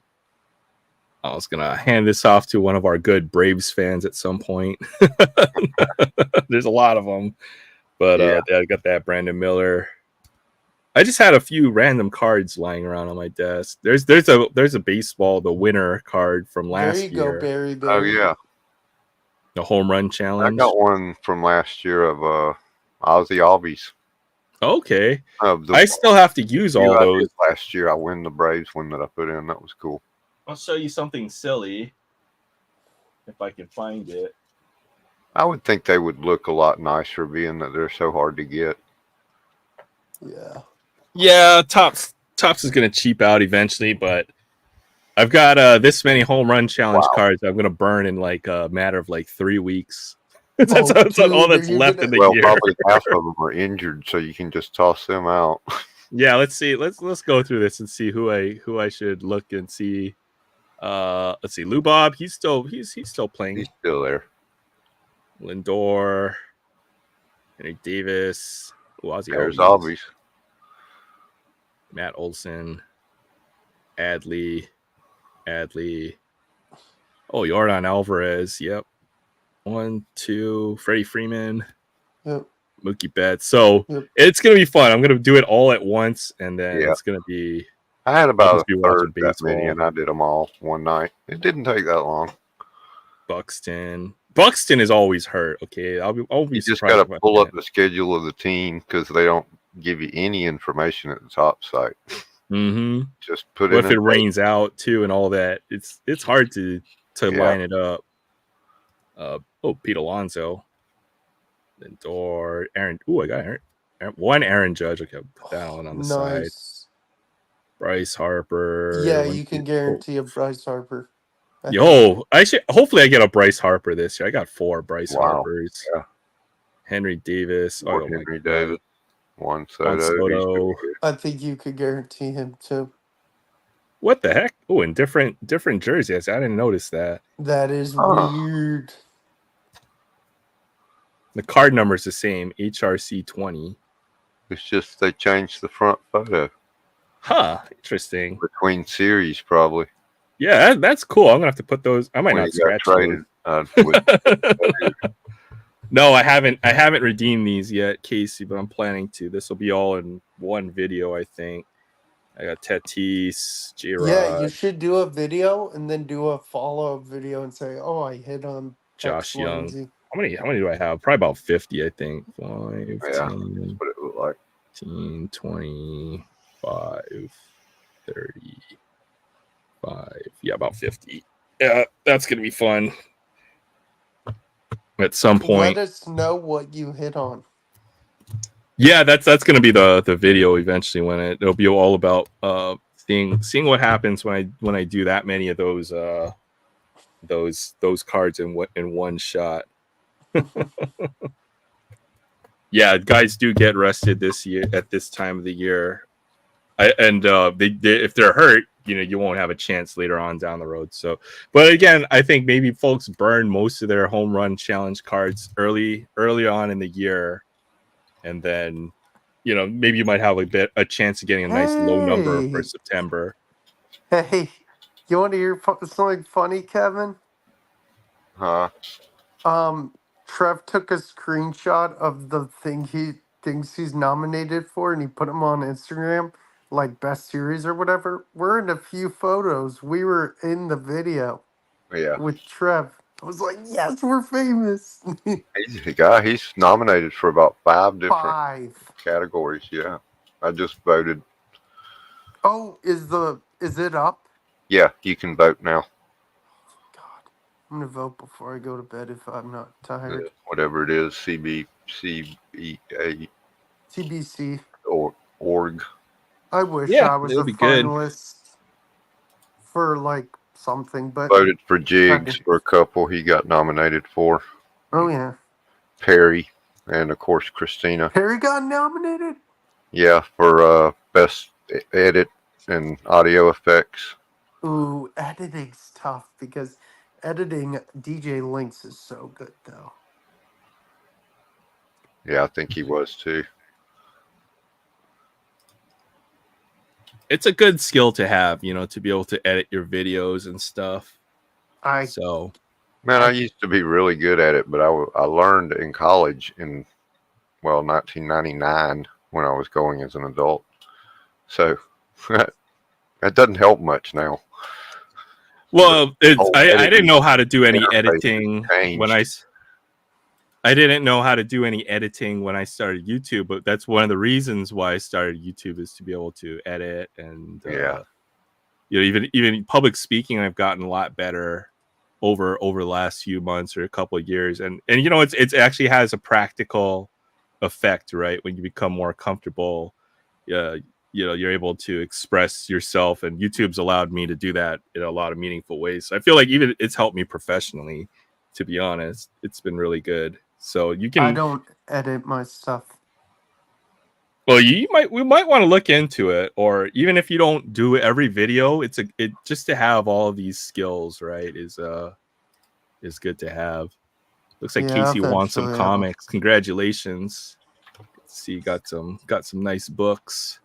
I was gonna hand this off to one of our good Braves fans at some point. There's a lot of them, but I got that Brandon Miller. I just had a few random cards lying around on my desk. There's a baseball, the winner card from last year. There you go, Barry. Oh yeah, the home run challenge. I got one from last year of Ozzy Albies. Okay, I still have to use all those. Last year, I win the Braves one that I put in. That was cool. I'll show you something silly if I can find it. I would think they would look a lot nicer, being that they're so hard to get. Yeah, Tops is going to cheap out eventually, but I've got this many home run challenge cards I'm going to burn in like a matter of like 3 weeks. That's all that's left in the year. Probably half of them are injured, so you can just toss them out. Yeah, let's see. Let's go through this and see who I should look and see. Let's see. Lou Bob, he's still playing. He's still there. Lindor, Henry Davis, There's Albies. Matt Olson, Adley. Oh, Jordan Alvarez. Yep. 1, 2. Freddie Freeman. Yep. Mookie Betts. So it's gonna be fun. I'm gonna do it all at once, and then it's gonna be. I had about a third that many, and I did them all one night. It didn't take that long. Buxton is always hurt. Okay, I'll be you just got to pull up the schedule of the team because they don't give you any information at the top site. Mm-hmm. Just put it. If it rains out too and all that, it's hard to line it up. Pete Alonso, Lindor, Aaron. I got one Aaron Judge. Okay, I'll put that one on the side. Bryce Harper. Yeah, you can guarantee a Bryce Harper. Hopefully I get a Bryce Harper this year. I got 4 Bryce Harpers. Yeah. Henry Davis. Henry Davis. Juan Soto. I think you could guarantee him too. What the heck? Oh, in different jerseys. I didn't notice that. That is weird. The card number is the same. HRC 20. It's just they changed the front photo. Huh. Interesting. Between series, probably. Yeah, that's cool. I'm gonna have to put those. I might not scratch those. No, I haven't redeemed these yet, Casey, but I'm planning to. This will be all in one video, I think. I got Tatis, J-Rod. Yeah, you should do a video and then do a follow-up video and say, "Oh, I hit on Josh Young." How many do I have? Probably about 50, I think. 5, 10, that's what it looked like. 15, 25. 35. Yeah, about 50. Yeah, that's gonna be fun. At some point. Let us know what you hit on. Yeah, that's gonna be the video eventually when it'll be all about seeing what happens when I do that many of those cards in one shot. Yeah, guys do get rested this year at this time of the year. They if they're hurt, you won't have a chance later on down the road. So, but again, I think maybe folks burn most of their home run challenge cards early on in the year, and then maybe you might have a chance of getting a nice low number for September. Hey, you want to hear something funny, Kevin? Huh? Trev took a screenshot of the thing he thinks he's nominated for, and he put them on Instagram, like best series or whatever. We're in a few photos. We were in the video Yeah. with Trev. I was like, yes, we're famous. He's nominated for about 5 different 5 categories. Yeah, I just voted. Oh, is it up? Yeah, you can vote now. God, I'm gonna vote before I go to bed if I'm not tired. Whatever it is, CBA TBC or org. I wish Yeah, I was it'll a be good. finalist for like something, but Voted for Jigs for a couple he got nominated for. oh yeah, Perry and of course Christina. Perry got nominated. Yeah, for best edit and audio effects. Ooh, editing's tough because editing DJ Links is so good though. Yeah, I think he was too. It's a good skill to have, to be able to edit your videos and stuff. I used to be really good at it, but I learned in college in 1999 when I was going as an adult. So that doesn't help much now. Well, I didn't know how to do any editing when I didn't know how to do any editing when I started YouTube, but that's one of the reasons why I started YouTube is to be able to edit and even public speaking. I've gotten a lot better over the last few months or a couple of years, and it's actually has a practical effect, right? When you become more comfortable, you're able to express yourself, and YouTube's allowed me to do that in a lot of meaningful ways. So I feel like even it's helped me professionally. To be honest, it's been really good. So you can. I don't edit my stuff. Well, we might want to look into it, or even if you don't do every video, it just to have all of these skills, right? Is good to have. Looks like Casey wants some comics. Congratulations! See, you got some nice books.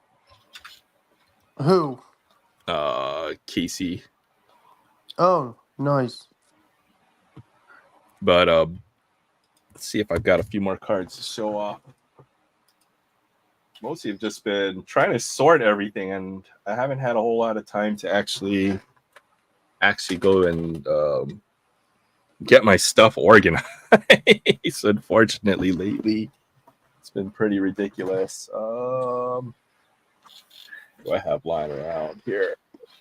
Who? Casey. Oh, nice. But let's see if I've got a few more cards to show off. Mostly I've just been trying to sort everything, and I haven't had a whole lot of time to actually go and get my stuff organized. Unfortunately, lately it's been pretty ridiculous. Do I have lying around here?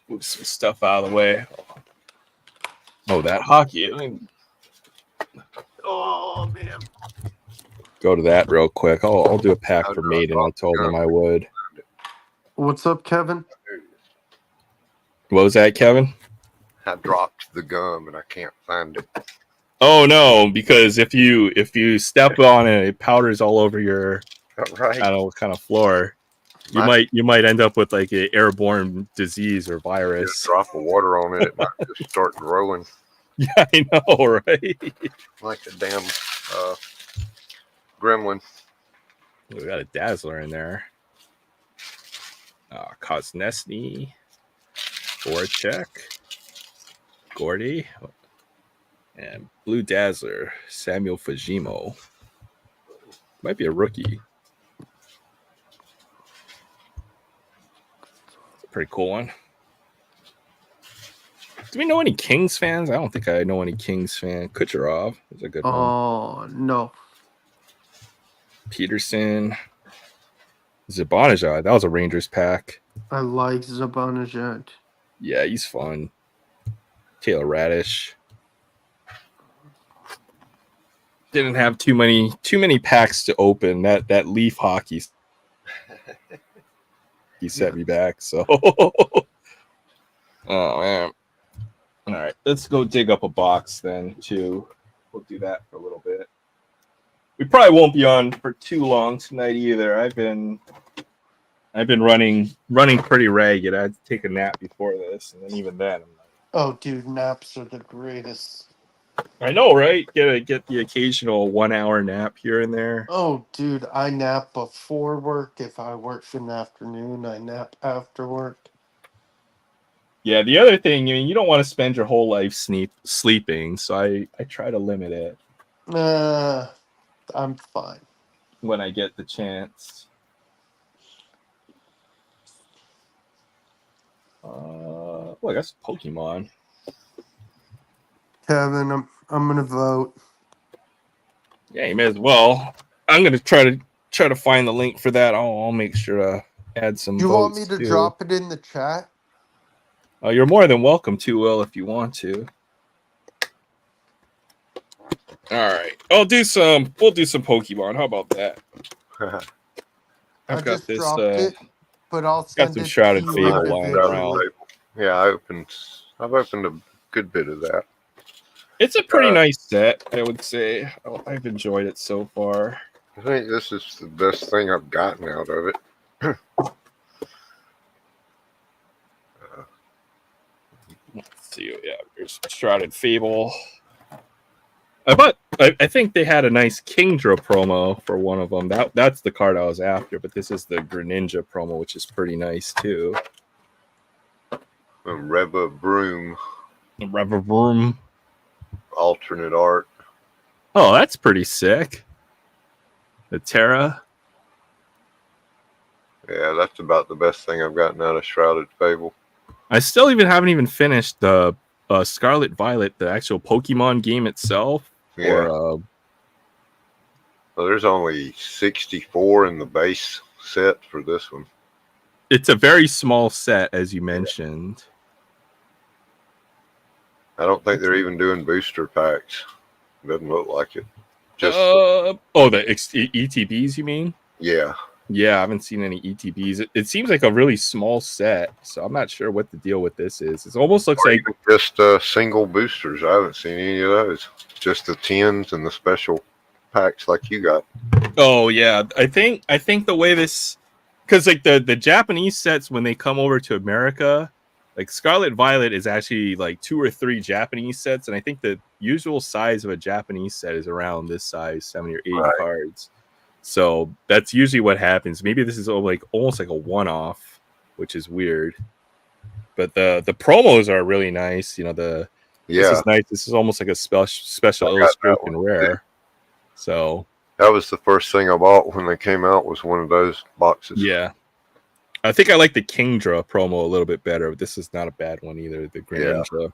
Move some stuff out of the way. Oh, that hockey. Oh man. Go to that real quick. I'll do a pack for Maiden. I told them I would. What's up, Kevin? What was that, Kevin? I dropped the gum and I can't find it. Oh no, because if you step on it, it powders all over your right. I don't know, kind of floor. You might end up with like an airborne disease or virus. Just drop of water on it, it might just start growing. Yeah, I know, right? Like a damn gremlin. We got a Dazzler in there. Kosnesny, Voracek, Gordy, and Blue Dazzler, Samuel Fujimo. Might be a rookie. It's a pretty cool one. Do we know any Kings fans? I don't think I know any Kings fan. Kucherov is a good one. Oh, no. Peterson. Zibanejad. That was a Rangers pack. I like Zibanejad. Yeah, he's fun. Taylor Radish. Didn't have too many packs to open. That Leaf hockey he set me back. So, oh man. All right, let's go dig up a box then. Too. We'll do that for a little bit. We probably won't be on for too long tonight either. I've been running pretty ragged. I had to take a nap before this, and then even then, I'm like, Oh, dude, naps are the greatest. I know, right? Get the occasional 1 hour nap here and there. Oh, dude, I nap before work. If I work in the afternoon, I nap after work. Yeah, the other thing, you don't want to spend your whole life sleeping, so I try to limit it. I'm fine. When I get the chance. Well, I guess Pokemon. Kevin, I'm gonna vote. Yeah, you may as well. I'm gonna try to find the link for that. I'll make sure to add some. You want me votes to too. drop it in the chat? You're more than welcome to, Will, if you want to. All right, we'll do some Pokemon. How about that? I just dropped it, but I'll got send some it Shrouded to you Fable individually. lying around. Yeah, I've opened a good bit of that. It's a pretty nice set, I would say. I've enjoyed it so far. I think this is the best thing I've gotten out of it. Let's see. Yeah, there's Shrouded Fable. I think they had a nice Kingdra promo for one of them. That's the card I was after, but this is the Greninja promo, which is pretty nice too. Reva Broom. Alternate art. Oh, that's pretty sick. The Terra. Yeah, that's about the best thing I've gotten out of Shrouded Fable. I still haven't even finished the Scarlet Violet, the actual Pokemon game itself. Yeah. Well, there's only 64 in the base set for this one. It's a very small set, as you mentioned. I don't think they're even doing booster packs. Doesn't look like it. Just the ETBs, you mean? Yeah. Yeah, I haven't seen any ETBs. It seems like a really small set, so I'm not sure what the deal with this is. It almost looks like just single boosters. I haven't seen any of those. Just the 10s and the special packs like you got. Oh yeah, I think the way this, because like the Japanese sets when they come over to America, like Scarlet Violet is actually like 2 or 3 Japanese sets, and I think the usual size of a Japanese set is around this size, 70 or 80 cards. So that's usually what happens. Maybe this is like almost like a one-off, which is weird. But the promos are really nice. This is nice. This is almost like a special illustration rare. So that was the first thing I bought when they came out, was one of those boxes. Yeah. I think I like the Kingdra promo a little bit better, but this is not a bad one either. The Greninja. Yeah.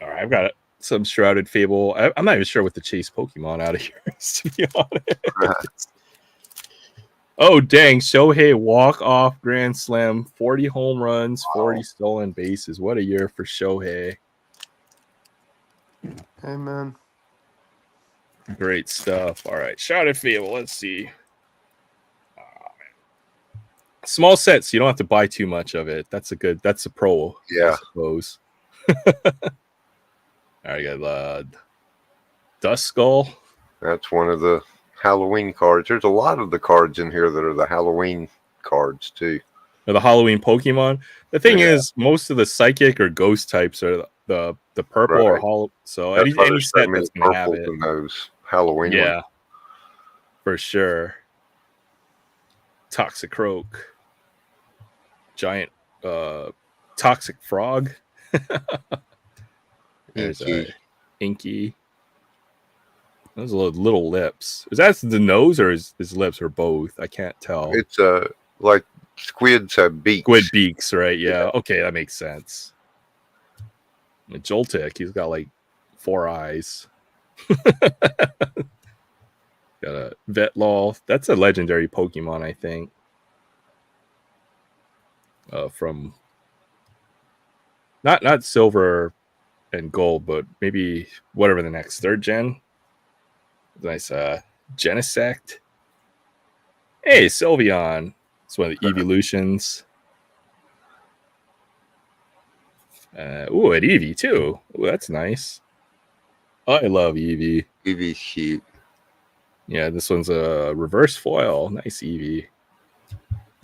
All right, I've got some Shrouded Fable. I'm not even sure what to chase Pokemon out of here, to be honest. Oh, dang. Shohei walk-off Grand Slam. 40 home runs, 40 stolen bases. What a year for Shohei. Amen. Great stuff. All right, Shrouded Fable. Let's see. Small sets. You don't have to buy too much of it. That's a pro. Yeah. I suppose. All right, I got Dust Skull. That's one of the Halloween cards. There's a lot of the cards in here that are the Halloween cards too. Or the Halloween Pokemon. The thing is, most of the psychic or ghost types are the purple or hollow. So any set that's gonna have it. In those Halloween ones. For sure. Toxicroak. Giant toxic frog. There's Inky. Those little lips. Is that the nose or his lips or both? I can't tell. It's like squids have beaks. Squid beaks, right? Yeah. Okay, that makes sense. Joltik, he's got like 4 eyes. Got a Vetlol. That's a legendary Pokemon, I think. From not silver and gold, but maybe whatever the next 3rd gen. Nice Genesect. Hey, Sylveon. It's one of the evolutions. An Eevee too. Ooh, that's nice. I love Eevee. Eevee's cute. Yeah, this one's a reverse foil. Nice Eevee.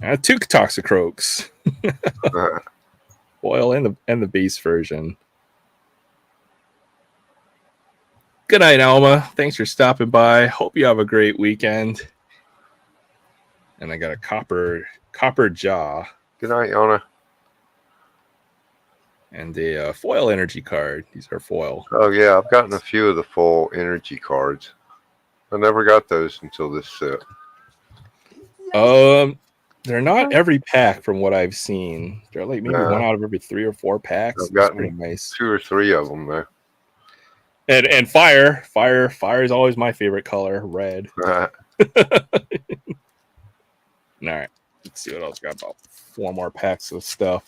2 Toxicroaks. Foil and the base version. Good night, Alma. Thanks for stopping by. Hope you have a great weekend. And I got a copper jaw. Good night, Yana. And a foil energy card. These are foil. Oh yeah, I've gotten a few of the full energy cards. I never got those until this set. They're not every pack from what I've seen. They're like maybe 1 out of every 3 or 4 packs. I've gotten pretty nice. 2 or 3 of them though. And fire is always my favorite color, red. All right, let's see what else got. About 4 more packs of stuff.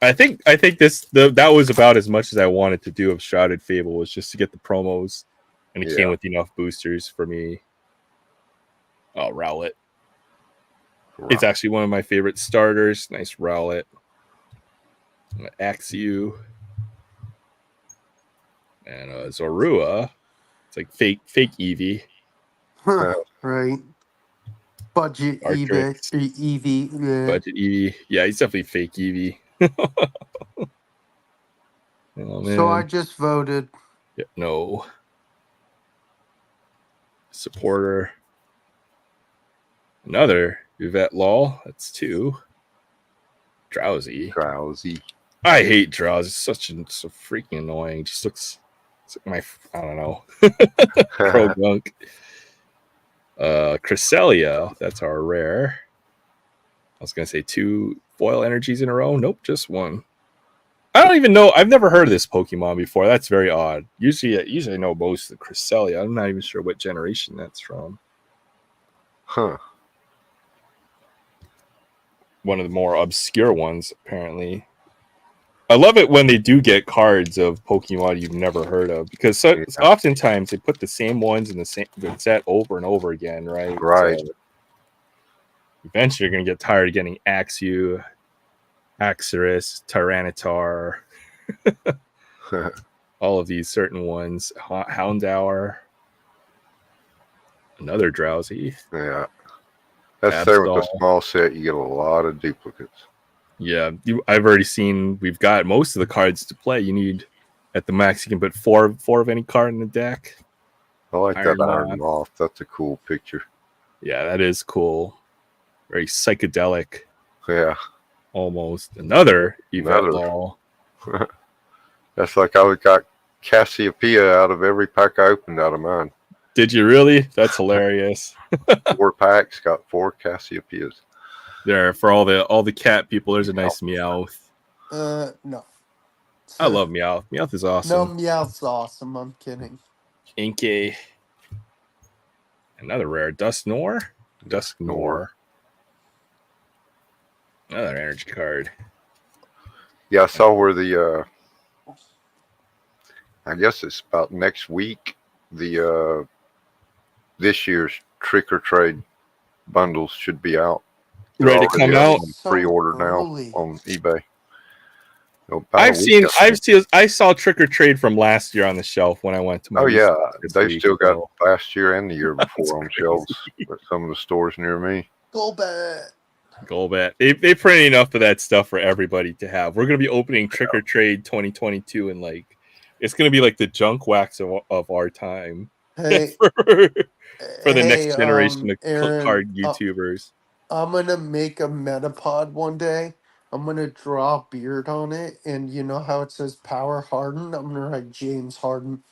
I think that was about as much as I wanted to do of Shrouded Fable, was just to get the promos, and it came with enough boosters for me. Oh, Rowlet. It's actually one of my favorite starters. Nice Rowlet. Axew. And Zorua. It's like fake Eevee. Huh, right. Budget Eevee. Yeah. Budget Eevee. Yeah, he's definitely fake Eevee. Oh, so I just voted. Yeah, no. Supporter. Another Yvette Lol. That's 2. Drowsy. I hate Drowsy. It's so freaking annoying. Just looks like I don't know. Krogunk. Cresselia. That's our rare. I was gonna say 2 foil energies in a row. Nope, just 1. I don't even know. I've never heard of this Pokemon before. That's very odd. Usually I know most of the Cresselia. I'm not even sure what generation that's from. Huh. One of the more obscure ones, apparently. I love it when they do get cards of Pokemon you've never heard of, because oftentimes they put the same ones in the set over and over again, right? Right. So eventually, you're going to get tired of getting Axew, Axorus, Tyranitar, all of these certain ones. Houndour, another Drowsy. Yeah. That's there with the small set. You get a lot of duplicates. Yeah, I've already seen. We've got most of the cards to play. You need at the max. You can put four of any card in the deck. I like that Iron Moth. That's a cool picture. Yeah, that is cool. Very psychedelic. Yeah. Almost another Yvette Law. That's like I got Cassiopeia out of every pack I opened out of mine. Did you really? That's hilarious. 4 packs got 4 Cassiopeias. There, for all the cat people, there's a nice Meowth. No. I love Meowth. Meowth is awesome. No, Meowth's awesome. I'm kidding. Inkay. Another rare. Dusknoir. Another energy card. Yeah, I saw where the I guess it's about next week, the this year's Trick or Trade bundles should be out. Ready to come out. Pre-order now on eBay. I saw Trick or Trade from last year on the shelf when I went to my. Oh yeah, they've still got last year and the year before on shelves at some of the stores near me. Golbat. They printed enough of that stuff for everybody to have. We're gonna be opening Trick or Trade 2022, and it's gonna be like the junk wax of our time. Hey, for the next generation of card YouTubers. I'm gonna make a Metapod one day. I'm gonna draw a beard on it, and you know how it says Power Harden? I'm gonna write James Harden.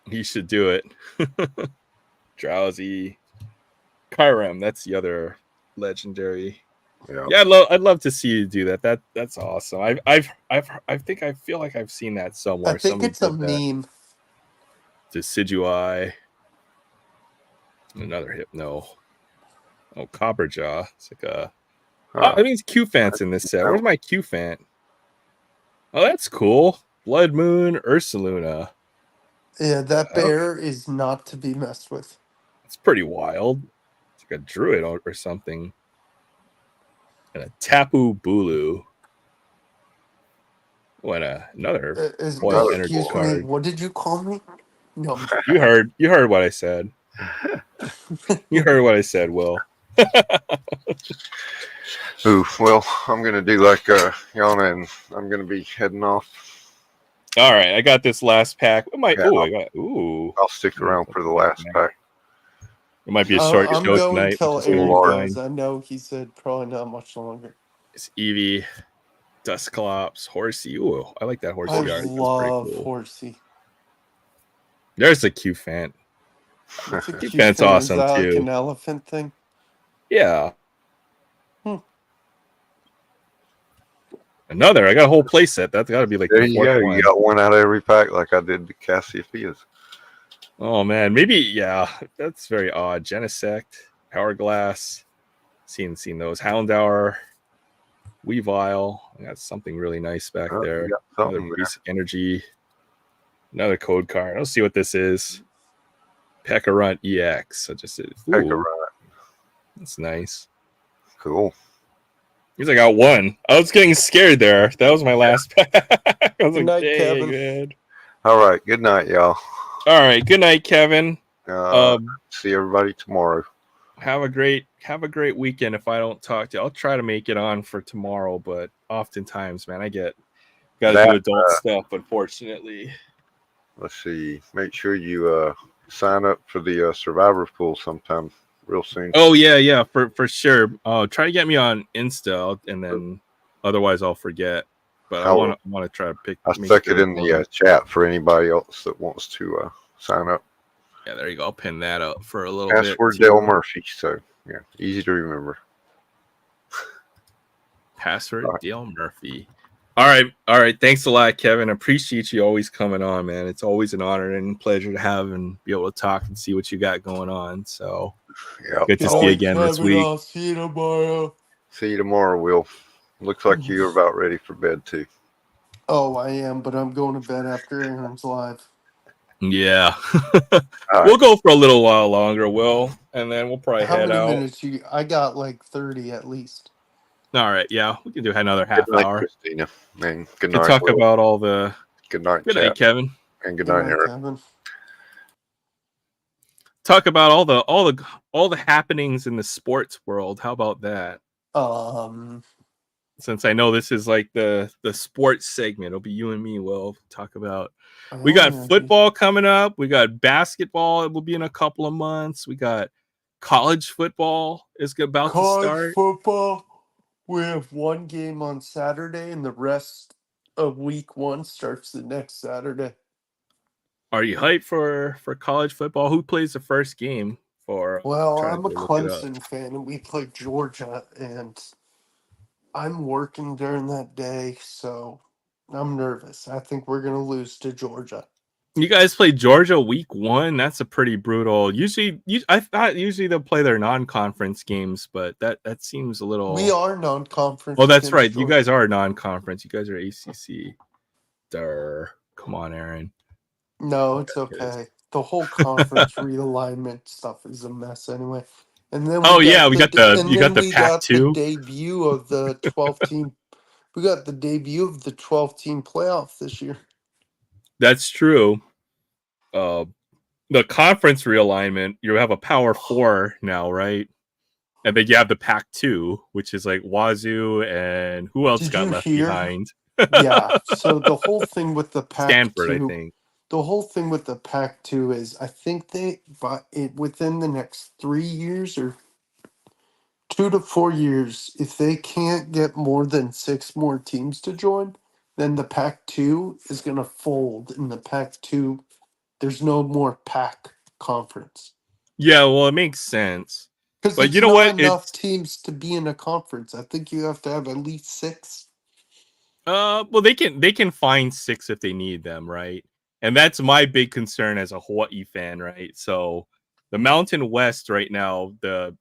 You should do it. Drowsy, Kyurem. That's the other legendary. Yeah, I'd love to see you do that. That's awesome. I feel like I've seen that somewhere. I think it's a meme. Decidueye. Another Hypno. Oh, Copperjaw. It's like a. Huh. Oh, it means Q-Fant's in this set. Where's my Q-Fant? Oh, that's cool. Blood Moon Ursaluna. Yeah, that bear is not to be messed with. It's pretty wild. It's like a druid or something. And a Tapu Bulu. What another Royal Energy excuse me, card. what did you call me? No. You heard what I said. You heard what I said, Will. Ooh, well, I'm gonna do like Yana, and I'm gonna be heading off. All right, I got this last pack. It might. Yeah, I'll stick around for the last pack. It might be a short I'm show going tonight. till Which is Aaron fine. goes. I know he said probably not much longer. It's Eevee, Dusclops, Horsey. Ooh, I like that Horsey I art. love Cool. Horsey. There's a Q-Fant. Q-Fant's awesome Is that too. like an elephant thing? Yeah. Another. I got a whole play set. That's got to be like there the you go. one. You got one out of every pack, like I did the Cassiopeias. Oh man, maybe yeah. That's very odd. Genesect, Hourglass. Seen those. Houndour, Weavile. I got something really nice back there. Another basic energy. Another code card. Let's see what this is. Pekarunt EX. I just said, Pekarunt. That's nice. Cool. He's like, I got one. I was getting scared there. That was my last pack. I was Good like, night, Kevin. Good. All right. Good night, y'all. All right. Good night, Kevin. See everybody tomorrow. Have a great weekend. If I don't talk to you, I'll try to make it on for tomorrow. But oftentimes, man, I got to do adult stuff. Unfortunately. Let's see. Make sure you sign up for the Survivor pool sometime real soon. Oh yeah, for sure. Try to get me on Insta, and then otherwise I'll forget. But I want to try to pick. I'll stick it in the chat for anybody else that wants to sign up. Yeah, there you go. I'll pin that up for a little bit. Password Dale Murphy. So yeah, easy to remember. Password Dale Murphy. All right. Thanks a lot, Kevin. Appreciate you always coming on, man. It's always an honor and pleasure to have and be able to talk and see what you got going on. So good to see you again this week. I'll see you tomorrow. See you tomorrow, Will. Looks like you're about ready for bed too. Oh, I am, but I'm going to bed after Aaron's live. Yeah. We'll go for a little while longer, Will, and then we'll probably head out. How many minutes I got like 30 at least. All right, yeah, we can do another half hour. Christina. And good night. Talk about all the. Good night, Kevin. And good night, Eric. Kevin. Talk about all the happenings in the sports world. How about that? Since I know this is like the sports segment, it'll be you and me. Will talk about. We got football coming up. We got basketball. It will be in a couple of months. We got college football is about to start. College football. We have one game on Saturday, and the rest of week 1 starts the next Saturday. Are you hyped for college football? Who plays the first game for? Well, I'm a Clemson fan, and we play Georgia, and I'm working during that day, so I'm nervous. I think we're going to lose to Georgia. You guys play Georgia week 1. That's a pretty brutal. I thought usually they'll play their non-conference games, but that seems a little. We are non-conference. Oh, that's right. Georgia. You guys are non-conference. You guys are ACC. Come on, Aaron. No, it's okay. The whole conference realignment stuff is a mess anyway. And then we got the Pac-2 debut of the 12 team. We got the debut of the 12 team playoff this year. That's true. The conference realignment, you have a Power 4 now, right? And then you have the Pac-2, which is like Wazoo and who else got left behind? Yeah. So the whole thing with the Pac-2, Stanford, I think. The whole thing with the Pac-2 is, I think within the next 3 years or 2 to 4 years, if they can't get more than 6 more teams to join, then the Pac-2 is going to fold. In the Pac-2, there's no more Pac conference. Yeah, well, it makes sense. Because you know what? Enough teams to be in a conference. I think you have to have at least 6. Well, they can find 6 if they need them, right? And that's my big concern as a Hawaii fan, right? So the Mountain West right now, the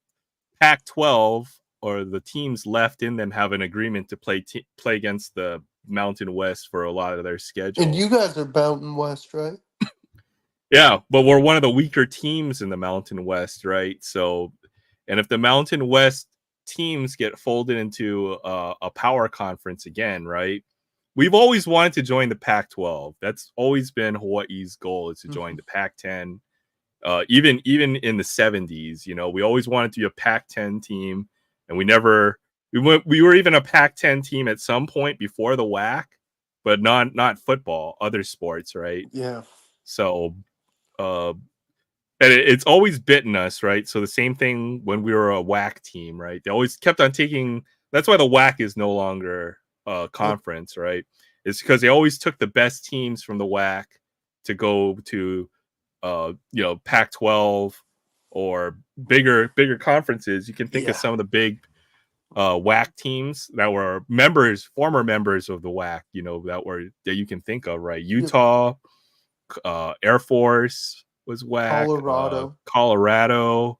Pac-12 or the teams left in them have an agreement to play against the Mountain West for a lot of their schedule. And you guys are Mountain West, right? Yeah, but we're one of the weaker teams in the Mountain West, right? So, and if the Mountain West teams get folded into a power conference again, right? We've always wanted to join the Pac-12. That's always been Hawaii's goal, is to join the Pac-10. Even in the 70s, you know, we always wanted to be a Pac-10 team, and we were even a Pac-10 team at some point before the WAC, but not football, other sports, right? Yeah. So, and it's always bitten us, right? So the same thing when we were a WAC team, right? They always kept on taking. That's why the WAC is no longer a conference, right? It's because they always took the best teams from the WAC to go to, Pac-12 or bigger conferences. You can think of some of the big WAC teams that were former members of the WAC, you know, that you can think of, right? Utah, Air Force was WAC, Colorado,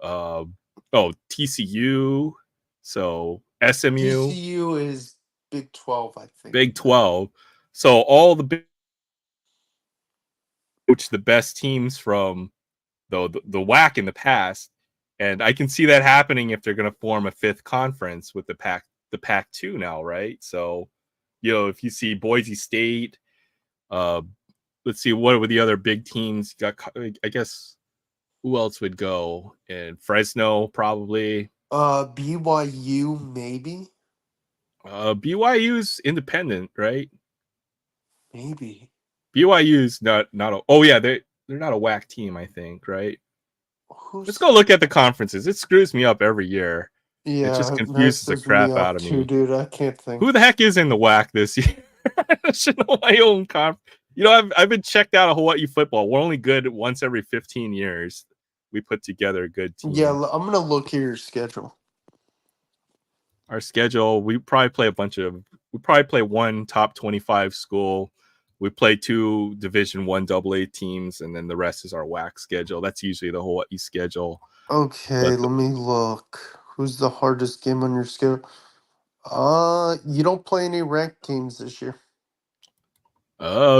TCU, so SMU. TCU is Big 12, I think. Big 12. So all the best teams from the WAC in the past, and I can see that happening if they're going to form a fifth conference with the Pac-2 now, right? So, you know, if you see Boise State, let's see, what were the other big teams? I guess, who else would go? And Fresno, probably. BYU, maybe. BYU's independent, right? Maybe. BYU's not oh yeah, they're not a WAC team, I think, right? Let's go look at the conferences. It screws me up every year. Yeah, it just confuses the crap out of me. Dude, I can't think. Who the heck is in the WAC this year? I should know my own You know, I've been checked out of Hawaii football. We're only good once every 15 years. We put together a good team. Yeah, I'm gonna look at your schedule. Our schedule, we probably play one top 25 school. We play 2 Division 1 AA teams, and then the rest is our WAC schedule. That's usually the Hawaii schedule. Okay, let me look. Who's the hardest game on your schedule? You don't play any ranked teams this year.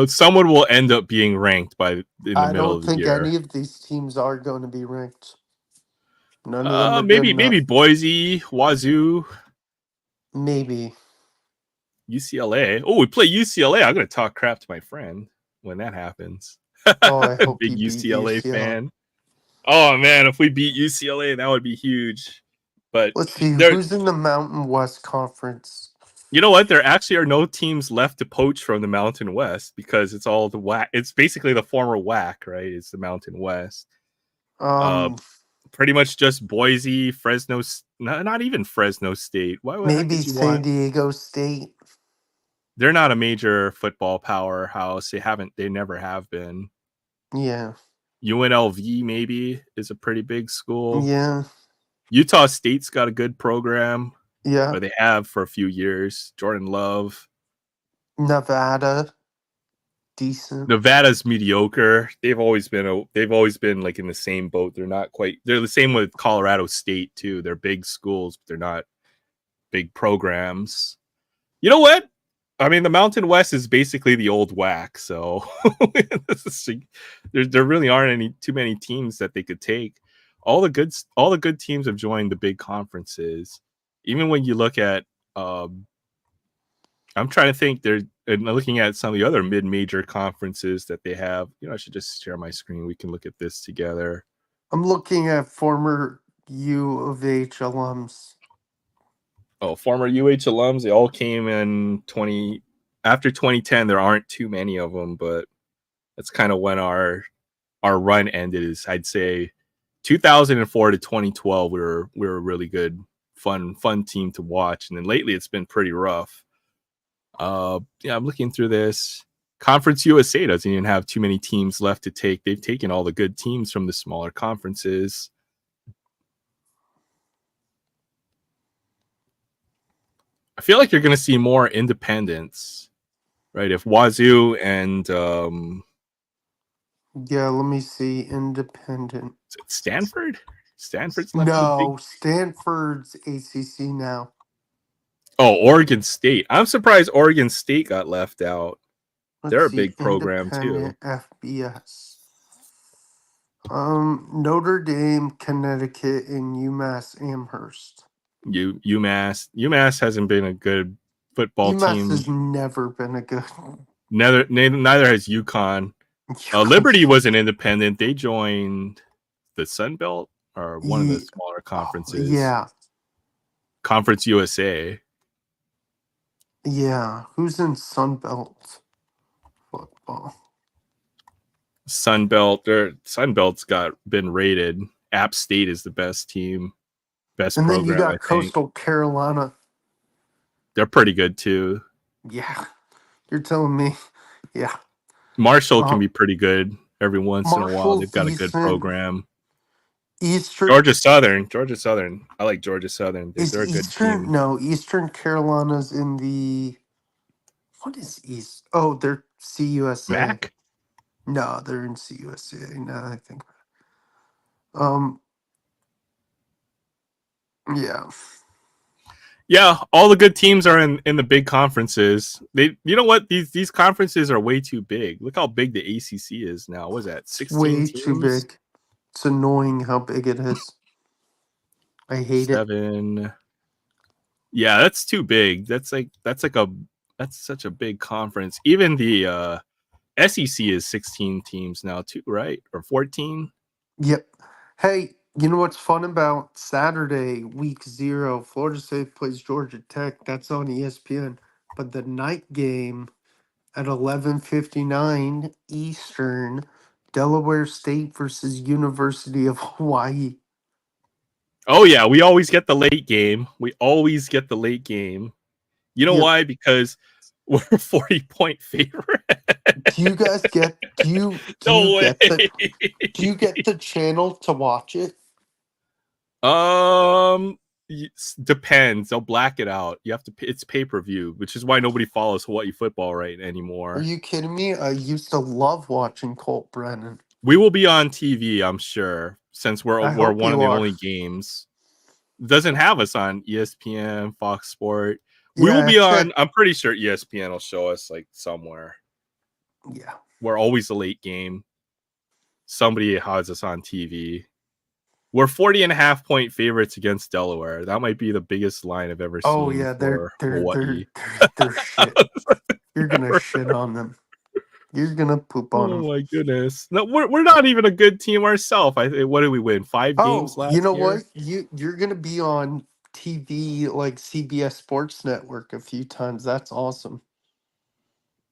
Someone will end up being ranked in the middle of the year. I don't think any of these teams are going to be ranked. None of them are maybe Boise, Wazoo. Maybe. UCLA. Oh, we play UCLA. I'm going to talk crap to my friend when that happens. Oh, I hope big UCLA fan. Oh man, if we beat UCLA, that would be huge. But let's see who's in the Mountain West Conference. You know what? There actually are no teams left to poach from the Mountain West because it's all the WAC. It's basically the former WAC, right? It's the Mountain West. Pretty much just Boise, Fresno. Not even Fresno State. Maybe San Diego State. They're not a major football powerhouse. They never have been. Yeah. UNLV maybe is a pretty big school. Yeah. Utah State's got a good program. Yeah. Or they have for a few years. Jordan Love. Nevada. Decent. Nevada's mediocre. They've always been like in the same boat. They're the same with Colorado State too. They're big schools, but they're not big programs. You know what? I mean, the Mountain West is basically the old WAC, so there really aren't too many teams that they could take. All the good teams have joined the big conferences. Even when you look at, I'm trying to think. And looking at some of the other mid-major conferences that they have. You know, I should just share my screen. We can look at this together. I'm looking at former U of H alums. Oh, former UH alums. They all came in after 2010. There aren't too many of them, but that's kind of when our run ended. Is I'd say 2004 to 2012. We were a really good, fun team to watch, and then lately it's been pretty rough. I'm looking through this. Conference USA doesn't even have too many teams left to take. They've taken all the good teams from the smaller conferences. I feel like you're going to see more independents, right? If Wazoo and Yeah, let me see. Independent. Is it Stanford? Stanford's left the big. No, Stanford's ACC now. Oh, Oregon State. I'm surprised Oregon State got left out. Let's They're a see. big program too. Independent FBS. Notre Dame, Connecticut, and UMass Amherst. UMass hasn't been a good football UMass team. has never been a good. Neither has UConn. Liberty was an independent. They joined the Sun Belt or one of the smaller conferences. Yeah. Conference USA. Yeah. Who's in Sun Belt football? Sun Belt's been rated. App State is the best team, best and program. Then you got I Coastal think. Carolina. They're pretty good too. Yeah, you're telling me. Yeah, Marshall can be pretty good every once in a while. They've got decent. a good program. Eastern Georgia Southern. I like Georgia Southern. They're a good Eastern, team. No, Eastern Carolina's in the. What is East? Oh, they're CUSA. MAC? No, they're in CUSA. Now I think. Yeah. Yeah, all the good teams are in the big conferences. You know what? These conferences are way too big. Look how big the ACC is now. What is that? 16 way teams? too big. It's annoying how big it is. I hate 7. It. Yeah, that's too big. That's such a big conference. Even the SEC is 16 teams now too, right? Or 14? Yep. Hey, you know what's fun about Saturday, week 0? Florida State plays Georgia Tech. That's on ESPN. But the night game at 11:59 Eastern, Delaware State versus University of Hawaii. Oh yeah, we always get the late game. You know why? Because we're a 40-point favorite. Do you guys get do you get the channel to watch it? Depends. They'll black it out. You have to. It's pay-per-view, which is why nobody follows Hawaii football right anymore. Are you kidding me? I used to love watching Colt Brennan. We will be on TV, I'm sure, since we're one of the only games. It doesn't have us on ESPN, Fox Sport. We will be on. I'm pretty sure ESPN will show us like somewhere. Yeah, we're always a late game. Somebody has us on TV. We're 40.5-point favorites against Delaware. That might be the biggest line I've ever seen. Oh yeah, they're shit. You're gonna shit on them. You're gonna poop on them. Oh my goodness! No, we're not even a good team ourselves. What did we win? 5 games last year? You know what? You're gonna be on TV like CBS Sports Network a few times. That's awesome.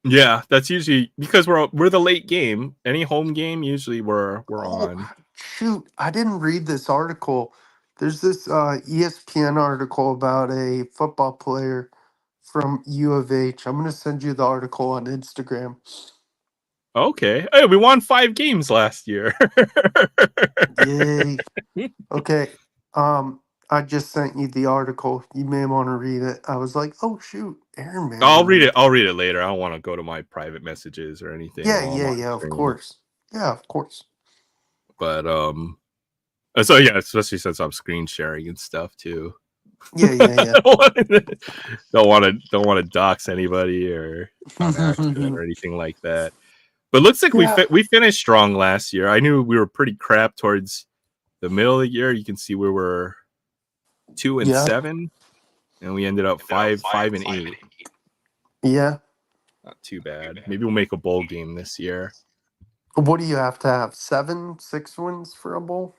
Yeah, that's usually because we're the late game. Any home game, usually we're on. Shoot, I didn't read this article. There's this ESPN article about a football player from U of H. I'm gonna send you the article on Instagram. Okay. Hey, we won 5 games last year. Yay. Okay. I just sent you the article. You may want to read it. I was like, oh shoot, Aaron man. I'll read it later. I don't want to go to my private messages or anything. Yeah, of course. Yeah, of course. But so yeah, especially since I'm screen sharing and stuff too. Yeah. don't want to dox anybody or on accident or anything like that. But looks like we finished strong last year. I knew we were pretty crap towards the middle of the year. You can see we were 2-7, and we ended up 5-8. Yeah, not too bad. Maybe we'll make a bowl game this year. What do you have to have? 6 wins for a bowl?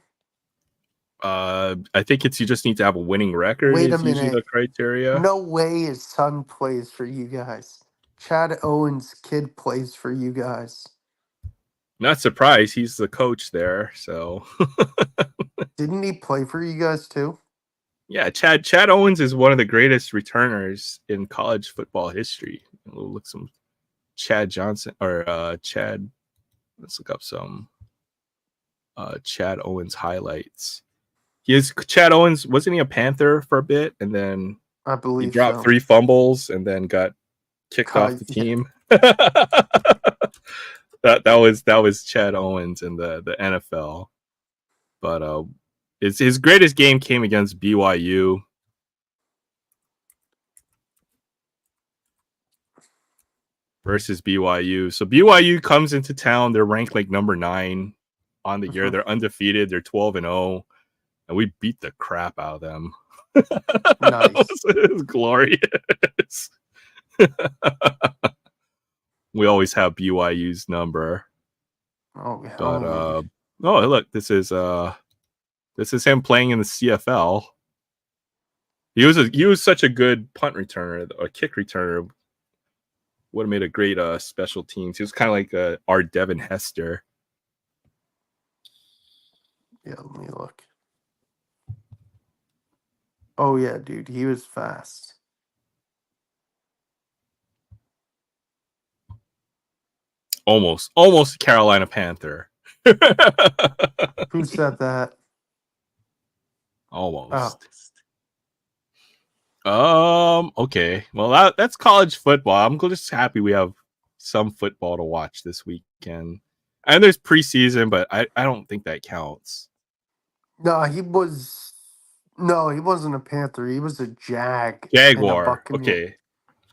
I think you just need to have a winning record. Wait a is usually minute. The criteria. No way his son plays for you guys. Chad Owen's kid plays for you guys. Not surprised. He's the coach there, so. Didn't he play for you guys too? Yeah, Chad Owens is one of the greatest returners in college football history. We'll look some Chad Johnson or Chad. Let's look up some Chad Owens highlights. Chad Owens, wasn't he a Panther for a bit, and then I believe he dropped 3 fumbles and then got kicked off the team. that was Chad Owens in the NFL. But his greatest game came against BYU. Versus BYU. So BYU comes into town. They're ranked like number 9 on the year. They're undefeated. They're 12-0, and we beat the crap out of them. Nice. It was glorious. We always have BYU's number. Oh, But oh look, this is him playing in the CFL. He was such a good punt returner, or kick returner. Would have made a great special teams. He was kind of like our Devin Hester. Yeah, let me look. Oh yeah, dude, he was fast. Almost a Carolina Panther. Who said that? Almost. Okay. Well, that's college football. I'm just happy we have some football to watch this weekend. And there's preseason, but I don't think that counts. No, he wasn't a Panther. He was a Jaguar. And a Okay.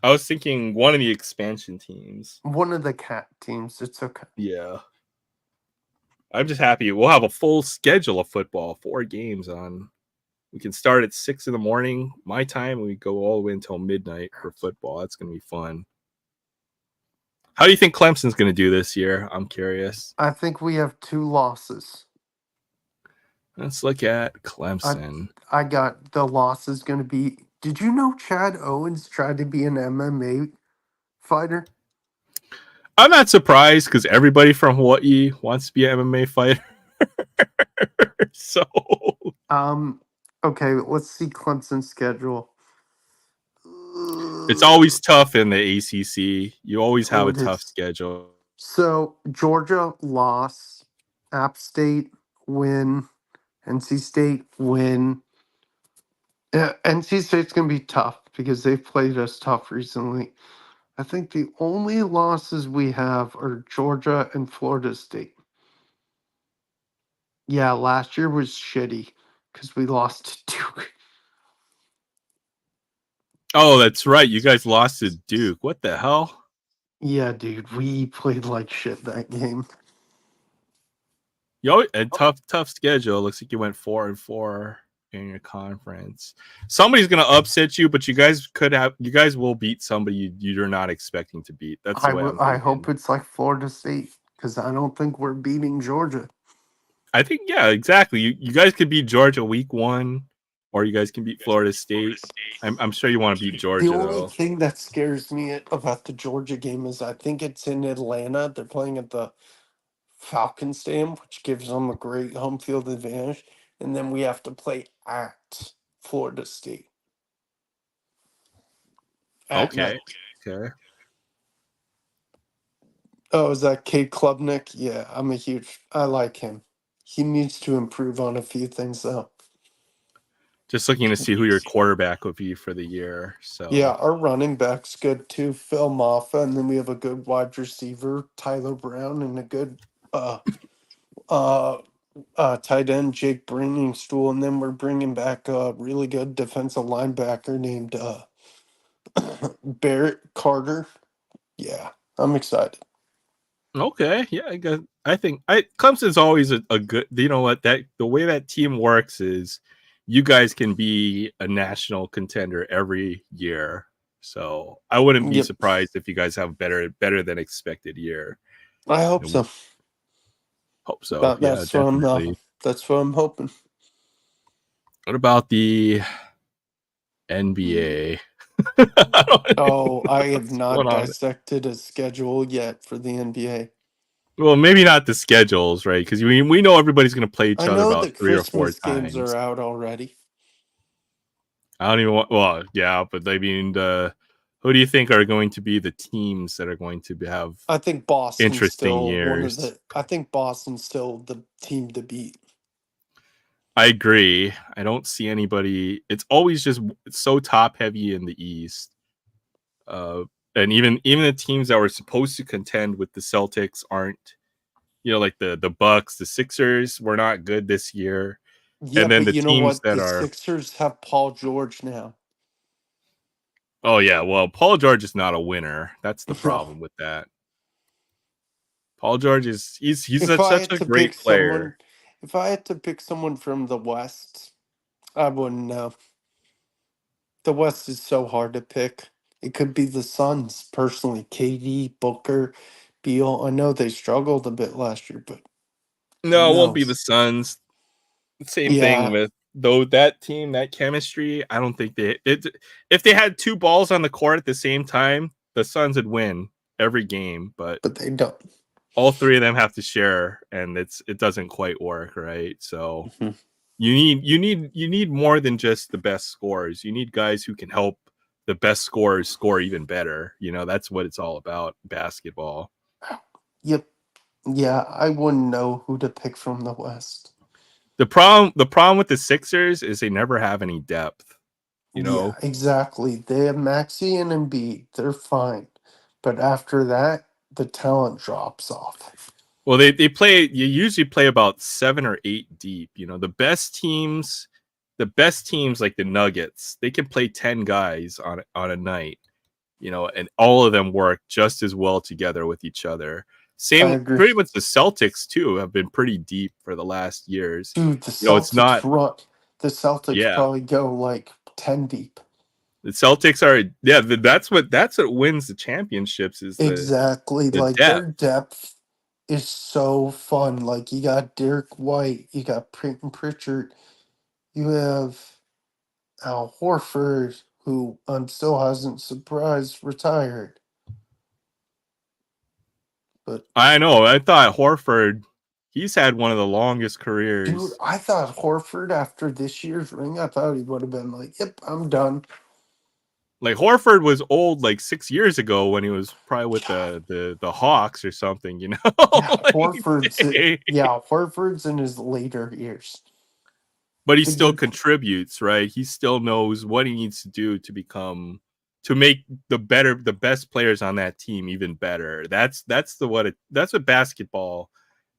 I was thinking one of the expansion teams. One of the cat teams. It's okay. Yeah. I'm just happy we'll have a full schedule of football, 4 games on. We can start at 6 a.m. my time, and we go all the way until midnight for football. That's going to be fun. How do you think Clemson's going to do this year? I'm curious. I think we have 2 losses. Let's look at Clemson. I got the losses going to be. Did you know Chad Owens tried to be an MMA fighter? I'm not surprised because everybody from Hawaii wants to be an MMA fighter. So, okay, let's see Clemson's schedule. It's always tough in the ACC. You always have a tough schedule. So Georgia loss, App State win, NC State win. NC State's going to be tough because they've played us tough recently. I think the only losses we have are Georgia and Florida State. Yeah, last year was shitty because we lost to Duke. Oh, that's right. You guys lost to Duke. What the hell? Yeah, dude, we played like shit that game. A tough schedule. Looks like you went 4-4 in your conference. Somebody's gonna upset you, but you guys will beat somebody you're not expecting to beat. That's the way I hope it's like Florida State because I don't think we're beating Georgia. I think exactly. You guys could beat Georgia week 1, or you guys can beat Florida State. I'm sure you want to beat Georgia. The only thing that scares me about the Georgia game is I think it's in Atlanta. They're playing at the Falcon Stadium, which gives them a great home field advantage. And then we have to play at Florida State. Okay. Oh, is that Kate Klubnik? Yeah, I like him. He needs to improve on a few things, though. Just looking to see who your quarterback will be for the year. So yeah, our running back's good too, Phil Maffa, and then we have a good wide receiver, Tyler Brown, and a good tight end, Jake Briningstool, and then we're bringing back a really good defensive linebacker named Barrett Carter. Yeah, I'm excited. Okay, yeah, I think Clemson's always a good. You know what, the way that team works is, you guys can be a national contender every year. So I wouldn't be surprised if you guys have a better than expected year. I hope so. Hope so. That's what I'm hoping. What about the NBA? I have not dissected a schedule yet for the NBA. Well, maybe not the schedules, right? Because we know everybody's going to play each other about 3 or 4 times. Games are out already. I don't even want. Well, yeah, but I mean, who do you think are going to be the teams that are going to have? I think Boston's interesting years. I think Boston's still the team to beat. I agree. I don't see anybody. It's always just so top heavy in the East. And even the teams that were supposed to contend with the Celtics aren't. Like the Bucks, the Sixers were not good this year. Yeah, And then but the you know teams what? that The are, Sixers have Paul George now. oh yeah, well, Paul George is not a winner. That's the No. problem with that. Paul George he's If I such had a to pick great someone, player. if I had to pick someone from the West, I wouldn't know. The West is so hard to pick. It could be the Suns, personally. KD, Booker, Beal. I know they struggled a bit last year, but who No, it won't be the knows? Suns. Same thing Yeah, with though that team, that chemistry. I don't think if they had two balls on the court at the same time, the Suns would win every game. But but they don't. all three of them have to share, and it doesn't quite work, right? So Mhm. you need more than just the best scorers. You need guys who can help the best scorers score even better. That's what it's all about, basketball. Yep. Yeah, I wouldn't know who to pick from the West. The problem with the Sixers is they never have any depth. Yeah, exactly. They have Maxi and Embiid. They're fine. But after that, the talent drops off. Well, you usually play about 7 or 8 deep. The best teams like the Nuggets, they can play 10 guys on a night, and all of them work just as well together with each other. I Same, agree. pretty much the Celtics too have been pretty deep for the last years. Dude, the It's Celtics not, run. The Celtics yeah. probably go like 10 deep. The Celtics are, yeah. That's what wins the championships is Exactly. the Like their depth. depth is so fun. Like you got Derek White, you got Peyton Pritchard, you have Al Horford, who still hasn't surprised retired. But I know. I thought Horford, he's had one of the longest dude, careers. I thought Horford after this year's ring, I thought he would have been like, "Yep, I'm done." Like Horford was old like 6 years ago when he was probably with Yeah, the Hawks or something, yeah, Like, dang. Horford's in his later years. But he The still good, contributes, right? He still knows what he needs to do to make the best players on that team even better. That's what basketball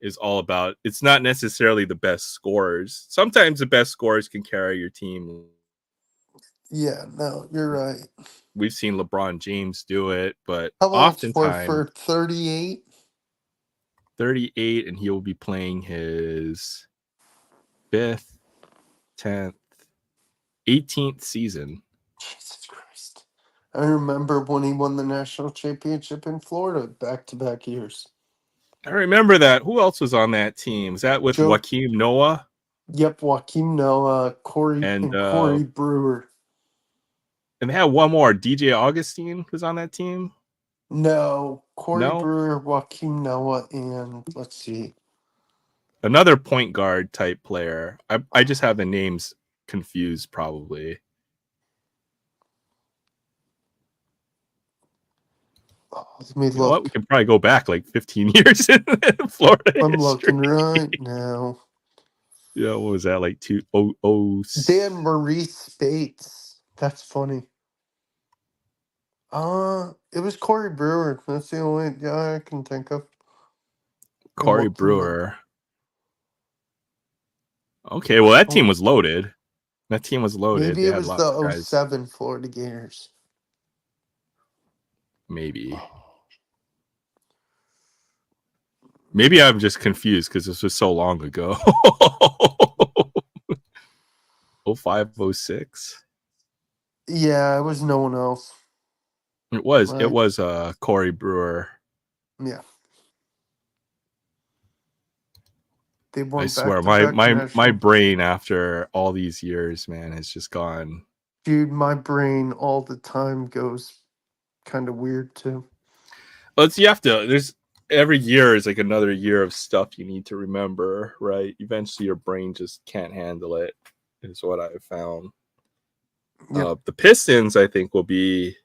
is all about. It's not necessarily the best scorers. Sometimes the best scorers can carry your team. yeah, no, you're right. We've seen LeBron James do it, but How old's oftentimes Horford? 38. 38, and he will be playing his 5th, 10th, 18th season. Jesus Christ! I remember when he won the national championship in Florida, back-to-back years. I remember that. Who else was on that team? Was that with Joe, Joakim Noah? yep, Joakim Noah, Corey, And and Corey Brewer. they had one more. DJ Augustine was on that team. No, Corey No, Brewer, Joakim Noah, and let's see. another point guard type player. I just have the names confused, probably. Oh, let me You know what? We look. can probably go back like 15 years in Florida I'm history. looking right now. Yeah, what was that, like 2000? Dan Maurice Spates. That's funny. It was Corey Brewer. That's the only guy I can think of. And Corey Joakim Noah. Brewer. Okay, well that team Oh, was loaded. That team was loaded. maybe They it had was lots of the guys. '07 Florida Gators. Maybe I'm just confused because this was so long ago. 05, 06. Yeah, it was no one else. It was Right? Corey Brewer. Yeah. They I won swear, back to my back my my national. brain after all these years, man, has just gone. Dude, my brain all the time goes kind of weird too. You have to. There's every year is like another year of stuff you need to remember, right? Eventually, your brain just can't handle it. Is what I've found. Yep. The Pistons, I think, will be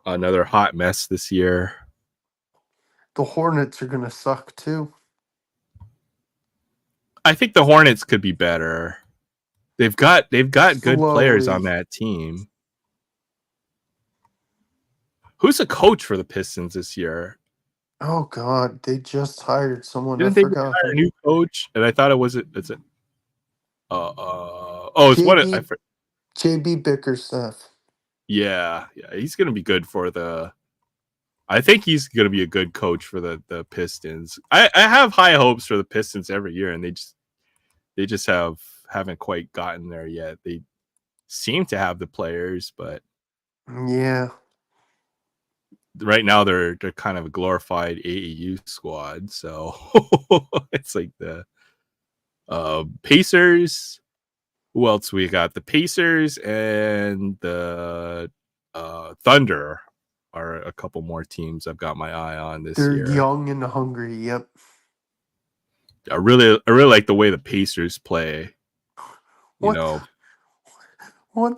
another hot mess this year. The Hornets are gonna suck too. I think the Hornets could be better. They've got good players on Slowly. that team. Who's the coach for the Pistons this year? Oh God, they just hired someone. Didn't I they forgot. hire a new coach? And I thought it's one. JB Bickerstaff. Yeah, he's gonna be good for the. I think he's gonna be a good coach for the Pistons. I have high hopes for the Pistons every year, and they just haven't quite gotten there yet. They seem to have the players, but Yeah. right now they're kind of a glorified AAU squad. So it's like the Pacers. Who else we got? The Pacers and the Thunder are a couple more teams I've got my eye on this They're year. young and hungry. Yep. I really like the way the Pacers play. What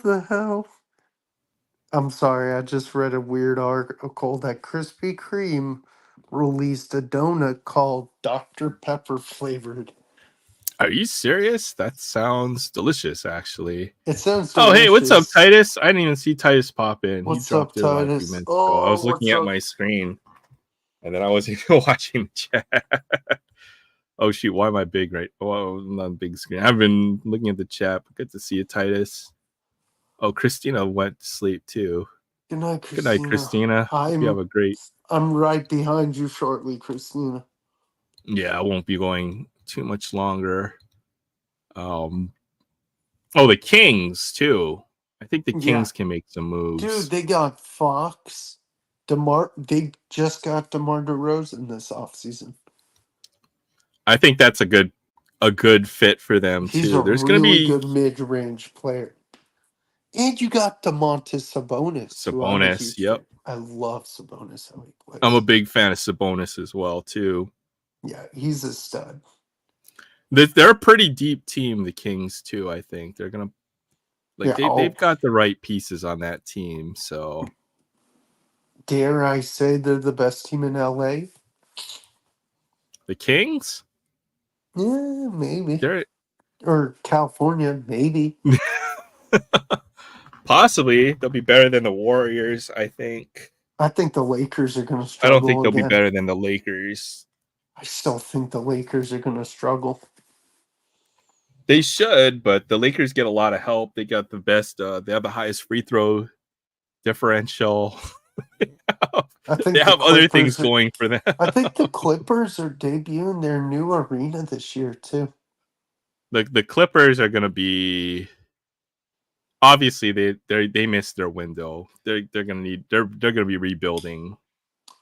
the hell? I'm sorry, I just read a weird article that Krispy Kreme released a donut called Dr. Pepper flavored. Are you serious? That sounds delicious, actually. It sounds delicious. Oh, hey, what's up, Titus? I didn't even see Titus pop in. What's he dropped up, in like a few Titus? minutes ago. I was looking at my screen, and then I wasn't even watching the chat. Oh, shoot. Why am I big right? Oh, I'm on big screen. I've been looking at the chat. Good to see you, Titus. Oh, Christina went to sleep, too. Good night, Christina. Good night, Christina. Hope you have a great... I'm right behind you shortly, Christina. Yeah, I won't be going too much longer. Oh, the Kings, too. I think the Kings can make some moves. Dude, they got Fox. They just got DeMar DeRozan this offseason. I think that's a good fit for them, too. He's a really good mid-range player. And you got DeMontis Sabonis. Sabonis, yep. I love Sabonis, how he plays. I'm a big fan of Sabonis as well, too. Yeah, he's a stud. They're a pretty deep team, the Kings, too, I think. They're going to... they've got the right pieces on that team, so... Dare I say they're the best team in LA? The Kings? Yeah, maybe. Or California, maybe. Possibly. They'll be better than the Warriors, I think. I think the Lakers are going to struggle. I don't think they'll be better than the Lakers. I still think the Lakers are going to struggle. They should, but the Lakers get a lot of help. They got the best. They have the highest free throw differential. I think they have other things going for them. I think the Clippers are debuting their new arena this year too. The Clippers are going to be... Obviously, they missed their window. They're going to be rebuilding.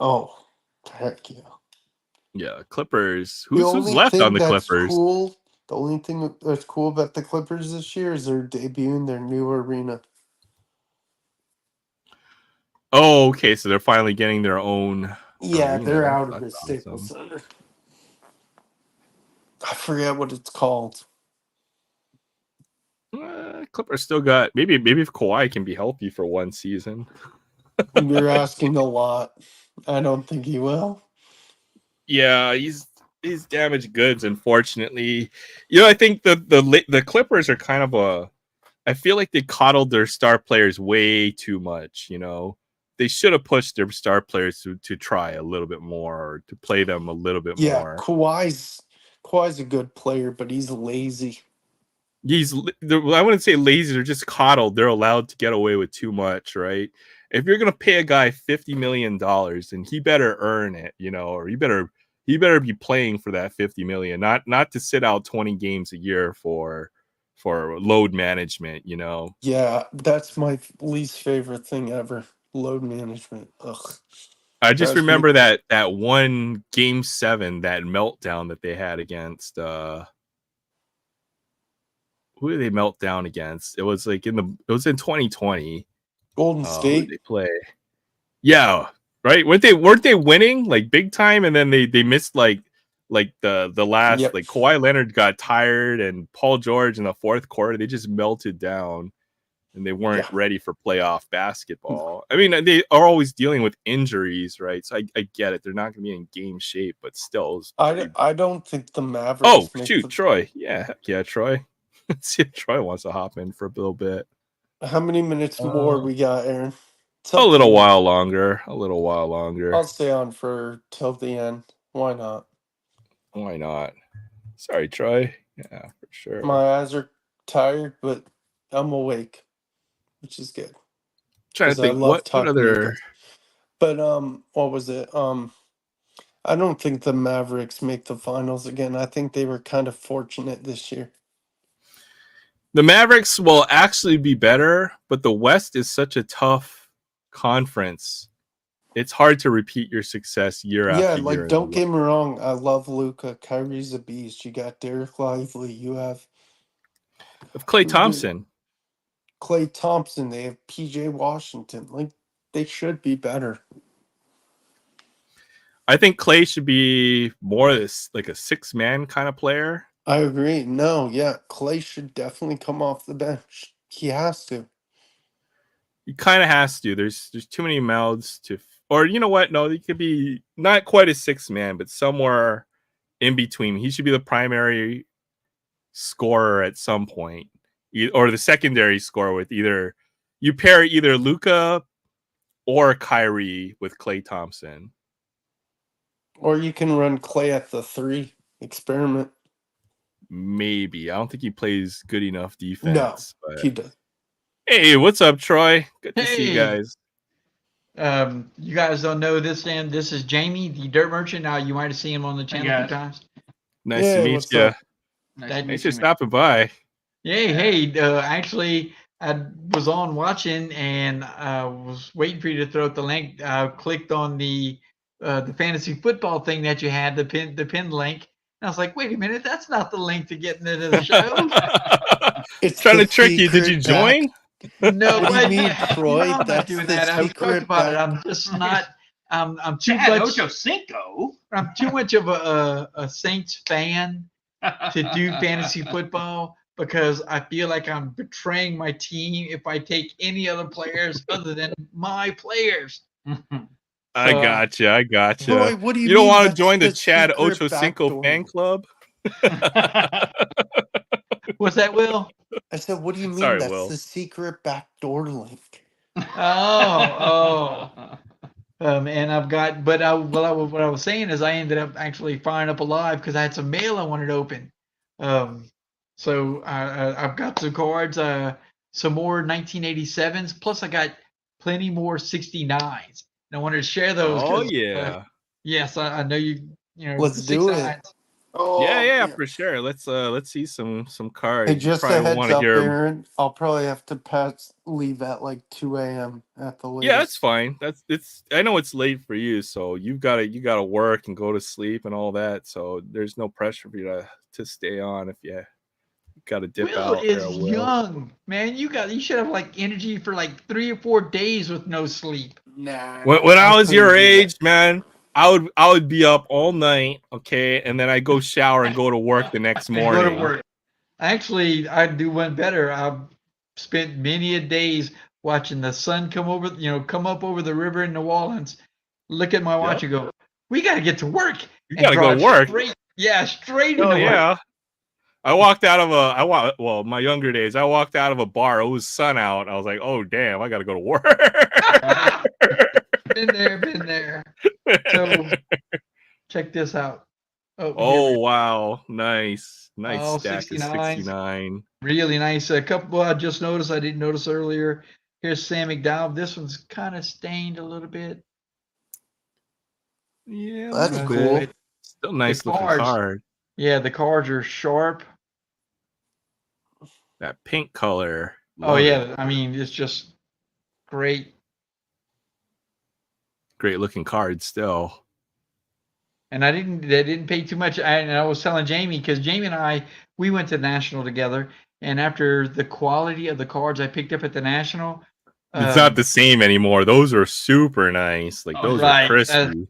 Oh, heck yeah! Yeah, Clippers. Who's left on the Clippers? Cool. The only thing that's cool about the Clippers this year is they're debuting their new arena. Oh, okay. So they're finally getting their own. Yeah, arena. they're out of the Staples Center. I forget what it's called. Clippers still got maybe if Kawhi can be healthy for one season. You're asking a lot. I don't think he will. Yeah, he's damaged goods, unfortunately. You know, I think the Clippers are kind of a... I feel like they coddled their star players way too much, you know. They should have pushed their star players to try a little bit more, or to play them a little bit more. Yeah, Kawhi's a good player, but he's lazy. I wouldn't say lazy, they're just coddled. They're allowed to get away with too much, right? If you're gonna pay a guy $50 million, then he better earn it, you know, or he better be playing for that $50 million, not to sit out 20 games a year for load management, you know. Yeah, that's my least favorite thing ever. Load management. Ugh. I just remember that one Game 7, that meltdown that they had against who did they melt down against? It was like it was in 2020. Golden State. Who did they play? Yeah, right. Weren't they winning like big time, and then they missed like the last, like Kawhi Leonard got tired, and Paul George in the fourth quarter, they just melted down, and they weren't ready for playoff basketball. I mean, they are always dealing with injuries, right? So I get it. They're not going to be in game shape, but still. I don't think the Mavericks. Oh, shoot, Troy. Yeah, Troy. Let's see if Troy wants to hop in for a little bit. How many minutes more we got, Aaron? It's A up to little me. while longer. A little while longer. I'll stay on for till the end. Why not? Why not? Sorry, Troy. Yeah, for sure. My eyes are tired, but I'm awake, which is good Trying to because I think love what talking to you other. guys. But what was it? I don't think the Mavericks make the finals again. I think they were kind of fortunate this year. The Mavericks will actually be better, but the West is such a tough conference. It's hard to repeat your success year Yeah, after like year in the don't West. get me wrong. I love Luca. Kyrie's a beast. You got Derek Lively. You have Of Klay Thompson. Clay Thompson. They have PJ Washington. Like they should be better. I think Klay should be more this like a 6-man kind of player. I agree. No, yeah, Clay should definitely come off the bench. He has to. He kind of has to. There's too many mouths to, or you know what? No, he could be not quite a 6-man, but somewhere in between. He should be the primary scorer at some point, or the secondary scorer with either you pair either Luca or Kyrie with Klay Thompson. Or you can run Clay at the 3. Experiment. Maybe I don't think he plays good enough No, defense. But he does. hey, what's up, Troy? Good to see you Hey, guys. you guys don't know this, and this is Jamie, the Dirt Merchant. Now you might have seen him on the channel a few times. Nice Yeah, to meet what's you. up? Thanks for stopping by. Actually, I was on watching and was waiting for you to throw up the link. I clicked on the fantasy football thing that you had, the pin link. And I was like, wait a minute, that's not the link to get into the show. It's Trying the to trick you. Did you secret back. join? No, What do you mean, you Troy? know I'm not That's doing the that. We talked secret about it. back. I'm just not. I'm too Chad much. Ochocinco. I'm too much of a Saints fan to do fantasy football because I feel like I'm betraying my team if I take any other players other than my players. I So, gotcha. I gotcha. Troy, what do you You don't mean? want to That's join the the Chad secret Ochocinco backdoor. fan club? what's that, Will? I said, what do you mean? Sorry, That's Will. the secret backdoor link. Oh. And I've got, but what I was saying is I ended up actually firing up a live because I had some mail I wanted to open. So I've got some cards, some more 1987s, plus I got plenty more 69s. And I wanted to share those. Oh 'Cause, yeah. yes, I know you know, Let's do it. 69s. Yeah, for sure. Let's see some Hey, cards. You just a probably heads want to up, hear. Aaron. I'll probably have to leave at like 2 a.m. at the Yeah, that's latest. fine. It's. I know it's late for you, so you gotta work and go to sleep and all that. So there's no pressure for you to stay on if you gotta dip Will out. is Will. young, man. You should have like energy for like 3 or 4 days with no sleep. Nah. When I was your couldn't do that. age, man, I would be up all night, okay, and then I go shower and go to work the next morning. Go to work. Actually, I do one better. I've spent many a days watching the sun come up over the river in New Orleans. Look at my watch and go, we got to get to work. You and gotta go to work. Straight Oh into work. yeah. I walked out of my younger days. I walked out of a bar. It was sun out. I was like, oh damn, I gotta go to work. Been there. So check this out. Oh wow, nice Oh, stack 69. of 69. Really nice. A couple I just noticed. I didn't notice earlier. Here's Sam McDowell. This one's kind of stained a little bit. Yeah, That's cool. Still nice looking card. Yeah, the cards are sharp. That pink color. Love it. I mean, it's just great. Great looking card still. And they didn't pay too much. And I was telling Jamie, because Jamie and I, we went to National together. And after the quality of the cards I picked up at the National, it's not the same anymore. Those are super nice. Like those are crispy.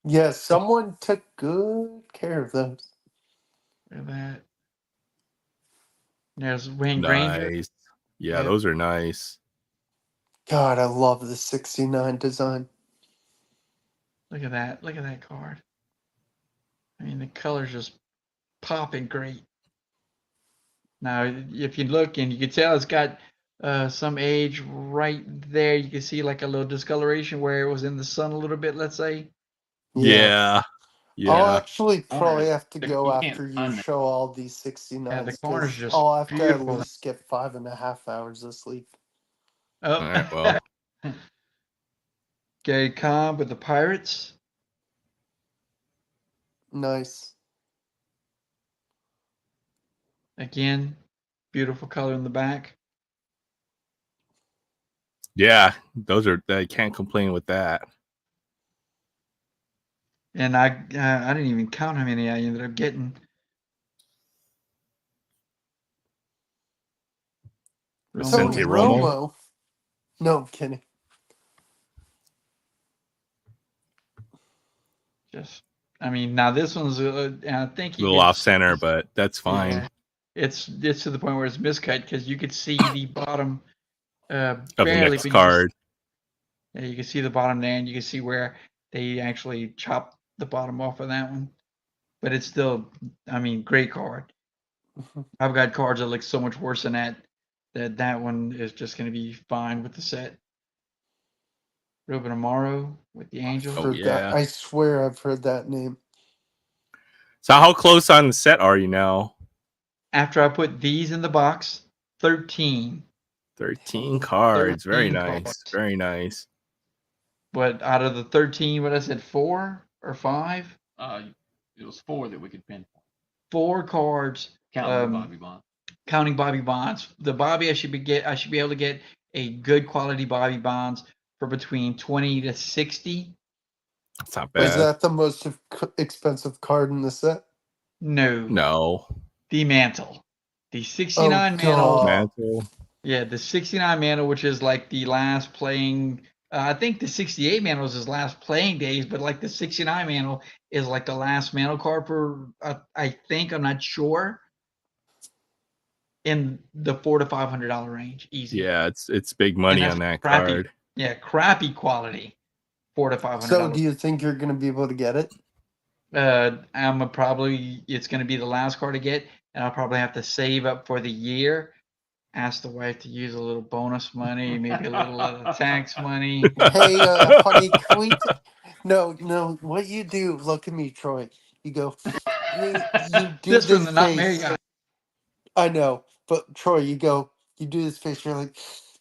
Yeah, someone took good care of those. Look at that. There's Wayne Granger. Nice. Yeah, those are nice. God, I love the 69 design. Look at that. Look at that card. I mean, the color's just popping great. Now, if you look and you can tell it's got some age right there. You can see like a little discoloration where it was in the sun a little bit, let's say. Yeah. I'll Yeah. actually probably have to go You can't after you find that. show all these Yeah, the 69s corner's because just I'll have to at beautiful. least get 5.5 hours of sleep. Oh, All right. Well, Gary Cobb with the Pirates. Nice. Again, beautiful color in the back. yeah, I can't complain with that. And I didn't even count how many I ended up getting. Vicente Romo. Romo. No, I'm kidding. Just, I mean, now this one's, I think A he little off gets, center, but that's fine. yeah, it's to the point where it's miscut because you could see the bottom Of the barely. next But card. you can see the bottom there, and you can see where they actually chopped the bottom off of that one. But it's still, I mean, great card. I've got cards that look so much worse than that. That one is just going to be fine with the set. Ruben Amaro with the Angels. Oh, yeah. I swear I've heard that name. So how close on the set are you now? After I put these in the box, 13. 13 cards. 13 Very nice. cards. Very nice. But out of the 13, what I said, 4 or 5? It was 4 that we could pinpoint. 4 cards. Counting Bobby Bonds. Counting Bobby Bonds. The Bobby I should be able to get a good quality Bobby Bonds for between 20 to 60. That's not bad. Is that the most expensive card in the set? No. The Mantle. The 69 Oh, Mantle. Mantle. Yeah, the 69 Mantle, which is like the last playing. I think the 68 Mantle is his last playing days, but like the 69 Mantle is like the last Mantle card for, I think, I'm not sure, in the $400 to $500 range, easy. Yeah, it's big money on that crappy, card. Yeah, crappy quality, $400 to $500. So, do you think you're going to be able to get it? It's going to be the last card to get, and I'll probably have to save up for the year. Ask the wife to use a little bonus money, maybe a little tax money. Hey, honey, can we? No. What you do? Look at me, Troy. You go. Hey, you do This from this the not married face. guy. I know, but Troy, you go. You do this face. You're like,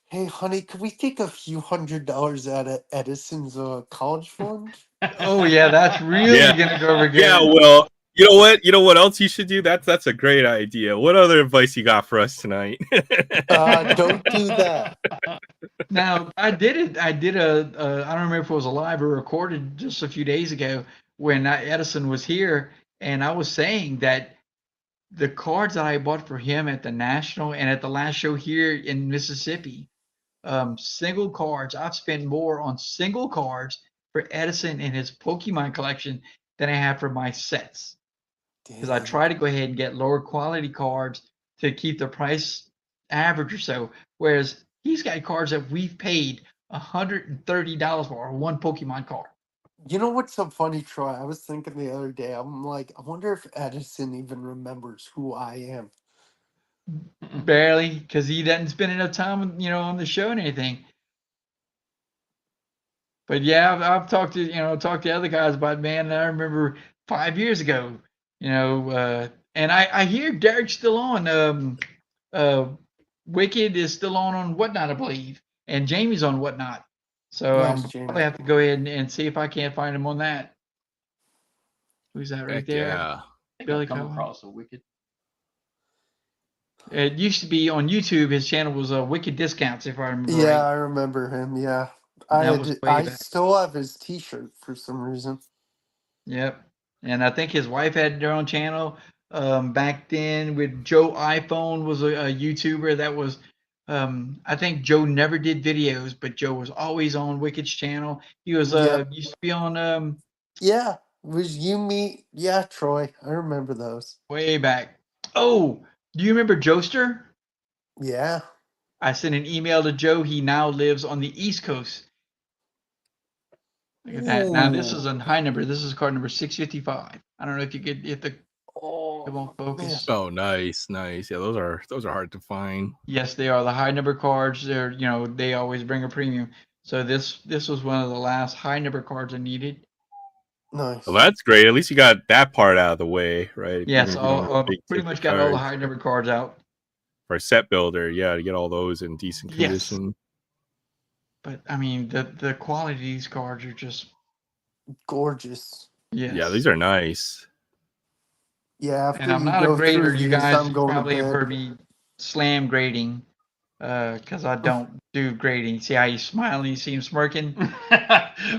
hey, honey, can we take a few $100 out of Edison's college fund? Oh yeah, that's really Yeah. gonna go over good. Yeah, well, you know what? You know what else you should do? That's a great idea. What other advice you got for us tonight? Don't do that. Now I did I don't remember if it was a live or recorded just a few days ago when Edison was here, and I was saying that the cards that I bought for him at the National and at the last show here in Mississippi, single cards, I've spent more on single cards for Edison and his Pokemon collection than I have for my sets. Because I try to go ahead and get lower quality cards to keep the price average or so. Whereas he's got cards that we've paid $130 for one Pokemon card. You know what's so funny, Troy? I was thinking the other day, I'm like, I wonder if Edison even remembers who I am. Barely, because he doesn't spend enough time, on the show and anything. But yeah, I've talked to other guys about, man. I remember 5 years ago, and I hear Derek's still on. Wicked is still on Whatnot, I believe, and Jamie's on Whatnot. So Nice, Jamie. probably have to go ahead and see if I can't find him on that. Who's that right Heck there? yeah. Billy come Cohen. across a Wicked. It used to be on YouTube. His channel was Wicked Discounts, if I remember right. Yeah, I remember him. Yeah, I still have his T-shirt for some reason. Yep, and I think his wife had their own channel back then. With Joe iPhone was a YouTuber that was. I think Joe never did videos, but Joe was always on Wicked's channel. He was used to be on Yeah, was you me? Yeah, Troy, I remember those. way back. Oh, do you remember Joester? Yeah. I sent an email to Joe. He now lives on the East Coast. Look at that. Now this is a high number. This is card number 655. I don't know if you could hit the. It won't focus. Oh, nice. Yeah, those are hard to find. Yes, they are. The high number cards, they're they always bring a premium. So this was one of the last high number cards I needed. Nice. Well, that's great. At least you got that part out of the way, right? Yes, Even if you don't have big pretty ticket much got all the cards. high number cards out. For a set builder, yeah, to get all those in decent Yes. condition. But I mean, the quality of these cards are just Gorgeous. yes. Yeah, these are nice. Yeah, after And I'm you not a go grader. through You these, guys I'm going probably to have bed. heard me slam grading, because I don't do grading. See how he's smiling? You see him smirking?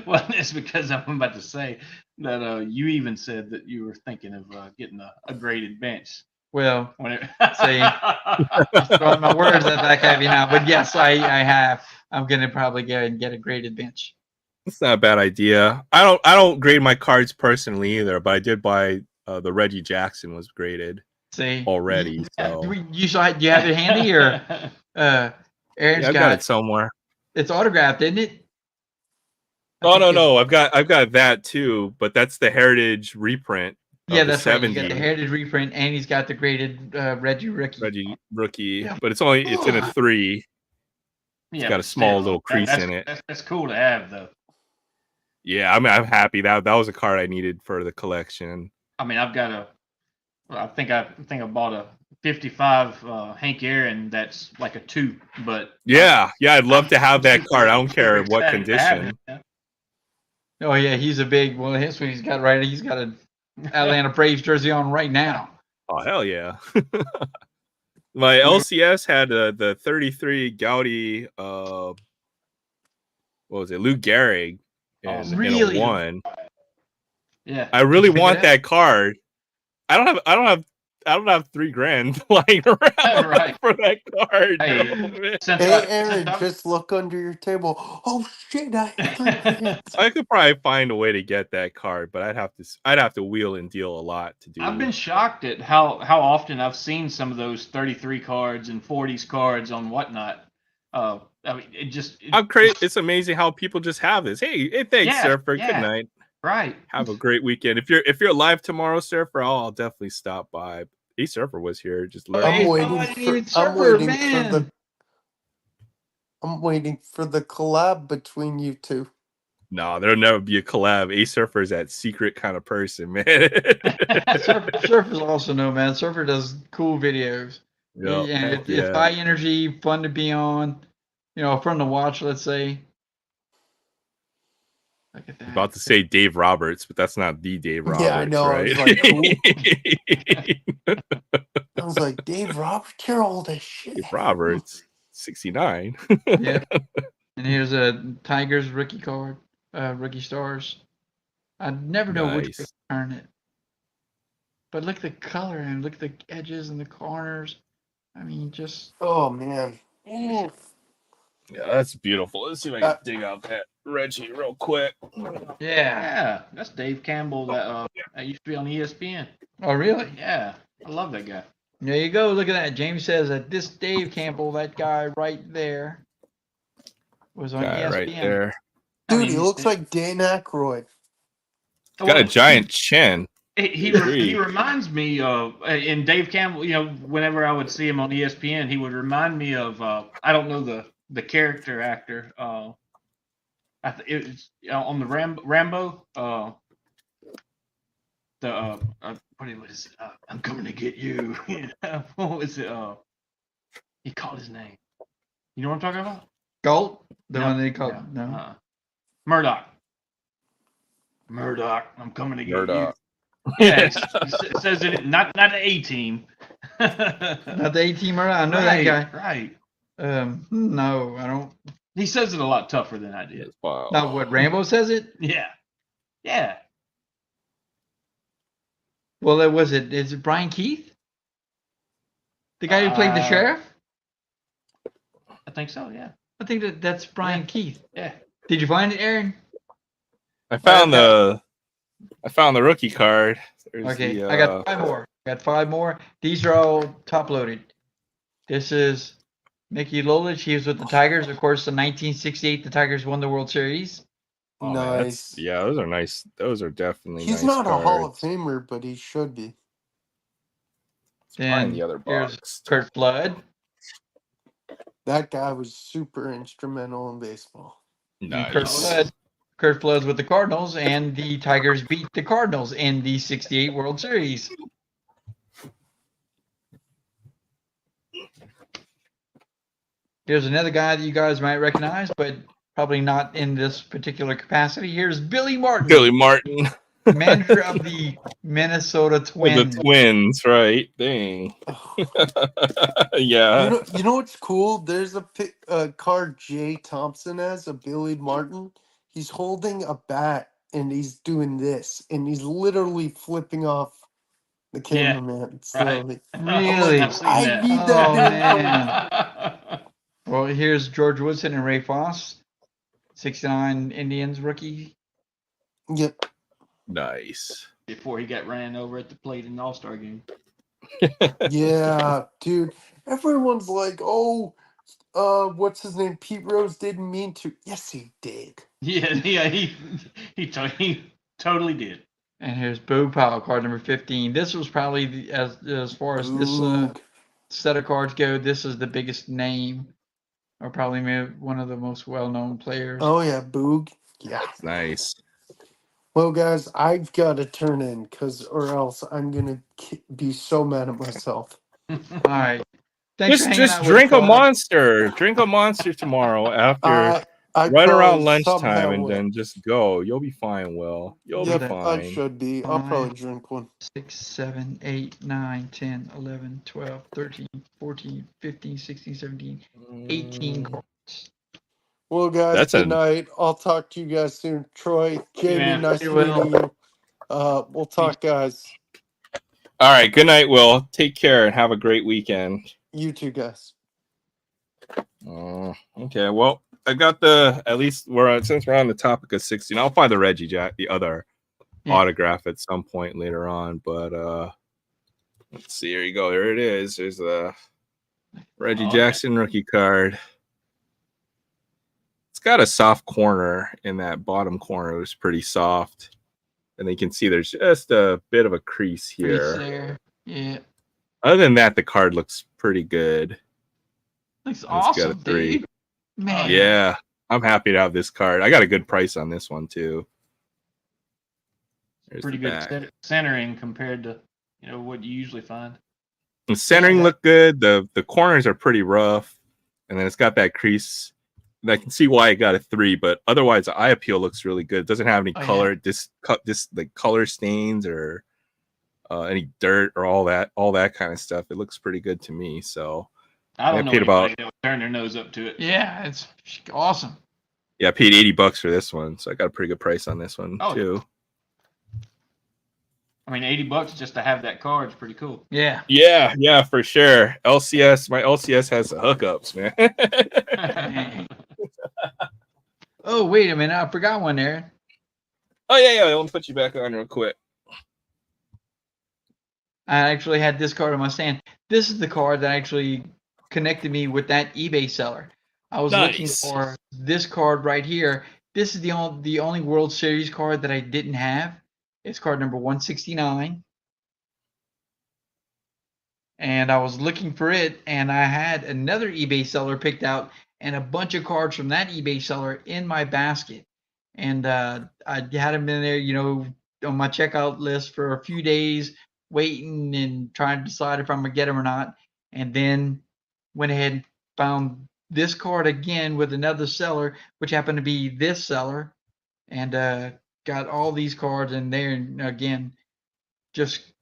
Well, it's because I'm about to say that you even said that you were thinking of getting a graded bench. Well, When it... see, I'm throwing my words at back at you now. But yes, I have. I'm gonna probably go and get a graded bench. It's not a bad idea. I don't grade my cards personally either, but I did buy the Reggie Jackson was graded See, already. So you saw it? You have it handy, or Aaron's yeah, I've got it somewhere. It's autographed, isn't it? Oh no, I've got that too, but that's the Heritage reprint. Yeah, the that's 70. right. You got the Heritage reprint, and he's got the graded Reggie rookie. Yeah. But it's in a 3. It's got a small little crease in it. That's cool to have, though. Yeah, I mean, I'm happy that was a card I needed for the collection. I mean, I think I bought a 55 Hank Aaron that's like a 2, but yeah, I'd love to have that card. I don't care what condition. Oh yeah, he's a big. Well, here's what he's got right. He's got an Atlanta Braves jersey on right now. Oh hell yeah! My LCS had the 33 Gaudy. What was it? Lou Gehrig. Really? In a 1. Yeah, I really want that card. I don't have $3,000 lying around for that card. Hey, Aaron, just look under your table. Oh shit! I could probably find a way to get that card, but I'd have to wheel and deal a lot to do. I've been shocked at how often I've seen some of those 33 cards and 40s cards on whatnot. I mean, it's amazing how people just have this. Hey, thanks, Surfer. Good night. Right. Have a great weekend. If you're live tomorrow, Surfer, I'll definitely stop by. Surfer was here. Just I'm waiting for the collab between you two. No, there'll never be a collab. Surfer is that secret kind of person, man. Surfer's also man. Surfer does cool videos. Yep. And it's high energy, fun to be on. Fun to watch. Let's say. Look at that. About to say Dave Roberts, but that's not the Dave Roberts. Yeah, I know. Right? I was like, Dave Roberts, you're old as shit. Dave Roberts, 69. Yeah. And here's a Tigers rookie card, rookie stars. I never know which way to turn it. But look at the color and look at the edges and the corners. I mean, just. Oh, man. Yeah, that's beautiful. Let's see if I can dig out that Reggie real quick. Yeah, that's Dave Campbell that used to be on ESPN. Oh, really? Yeah, I love that guy. There you go. Look at that. James says that this Dave Campbell, that guy right there, was on ESPN. Right there. Dude, he looks like Dan Aykroyd. He's got a giant chin. He reminds me of, and Dave Campbell, whenever I would see him on ESPN, he would remind me of, I don't know the character actor. It was on the Rambo. What is it? I'm coming to get you. What was it? He called his name. You know what I'm talking about? Galt? The one they called? No. Murdoch. I'm coming to get you. Yeah, it says it. Not the A-Team. Not the A-Team. I know that guy. Right. No, I don't. He says it a lot tougher than I did. Wow. Not what Rambo says it? Yeah. Well, is it Brian Keith? The guy who played the sheriff? I think so, yeah. I think that's Brian Keith. Yeah. Did you find it, Aaron? I found the rookie card. Okay, I got 5 more. These are all top loaded. This is Mickey Lolich. He was with the Tigers. Of course, in 1968, the Tigers won the World Series. Oh, nice. Man, those are nice. Those are definitely He's nice not cards. a Hall of Famer, but he should be. Then the other here's box. Kurt Flood. That guy was super instrumental in baseball. And Kurt Nice. Flood. Kurt Flood's with the Cardinals, and the Tigers beat the Cardinals in the '68 World Series. Here's another guy that you guys might recognize, but probably not in this particular capacity. Here's Billy Martin. Billy Martin. Manager of the Minnesota Twins. The Twins, right? Dang. Yeah. You know what's cool? There's a card Jay Thompson has, a Billy Martin. He's holding a bat and he's doing this, and he's literally flipping off the cameraman slowly. Really? I'm like, I need that man. Well, here's George Woodson and Ray Foss, '69 Indians rookie. Yep. Nice. Before he got ran over at the plate in the All-Star game. Yeah, dude. Everyone's like, oh, what's his name? Pete Rose didn't mean to. Yes, he did. Yeah, he totally did. And here's Bo Powell, card number 15. This was probably as far as this set of cards go. This is the biggest name, or probably one of the most well-known players. Oh yeah, Boog. Yeah. Nice. Well, guys, I've got to turn in or else I'm gonna be so mad at myself. All right. Thanks Just drink a monster. Drink a monster tomorrow after right around lunchtime, and then just go. You'll be fine, Will. You'll be fine. I should be. I'll probably drink one. 6, 7, 8, 9, 10, 11, 12, 13, 14, 15, 16, 17, 18 cards. Well, guys, good night. I'll talk to you guys soon. Troy, Jamie, nice meeting you. We'll talk, guys. All right. Good night, Will. Take care and have a great weekend. You too, guys. Okay. Well, I got since we're on the topic of 16, I'll find the Reggie Jack, the other autograph at some point later on. But let's see. Here you go. There it is. There's the Reggie Jackson rookie card. It's got a soft corner in that bottom corner. It was pretty soft. And you can see there's just a bit of a crease here. Yeah. Other than that, the card looks pretty good. Looks awesome, got a 3. Dude. Man. Yeah. I'm happy to have this card. I got a good price on this one, too. There's pretty good centering compared to what you usually find. The centering looked good. The corners are pretty rough. And then it's got that crease. And I can see why it got a 3, but otherwise the eye appeal looks really good. It doesn't have any color, like color stains or any dirt or all that kind of stuff. It looks pretty good to me. So I don't know anybody that would turn their nose up to it. Yeah, it's awesome. Yeah, I paid $80 for this one, so I got a pretty good price on this one too. I mean, $80 just to have that card is pretty cool. Yeah. Yeah, for sure. LCS, my LCS has the hookups, man. Oh, wait a minute. I forgot one there. Oh, yeah. Let me put you back on real quick. I actually had this card on my stand. This is the card that actually connected me with that eBay seller. I was looking for this card right here. This is the only World Series card that I didn't have. It's card number 169. And I was looking for it, and I had another eBay seller picked out and a bunch of cards from that eBay seller in my basket. And I had them in there, on my checkout list for a few days, waiting and trying to decide if I'm going to get them or not. And then went ahead and found this card again with another seller, which happened to be this seller, and got all these cards in there. And again, just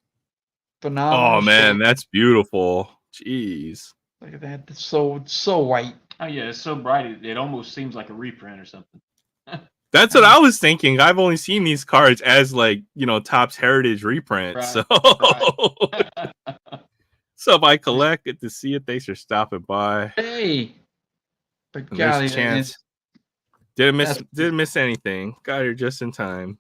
phenomenal. Oh, man, that's beautiful. Jeez. Look at that. It's so white. Oh, yeah, it's so bright. It almost seems like a reprint or something. That's what I was thinking. I've only seen these cards as Topps Heritage reprint. Right. So if I collect it to see it, thanks for stopping by. Hey, but golly, chance. Didn't miss anything. Got here just in time.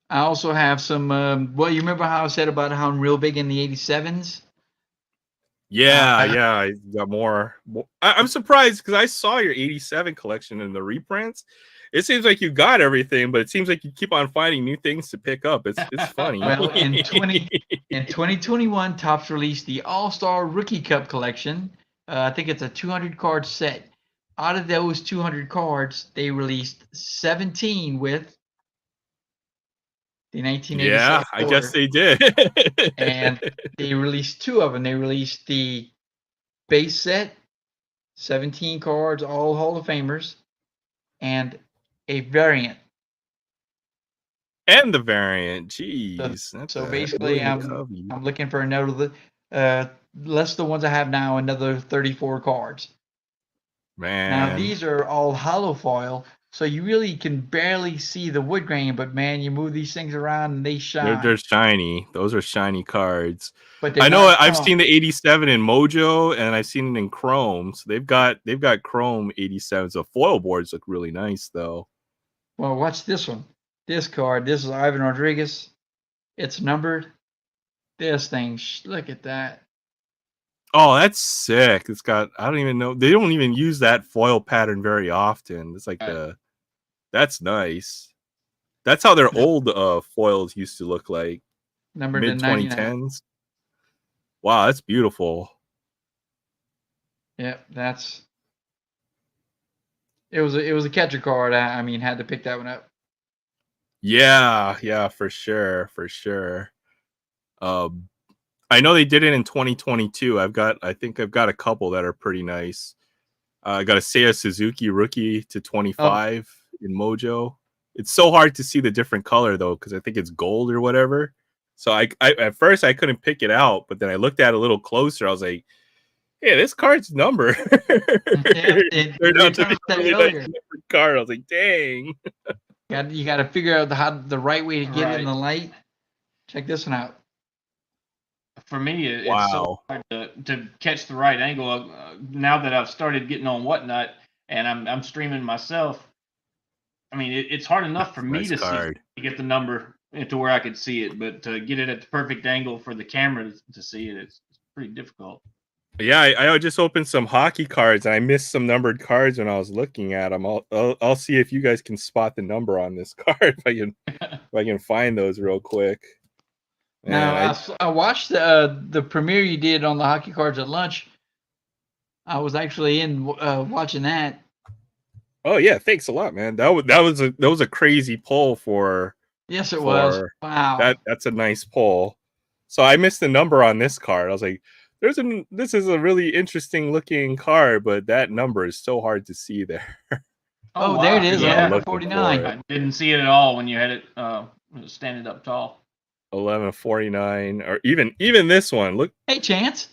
I also have some. You remember how I said about how I'm real big in the '87s? Yeah, I got more. I'm surprised because I saw your '87 collection in the reprints, It seems like you got everything, but it seems like you keep on finding new things to pick up. It's funny. Well, in 2021, Topps released the All-Star Rookie Cup collection. I think it's a 200 card set. Out of those 200 cards, they released 17 with the 1987 Yeah, I guess they did. and they released 2 of them. They released the base set, 17 cards, all Hall of Famers, and a variant. And the variant, jeez. So basically, I'm looking for another less the ones I have now, another 34 cards. Man, now these are all hollow foil, so you really can barely see the wood grain. But man, you move these things around and they shine. they're shiny. Those are shiny cards. But I know I've seen the 87 in Mojo, and I've seen it in Chrome. So they've got Chrome 87s. The foil boards look really nice, though. Well, watch this one. This card. This is Ivan Rodriguez. It's numbered. This thing. Look at that. Oh, that's sick. It's got, I don't even know. They don't even use that foil pattern very often. It's like that's nice. That's how their old foils used to look like. Numbered mid 2010s. Wow, that's beautiful. Yep, it was a catcher card. I mean, had to pick that one up. Yeah, for sure. I know they did it in 2022. I think I've got a couple that are pretty nice. I got a Seiya Suzuki rookie to 25 in Mojo. It's so hard to see the different color though, because I think it's gold or whatever. So I at first I couldn't pick it out, but then I looked at it a little closer. I was like, "Hey, this card's numbered." Turned out to be a different card. I was like, "Dang!" You got to figure out the right way to get it in the light. Check this one out. For me, it's so hard to catch the right angle. Now that I've started getting on Whatnot and I'm streaming myself, I mean, it's hard enough for me to see to get the number to where I could see it, but to get it at the perfect angle for the camera to see it, it's pretty difficult. Yeah, I just opened some hockey cards and I missed some numbered cards when I was looking at them. I'll see if you guys can spot the number on this card if I can find those real quick. Now I watched the premiere you did on the hockey cards at lunch. I was actually in watching that. Oh yeah, thanks a lot, man. That was a crazy pull for. Yes, it was. Wow, that's a nice pull. So I missed the number on this card. I was like, this is a really interesting looking card, but that number is so hard to see there. Oh, wow. There it is. Yeah, 49. I didn't see it at all when you had it standing up tall. 1149, or even this one. Look. Hey, Chance.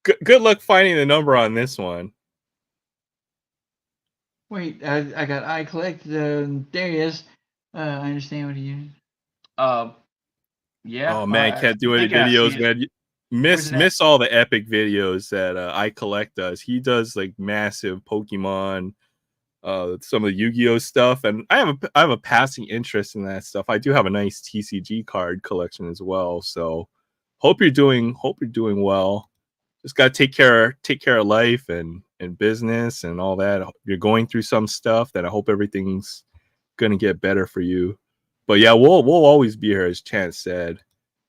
Good luck finding the number on this one. Wait, I got iCollect. There he is. I understand what he is. Yeah. Oh man, I can't do any videos, man. Miss all the epic videos that iCollect does. He does like massive Pokemon, some of the Yu-Gi-Oh stuff, and I have a passing interest in that stuff. I do have a nice TCG card collection as well. So hope you're doing well. Just gotta take care of life and business and all that. You're going through some stuff that I hope everything's gonna get better for you. But yeah, we'll always be here, as Chance said.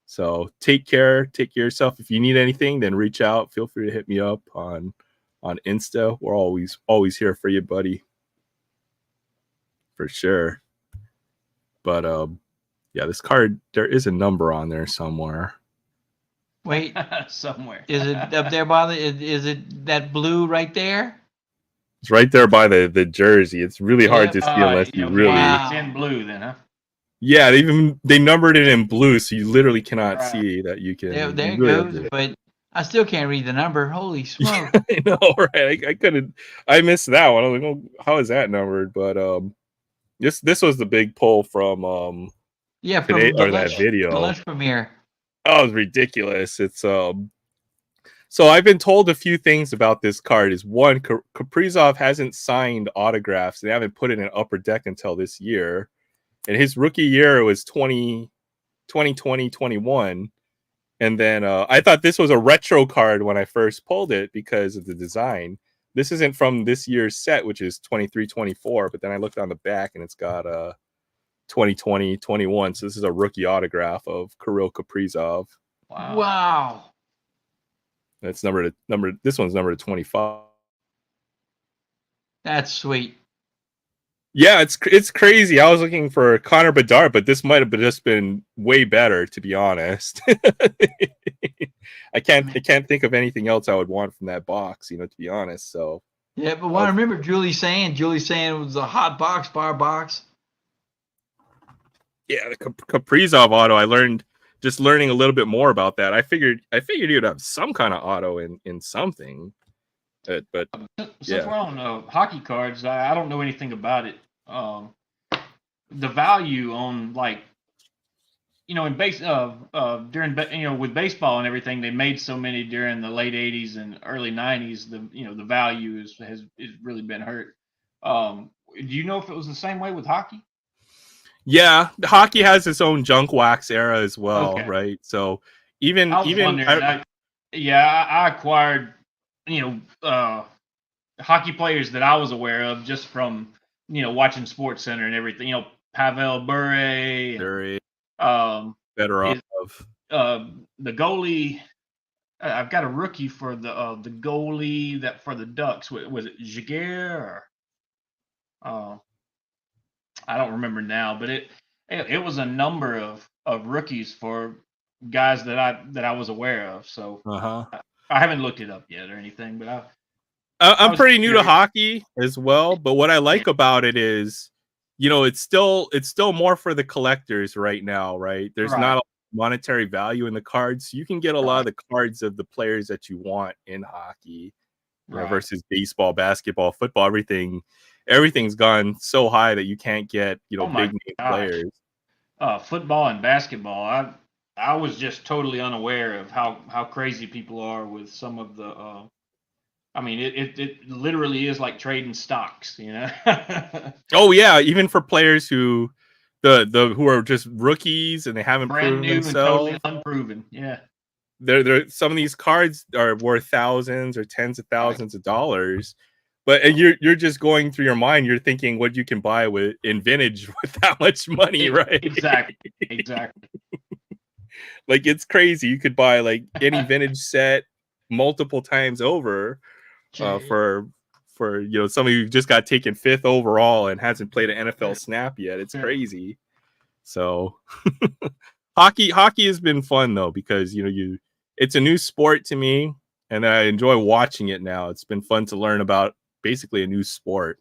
So take care of yourself. If you need anything, then reach out. Feel free to hit me up on Insta. We're always here for you, buddy. For sure. But yeah, this card, there is a number on there somewhere. Wait, somewhere. Is it up there by is it that blue right there? It's right there by the jersey. It's really hard to see unless you really. Wow. It's in blue, then, huh? Yeah, they numbered it in blue, so you literally cannot see that you can. Yeah, there it goes. But I still can't read the number. Holy smoke! I know, right? I couldn't. I missed that one. I was like, oh, how is that numbered? But this was the big pull from today, or that video. The lunch premiere. Oh, it was ridiculous. It's so I've been told a few things about this card. Is one, Kaprizov hasn't signed autographs. They haven't put it in Upper Deck until this year. And his rookie year was 2020-21. And then I thought this was a retro card when I first pulled it because of the design. this isn't from this year's set, which is 23-24, but then I looked on the back and it's got 2020-21. So this is a rookie autograph of Kirill Kaprizov. Wow. That's this one's numbered to 25. That's sweet. Yeah, it's crazy. I was looking for Connor Bedard, but this might have just been way better, to be honest. I can't think of anything else I would want from that box, to be honest. So yeah, but what I remember Julie saying it was a hot box, bar box. Yeah, the Kaprizov auto. I learning a little bit more about that. I figured you'd have some kind of auto in something. But since we're on hockey cards, I don't know anything about it. The value on in base during with baseball and everything, they made so many during the late '80s and early '90s. The value has really been hurt. Do you know if it was the same way with hockey? Yeah, hockey has its own junk wax era as well, Okay. right? So even I acquired hockey players that I was aware of just from watching Sports Center and everything. Pavel Bure, Fedorov. The goalie. I've got a rookie for the goalie that for the Ducks. Was it Jaguar? I don't remember now, but it was a number of rookies for guys that I was aware of. So I haven't looked it up yet or anything, but I'm pretty new to hockey as well. But what I like about it is, it's still more for the collectors right now, right? There's not a monetary value in the cards. You can get a lot of the cards of the players that you want in hockey, versus baseball, basketball, football. Everything's gone so high that you can't get big name players. Football and basketball, I was just totally unaware of how crazy people are with some of the. It literally is like trading stocks, Oh yeah, even for players who are just rookies and they haven't proven themselves, and totally unproven. Yeah, they're some of these cards are worth thousands or tens of thousands of dollars. But you're just going through your mind. You're thinking what you can buy in vintage with that much money, right? Exactly. Like it's crazy. You could buy like any vintage set multiple times over for somebody who just got taken 5th overall and hasn't played an NFL snap yet. It's crazy. So hockey has been fun though, because it's a new sport to me and I enjoy watching it now. It's been fun to learn about basically a new sport.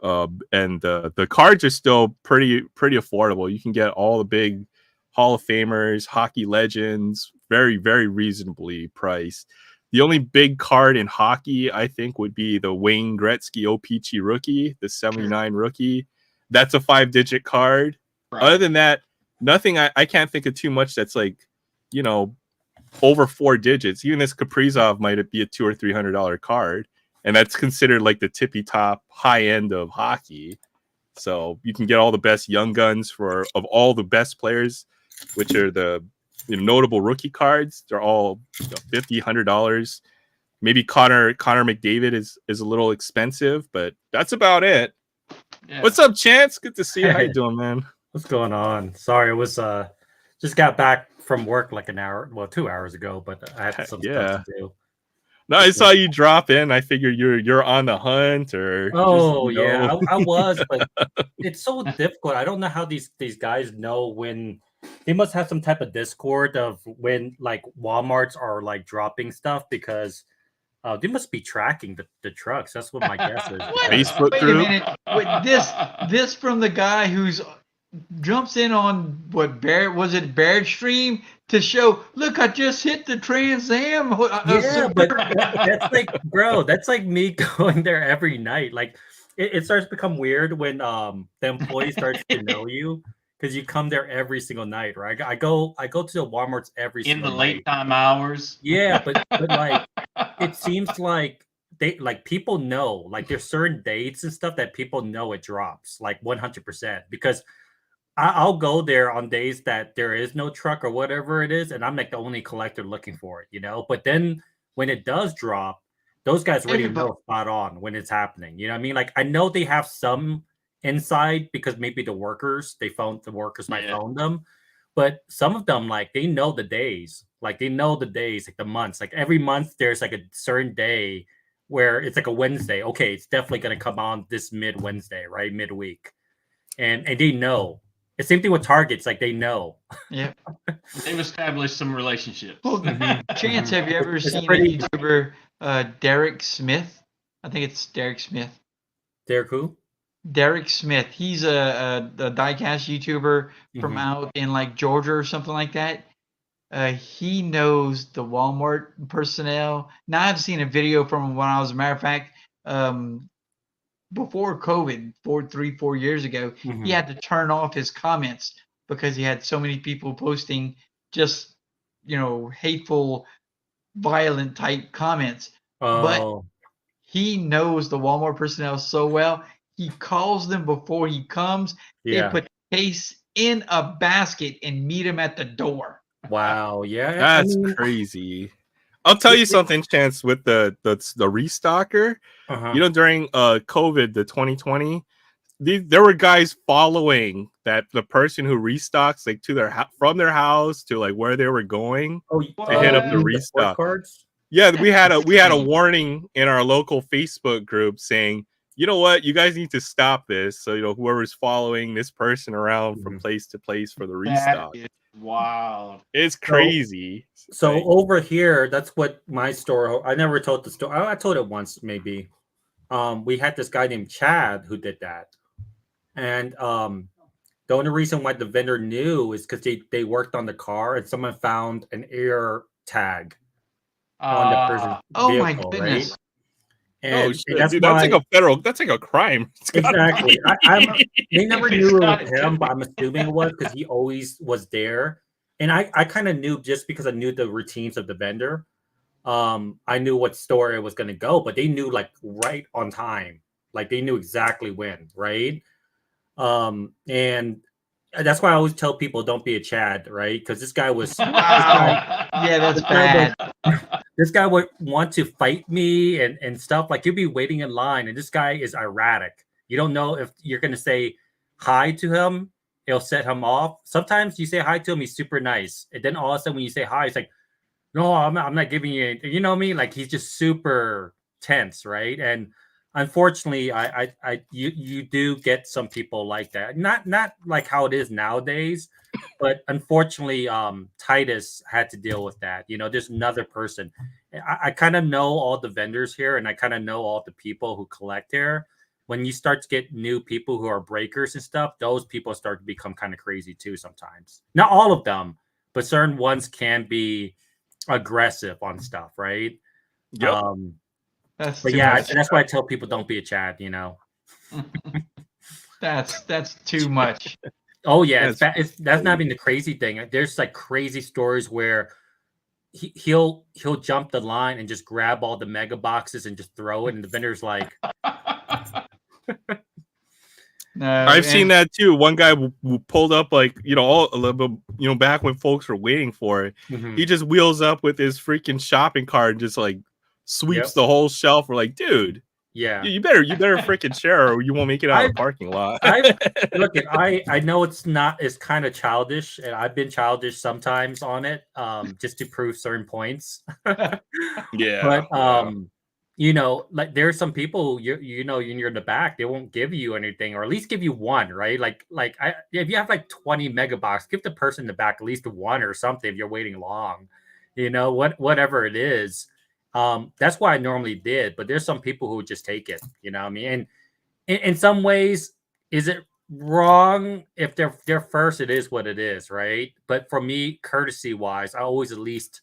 And the cards are still pretty affordable. You can get all the big Hall of Famers, hockey legends, very, very reasonably priced. The only big card in hockey, I think, would be the Wayne Gretzky O-Pee-Chee rookie, the 79 rookie. That's a 5-digit card. Right. Other than that, nothing. I can't think of too much that's like, over 4 digits. Even this Kaprizov might be a $200 or $300 card, and that's considered like the tippy top high end of hockey. So you can get all the best young guns of all the best players, which are the notable rookie cards. They're all $50, $100. Maybe Connor McDavid is a little expensive, but that's about it. Yeah. What's up, Chance? Good to see you. How you doing, man? What's going on? Sorry, it was just got back from work like 2 hours ago, but I had some stuff to do. No, I saw you drop in. I figured you're on the hunt, or yeah, I was, but it's so difficult. I don't know how these guys know when. They must have some type of Discord of when like Walmarts are like dropping stuff, because they must be tracking the trucks. That's what my guess is. Facebook Wait a minute. Wait, this from the guy who's jumps in on Baird Stream to show, look, I just hit the Trans Am. Yeah, but that's like, bro, that's like me going there every night. Like it starts to become weird when the employee starts to know you, because you come there every single night, right? I go to the Walmarts every single night. In the late time hours. Yeah, but like it seems like people know, like there's certain dates and stuff that people know it drops like 100%, because I'll go there on days that there is no truck or whatever it is, and I'm like the only collector looking for it, But then when it does drop, those guys already know spot on when it's happening. You know what I mean? Like I know they have some insight because maybe the workers might phone them, but some of them like they know the days, like the months. Like every month there's like a certain day where it's like a Wednesday. Okay, it's definitely gonna come on this mid Wednesday, right? Midweek. And they know. The same thing with Targets, like they know. Yeah. They've established some relationships. Well, Chance, have you ever seen a YouTuber, Derek Smith? I think it's Derek Smith. Derek who? Derek Smith. He's a diecast YouTuber from out in like Georgia or something like that. He knows the Walmart personnel. Now I've seen a video from him when I was, a matter of fact, before COVID, 4 years ago, he had to turn off his comments because he had so many people posting just, hateful, violent type comments. But he knows the Walmart personnel so well. He calls them before he comes. They put case in a basket and meet him at the door. Wow, yeah, that's crazy. I'll tell you something, Chance, with the restocker. During COVID, the 2020, there were guys following the person who restocks like to from their house to like where they were going to hit up the restock. Yeah, we had a warning in our local Facebook group saying, you know what, you guys need to stop this. So whoever's following this person around from place to place for the restock. Wow, it's crazy. So over here, that's what my store. I never told the story. I told it once, maybe. We had this guy named Chad who did that, and the only reason why the vendor knew is because they worked on the car and someone found an air tag on the person's vehicle, my goodness. right? And, shit, that's dude, that's like a crime. Exactly. They never knew it was him, but I'm assuming it was because he always was there. And I kind of knew just because I knew the routines of the vendor. I knew what store it was going to go, but they knew like right on time. Like they knew exactly when, right? And that's why I always tell people don't be a Chad, right? Because this guy was that's bad. This guy would want to fight me and stuff. Like you'll be waiting in line, and this guy is erratic. You don't know if you're gonna say hi to him, it'll set him off. Sometimes you say hi to him, he's super nice, and then all of a sudden when you say hi, it's like, no, I'm not giving you anything. You know what I mean? Like he's just super tense, right? And unfortunately, you do get some people like that. Not like how it is nowadays, but unfortunately, Titus had to deal with that. There's another person. I kind of know all the vendors here, and I kind of know all the people who collect here. When you start to get new people who are breakers and stuff, those people start to become kind of crazy too sometimes. Not all of them, but certain ones can be aggressive on stuff, right? Yep. That's why I tell people don't be a Chad. That's too much. Oh yeah, that's not even the crazy thing. There's like crazy stories where he'll jump the line and just grab all the mega boxes and just throw it, and the vendor's like, I've seen that too. One guy pulled up like a little bit, back when folks were waiting for it. He just wheels up with his freaking shopping cart and just like sweeps the whole shelf. We're like, dude, yeah, you better freaking share, or you won't make it out of the parking lot. I know it's kind of childish, and I've been childish sometimes on it, just to prove certain points. Yeah, but like there are some people who you're in the back, they won't give you anything, or at least give you one, right? If you have like 20 megabucks, give the person in the back at least one or something if you're waiting long, whatever it is. That's what I normally did, but there's some people who would just take it, what I mean? And in some ways, is it wrong if they're first? It is what it is, right? But for me, courtesy wise, I always at least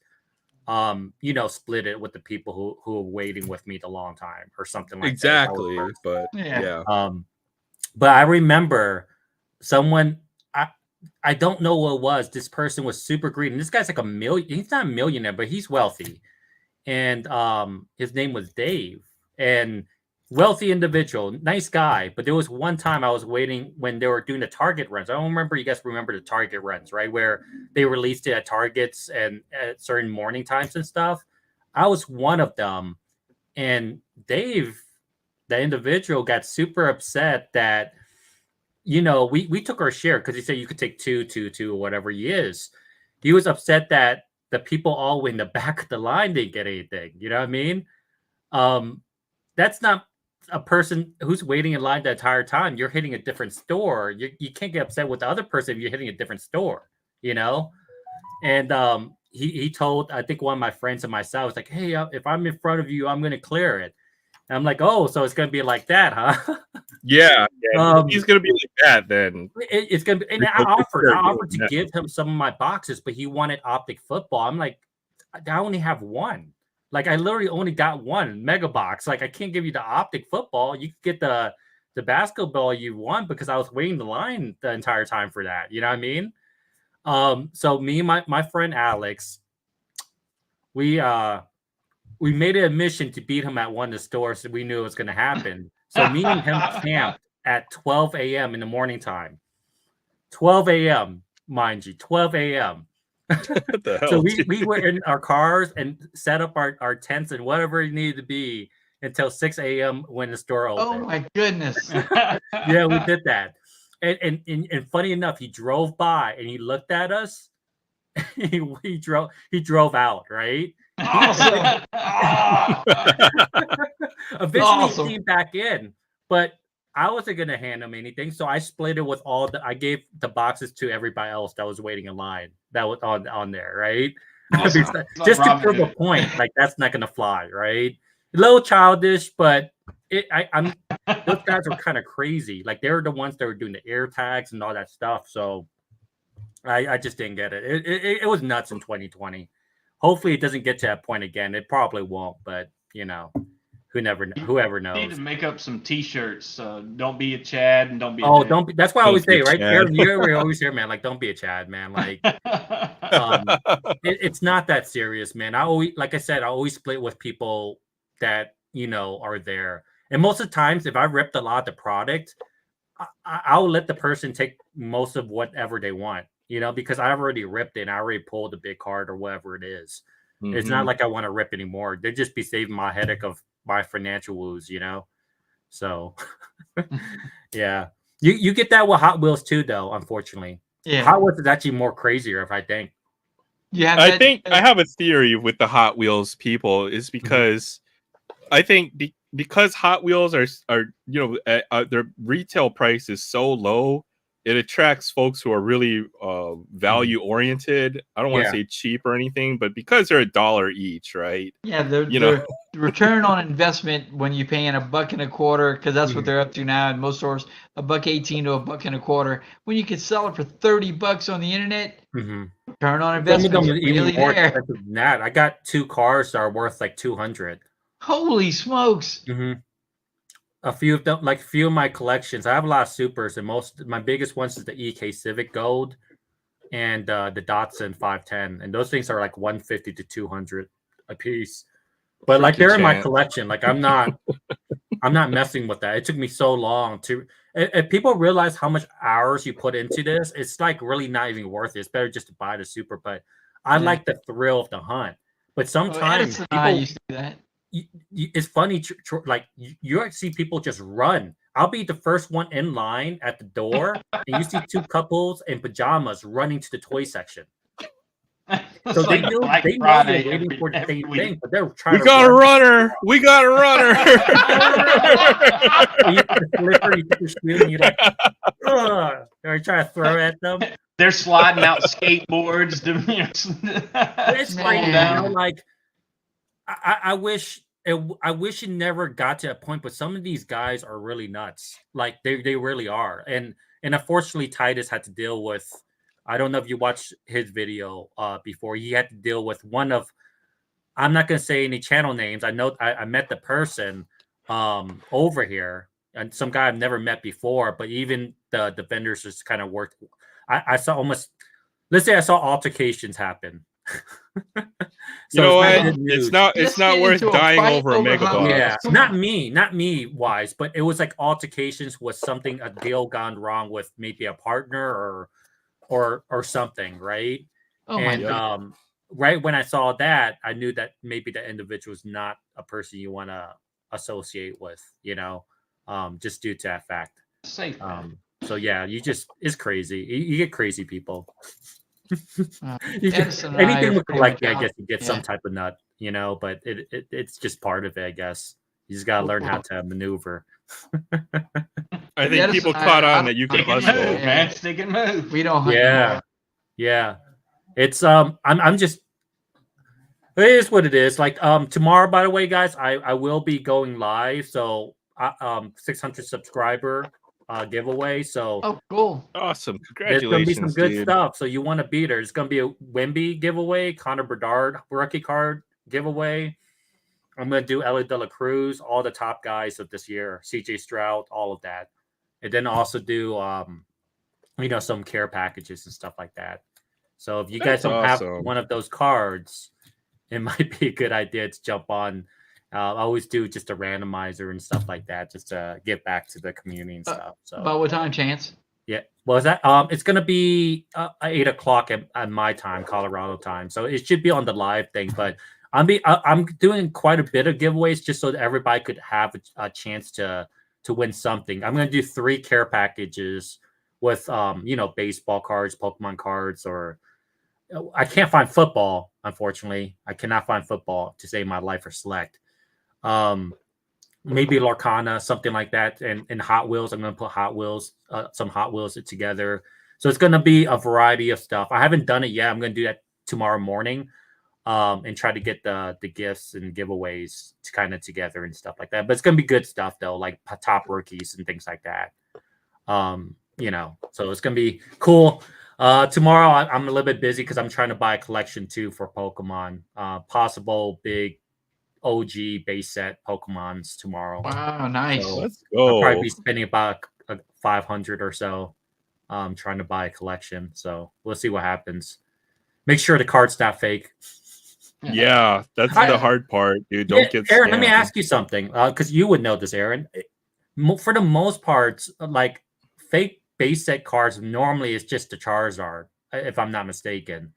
split it with the people who are waiting with me the long time or something like that. Exactly. But yeah. But I remember someone, I don't know what it was. This person was super greedy. And this guy's like he's not a millionaire, but he's wealthy. And his name was Dave. And wealthy individual, nice guy. But there was one time I was waiting when they were doing the Target runs. I don't remember, you guys remember the Target runs, right? Where they released it at Targets and at certain morning times and stuff. I was one of them. And Dave, the individual, got super upset that, we took our share because he said you could take two, or whatever he is. He was upset that the people all in the back of the line didn't get anything. You know what I mean? That's not a person who's waiting in line the entire time. You're hitting a different store. You can't get upset with the other person if you're hitting a different store, And he told, I think one of my friends and myself was like, hey, if I'm in front of you, I'm going to clear it. And I'm like, oh, so it's going to be like that, huh? Yeah. He's going to be like that then. It's going to be, and I offered to give him some of my boxes, but he wanted Optic Football. I'm like, I only have one. Like, I literally only got one mega box. Like, I can't give you the Optic Football. You could get the basketball you want because I was waiting the line the entire time for that. You know what I mean? So me and my friend Alex, we made it a mission to beat him at one of the stores, so we knew it was going to happen. So me and him camped at 12 a.m. in the morning time. 12 a.m., mind you, 12 a.m. So we were in our cars and set up our tents and whatever it needed to be until 6 a.m. when the store opened. Oh my goodness. Yeah, we did that. And funny enough, he drove by and he looked at us. he drove out, right? Awesome. Eventually he came back in, but I wasn't gonna hand him anything, so I split it with I gave the boxes to everybody else that was waiting in line that was on there, right? Awesome. Just to prove a point, like that's not gonna fly, right? A little childish, but those guys were kind of crazy. Like they were the ones that were doing the air tags and all that stuff. So I just didn't get it. It was nuts in 2020. Hopefully it doesn't get to that point again. It probably won't, but whoever knows. You need to make up some T-shirts. Don't be a Chad and don't be. Don't be. That's what I always say, right? Aaron, you always hear, man, like don't be a Chad, man. Like, it's not that serious, man. I always split with people that are there, and most of the times, if I ripped a lot of the product, I'll let the person take most of whatever they want, because I already ripped it and I already pulled a big card or whatever it is. Mm-hmm. It's not like I want to rip anymore. They'd just be saving my headache of my financial woes, So, yeah. You get that with Hot Wheels too, though, unfortunately. Yeah. Hot Wheels is actually more crazier, if I think. Yeah, I think I have a theory with the Hot Wheels people is because I think because Hot Wheels are their retail price is so low, it attracts folks who are really value oriented. I don't want to say cheap or anything, but because they're $1 each, right? Yeah, the return on investment when you're paying $1.25, because that's what they're up to now in most stores, $1.18 to $1.25. When you can sell it for $30 on the internet, return on investment is really more there. expensive than that. I got 2 cars that are worth like $200. Holy smokes! A few of my collections. I have a lot of supers, and my biggest ones is the EK Civic Gold and the Datsun 510, and those things are like $150 to $200 a piece. But like they're in my collection. Like I'm not messing with that. It took me so long to. If people realize how much hours you put into this, it's like really not even worth it. It's better just to buy the super. But I like the thrill of the hunt. But sometimes people used to do that. It's funny, like you see people just run. I'll be the first one in line at the door, and you see 2 couples in pajamas running to the toy section. So they know they're waiting for the same thing, but they're trying. We got a runner. We got a runner. You get the flipper, you get the shoe, and you're like, ugh. They're trying to throw at them. They're sliding out skateboards. It's like like. I wish it never got to a point, but some of these guys are really nuts. Like they really are. And unfortunately Titus had to deal with, I don't know if you watched his video before, he had to deal with one of, I'm not gonna say any channel names. I know I met the person over here, and some guy I've never met before, but even the vendors just kind of worked. I saw let's say I saw altercations happen. So you know what? It's not worth dying over a mega box. Yeah, not me wise, but it was like altercations was something, a deal gone wrong with maybe a partner or something, right? Oh my God. right when I saw that, I knew that maybe the individual is not a person you want to associate with, just due to that fact. Safe bet. So yeah, it's crazy. You get crazy people. Dennis and I Anything are with pretty much collecting, I out. guess you get some type of nut, but it's just part of it, I guess. You just gotta learn how to maneuver. I think Dennis people and I caught are on out that you Stick can and hustle. move, man. Stick and move. We don't hunt anymore. Yeah. It's I'm just it is what it is. Like tomorrow, by the way, guys, I will be going live. So 600 subscriber giveaway. So Oh, cool. Awesome. there's gonna be some Congratulations, good dude. stuff. So you want to beat her. It's gonna be a Wemby giveaway, Connor Bedard rookie card giveaway. I'm gonna do Ellie De La Cruz, all the top guys of this year, CJ Stroud, all of that. And then also do some care packages and stuff like that. So if you guys That's don't have awesome. one of those cards, it might be a good idea to jump on. I always do just a randomizer and stuff like that, just to get back to the community and stuff. So About what time, Chance? yeah, well, is that it's gonna be 8 o'clock at my time, Colorado time. So it should be on the live thing. But I'm doing quite a bit of giveaways just so that everybody could have a chance to win something. I'm gonna do 3 care packages with baseball cards, Pokemon cards, or I can't find football. Unfortunately, I cannot find football to save my life or select. Maybe Larcana, something like that, and Hot Wheels. I'm going to put some Hot Wheels together. So it's going to be a variety of stuff. I haven't done it yet. I'm going to do that tomorrow morning, and try to get the gifts and giveaways to kind of together and stuff like that. But it's going to be good stuff though, like top rookies and things like that. So it's going to be cool. Tomorrow I'm a little bit busy because I'm trying to buy a collection too for Pokemon. Possible big OG base set Pokemons tomorrow. Wow, nice. So Let's I'll probably go. be spending about 500 or so, trying to buy a collection. So we'll see what happens. Make sure the card's not fake. Yeah, that's the hard part, dude. Don't get Aaron, let me scammed. ask you something, because you would know this, Aaron. For the most part, like fake base set cards normally is just the Charizard, if I'm not mistaken.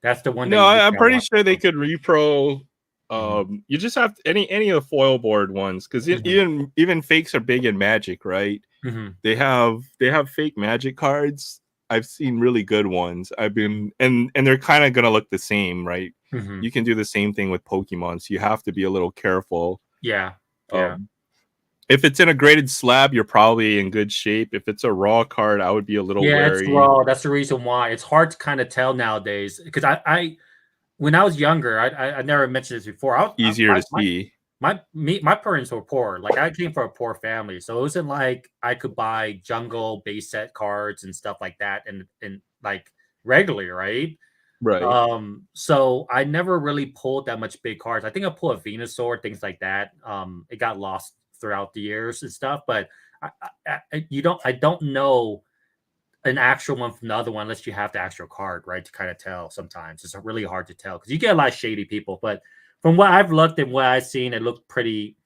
That's the one. No, I'm pretty want. sure they could repro. You just have any of the foil board ones, because even fakes are big in Magic, right? They have fake Magic cards. I've seen really good ones. And they're kind of gonna look the same, right? You can do the same thing with Pokemon, so you have to be a little careful. Yeah. If it's in a graded slab, you're probably in good shape. If it's a raw card, I would be a little wary. It's raw. That's the reason why it's hard to kind of tell nowadays. Because I when I was younger, I never mentioned this before. Easier to see. My parents were poor. Like I came from a poor family, so it wasn't like I could buy jungle base set cards and stuff like that, and like regularly, right? Right. So I never really pulled that much big cards. I think I pulled a Venusaur, things like that. It got lost throughout the years and stuff, but I don't know an actual one from the other one unless you have the actual card, right? To kind of tell. Sometimes it's really hard to tell because you get a lot of shady people. But from what I've looked and what I've seen, it looked pretty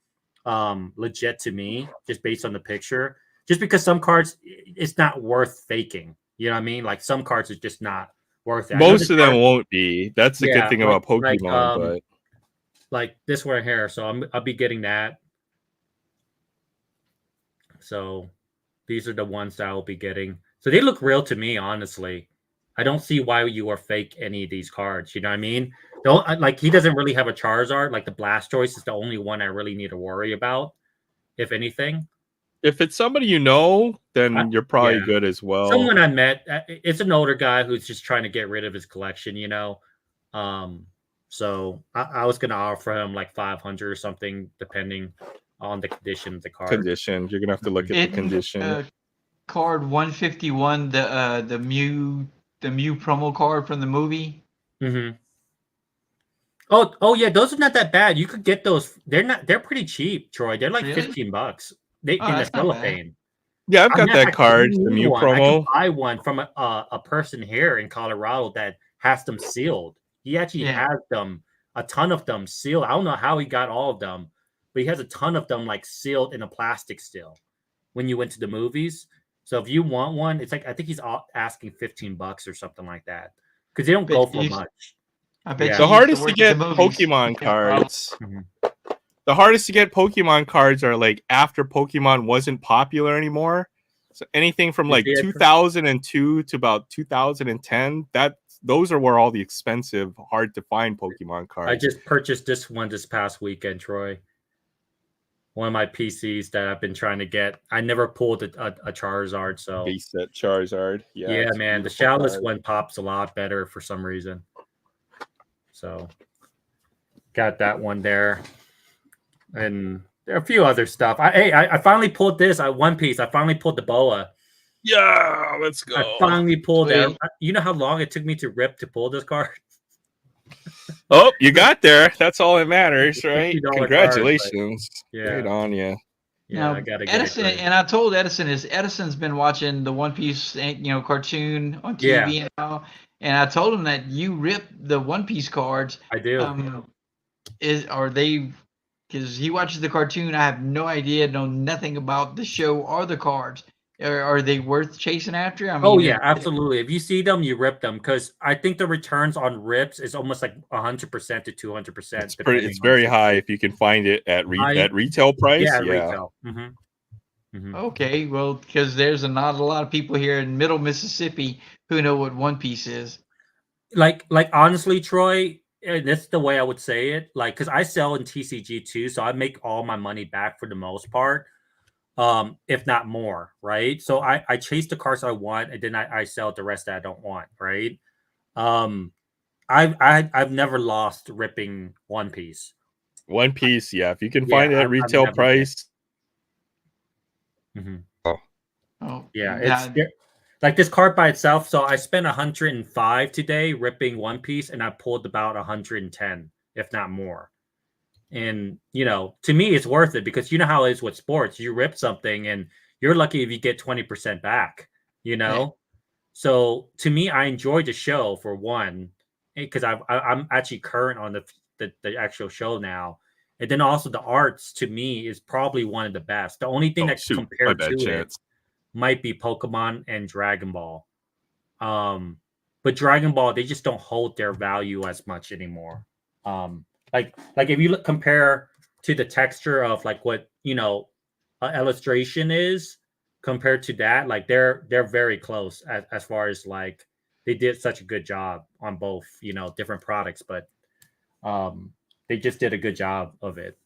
legit to me, just based on the picture. Just because some cards, it's not worth faking. You know what I mean? Like some cards is just not worth it. Most of them won't be. That's the good thing about Pokemon. But like this one here, so I'll be getting that. So these are the ones that I'll be getting. So they look real to me, honestly. I don't see why you are fake any of these cards. You know what I mean? Like he doesn't really have a Charizard. Like the Blastoise is the only one I really need to worry about, if anything. If it's somebody you know, then you're probably good as well. Someone I met, it's an older guy who's just trying to get rid of his collection, So I was going to offer him like 500 or something, depending on the condition of the card. Condition. You're going to have to look at the condition. Card 151, the Mew promo card from the movie. Oh yeah, those are not that bad. You could get those. They're pretty cheap, Troy. They're like $15. In the cellophane. Yeah, I've got that card, the Mew promo. I can buy one from a person here in Colorado that has them sealed. He actually has them, a ton of them sealed. I don't know how he got all of them, but he has a ton of them like sealed in a plastic still when you went to the movies. So if you want one, it's like I think he's asking $15 or something like that because they don't go for much. I bet Yeah. you The used hardest to work at get the movies. Pokemon cards. Mhm. The hardest to get Pokemon cards are like after Pokemon wasn't popular anymore. So anything from You like see it? 2002 to about 2010, those are where all the expensive, hard to find Pokemon cards. I just purchased this one this past weekend, Troy. One of my PCs that I've been trying to get. I never pulled a Charizard, so base set Charizard. Yeah, yeah, it's a man, the beautiful shadowless card. one pops a lot better for some reason. So got that one there, and there are a few other stuff. I finally pulled this. One Piece. I finally pulled the boa. Yeah, let's I go. finally pulled that. Sweet. You know how long it took me to rip to pull this card? Oh, you got there. That's all that matters, right? $50 card, Congratulations. yeah. Great on you. Yeah, now, I gotta get Edison, it. and I told Edison's been watching the One Piece, cartoon on TV now, and I told him that you rip the One Piece cards. I do. Are they? Because he watches the cartoon, I have no idea, know nothing about the show or the cards. Are they worth chasing after? I mean, Oh yeah, absolutely. If you see them, you rip them because I think the returns on rips is almost like 100% to 200%. It's very high if you can find it at retail price. Yeah, retail. Okay, well, because there's not a lot of people here in Middle Mississippi who know what One Piece is. Like honestly, Troy, that's the way I would say it. Like, because I sell in TCG too, so I make all my money back for the most part. If not more, right? So I chase the cards I want, and then I sell the rest that I don't want, right? I've never lost ripping One Piece. One Piece, yeah. If you can find it at retail price. Yeah, it's like this card by itself. So I spent 105 today ripping One Piece, and I pulled about 110, if not more. And to me, it's worth it because you know how it is with sports. You rip something, and you're lucky if you get 20% back. Yeah. So to me, I enjoyed the show for one, because I'm actually current on the actual show now, and then also the arts to me is probably one of the best. The only thing that compared to it might be Pokemon and Dragon Ball. But Dragon Ball, they just don't hold their value as much anymore. Like if you compare to the texture of like what illustration is compared to that, like they're very close as far as like they did such a good job on both different products, but they just did a good job of it.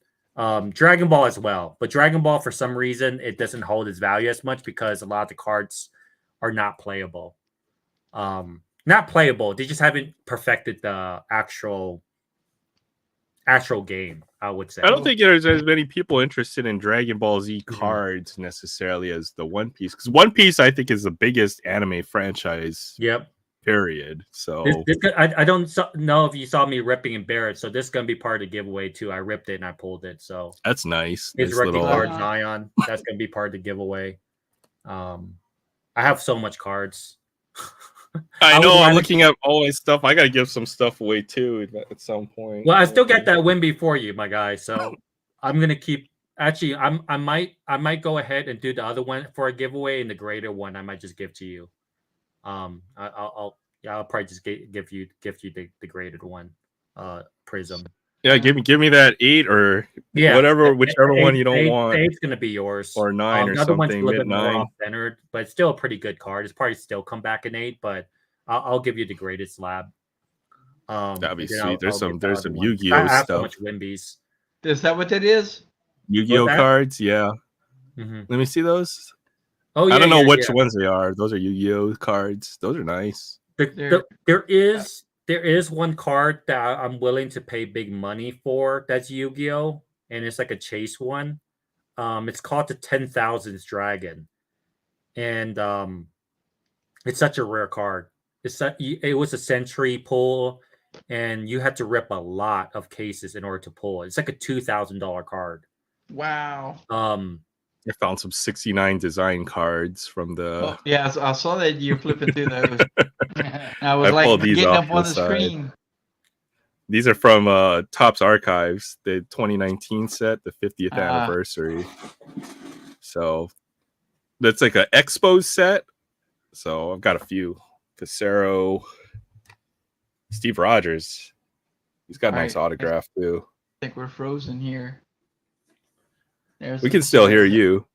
Dragon Ball as well, but Dragon Ball for some reason it doesn't hold its value as much because a lot of the cards are not playable. Not playable. They just haven't perfected the actual game, I would say. I don't think there's as many people interested in Dragon Ball Z cards necessarily as the One Piece, because One Piece I think is the biggest anime franchise. Yep. Period. So I don't know if you saw me ripping and bear it, so this is gonna be part of the giveaway too. I ripped it and I pulled it, so that's nice. His rookie card Zion. That's gonna be part of the giveaway. I have so much cards. I know. I'm looking at all my stuff. I gotta give some stuff away too at some point. Well, I still got that win before you, my guy. So I'm gonna keep. Actually, I might go ahead and do the other one for a giveaway, and the greater one I might just give to you. I'll probably just give you the graded one, Prism. Yeah, give me that 8 or whatever, whichever one you don't want. 8's gonna be yours, or 9 or the other one's a something. little bit more Mid-9. off-centered, but it's still a pretty good card. It's probably still come back in 8, but I'll give you the graded slab. That'd be sweet. There's some Yu-Gi-Oh Yu-Gi-Oh stuff. So much Wimbies. Is that what that is? Yu-Gi-Oh cards, yeah. Mm-hmm. Let me see those. Oh, yeah, I don't know which ones they are. Those are Yu-Gi-Oh cards. Those are nice. There is one card that I'm willing to pay big money for. That's Yu-Gi-Oh, and it's like a chase one. It's called the 10,000th Dragon, and it's such a rare card. It was a century pull, and you had to rip a lot of cases in order to pull it. It's like a $2,000 card. Wow. I found some 69 design cards from the. Oh, yeah, I saw that you're flipping through those. I was getting up on the screen. These are from Topps Archives, the 2019 set, the 50th anniversary. So that's like an Expo set. So I've got a few. Casero, Steve Rogers. He's got a nice autograph too. I think we're frozen here. We can still hear you.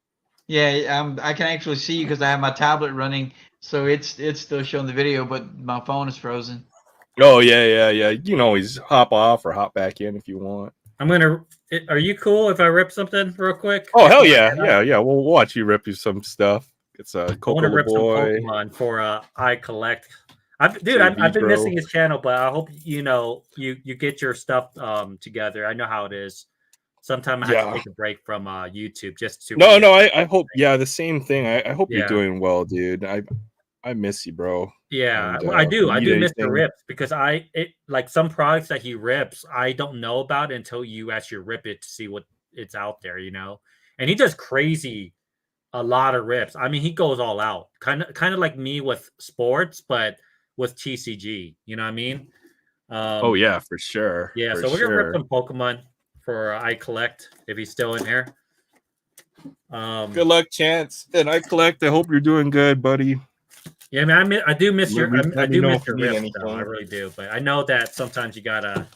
Yeah, I can actually see you because I have my tablet running, so it's still showing the video, but my phone is frozen. Oh yeah. You can always hop off or hop back in if you want. I'm gonna. Are you cool if I rip something real quick? Oh hell yeah. We'll watch you rip you some stuff. It's a I want to rip some Pokemon for I collect. I've been missing his channel, but I hope you get your stuff together. I know how it is. Sometimes I have to take a break from YouTube just to. No, I hope. Yeah, the same thing. I hope you're doing well, dude. I miss you, bro. Yeah, I do. I do miss the rips because like some products that he rips, I don't know about until you actually rip it to see what it's out there, And he does crazy, a lot of rips. I mean, he goes all out, kind of like me with sports, but with TCG. You know what I mean? Oh yeah, for sure. Yeah, so we're gonna rip some Pokemon for I collect if he's still in here. Good luck, Chance. And I collect. I hope you're doing good, buddy. Yeah, man, I do miss your rips, though. I really do. But I know that sometimes you gotta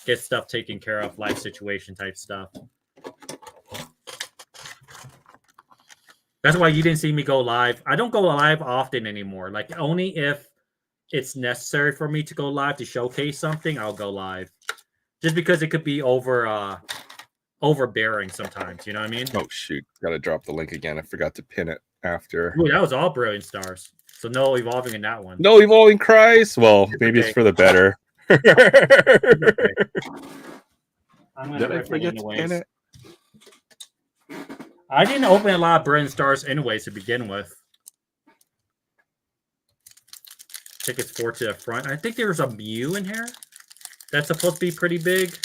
get stuff taken care of, life situation type stuff. That's why you didn't see me go live. I don't go live often anymore. Like only if it's necessary for me to go live to showcase something, I'll go live. Just because it could be overbearing sometimes. You know what I mean? Oh shoot! Got to drop the link again. I forgot to pin it after. Ooh, that was all Brilliant Stars. So no evolving in that one. No evolving cries. Well, maybe it's for the better. I'm gonna forget to pin it. I didn't open a lot of Brilliant Stars anyways to begin with. I think it's 4 to the front. I think there's a Mew in here. That's supposed to be pretty big.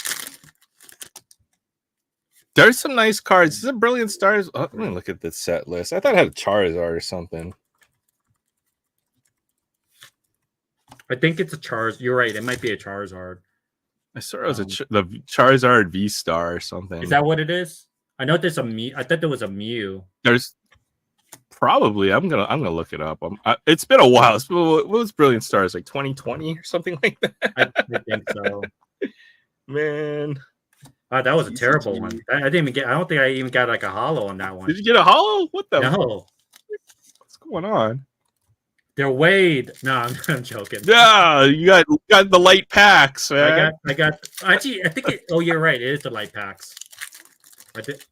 There's some nice cards. Is it Brilliant Stars? Oh, let me look at the set list. I thought it had a Charizard or something. I think it's a Charizard. You're right. It might be a Charizard. I saw it was the Charizard V-Star or something. Is that what it is? I know there's a Mew. I thought there was a Mew. There's probably. I'm gonna look it up. It's been a while. What was Brilliant Stars, like 2020 or something like that? I think so. Man, that was a terrible one. I didn't even get. I don't think I even got like a holo on that one. Did you get a holo? What the? No. What's going on? They're weighed. No, I'm joking. Yeah, you got the light packs, man. I got. Actually, I think it. Oh, you're right. It is the light packs. I did.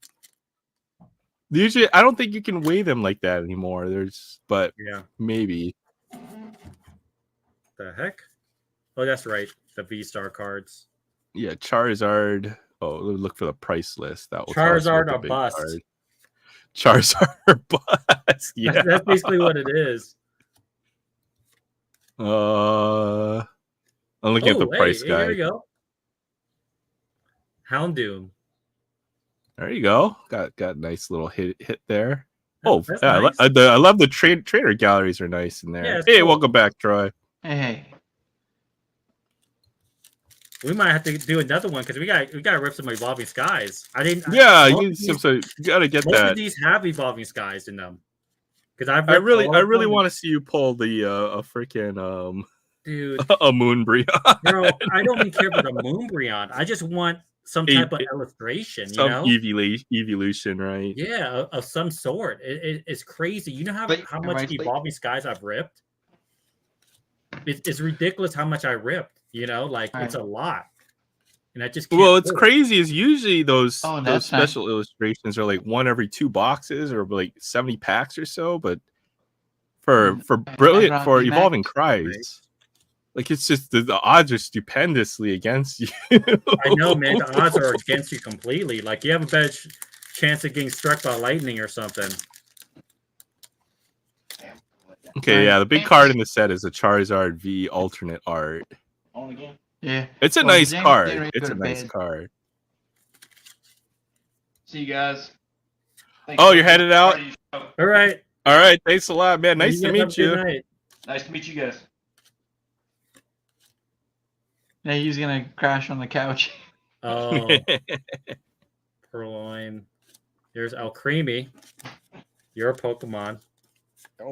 Usually, I don't think you can weigh them like that anymore. But maybe. The heck? Oh, that's right. The V-Star cards. Yeah, Charizard. Oh, look for the price list. That will Charizard or bust. Card. Charizard or bust. Yeah, that's basically what it is. I'm looking at the price guide. Here we go. Houndoom. There you go. Got a nice little hit there. Oh, yeah, nice. I love the trainer galleries are nice in there. Yeah, hey, cool. Welcome back, Troy. Hey. We might have to do another one because we got to rip some Evolving Skies. Yeah, you got to get most that. Most of these have Evolving Skies in them. Because I really want to see you pull the a freaking dude a Moonbreon. Bro, I don't even care about a Moonbreon. I just want some type of illustration, some evolution, right? Yeah, of some sort. It's crazy. You know how much Evolving Skies I've ripped? It's ridiculous how much I ripped. It's a lot. And I just can't it's crazy. Is usually those special illustrations are like one every 2 boxes or like 70 packs or so. But for Evolving Cries, like it's just the odds are stupendously against you. I know, man. The odds are against you completely. Like you have a better chance of getting struck by lightning or something. Okay, yeah. The big card in the set is a Charizard V alternate art. On again. Yeah, it's a nice card. It's a nice card. See you guys. You're headed out? All right. Thanks a lot, man. Nice to meet you. Nice to meet you guys. Yeah, he's gonna crash on the couch. Oh. Purloin. There's Alcremie. You're a Pokemon.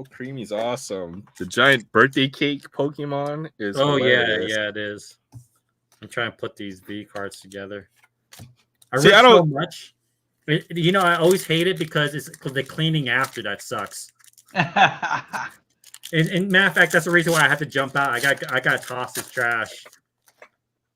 Creamy's awesome. The giant birthday cake Pokemon is hilarious. Yeah, it is. I'm trying to put these V cards together. I See, rip I so don't. much. You know, I always hate it because it's the cleaning after that sucks. And matter of fact, that's the reason why I had to jump out. I got tossed as trash.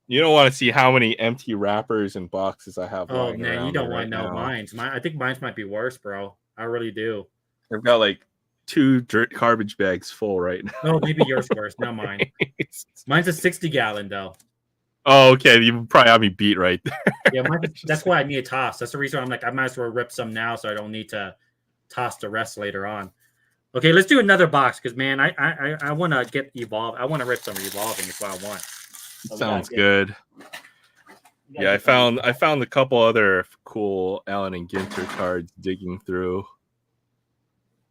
You don't want to see how many empty wrappers and boxes I have Oh lying man, you around don't me want right to know now. mine's. I think mine's might be worse, bro. I really do. I've got like 2 garbage bags full right now. Oh, maybe yours worse, not mine. Mine's a 60-gallon though. Oh, okay. You probably have me beat right there. Yeah, that's why I need a toss. That's the reason I'm like, I might as well rip some now so I don't need to toss the rest later on. Okay, let's do another box because man, I want to get evolved. I want to rip some evolving. Is what I want. So Sounds good. Yeah, I found a couple other cool Allen and Ginter cards digging through.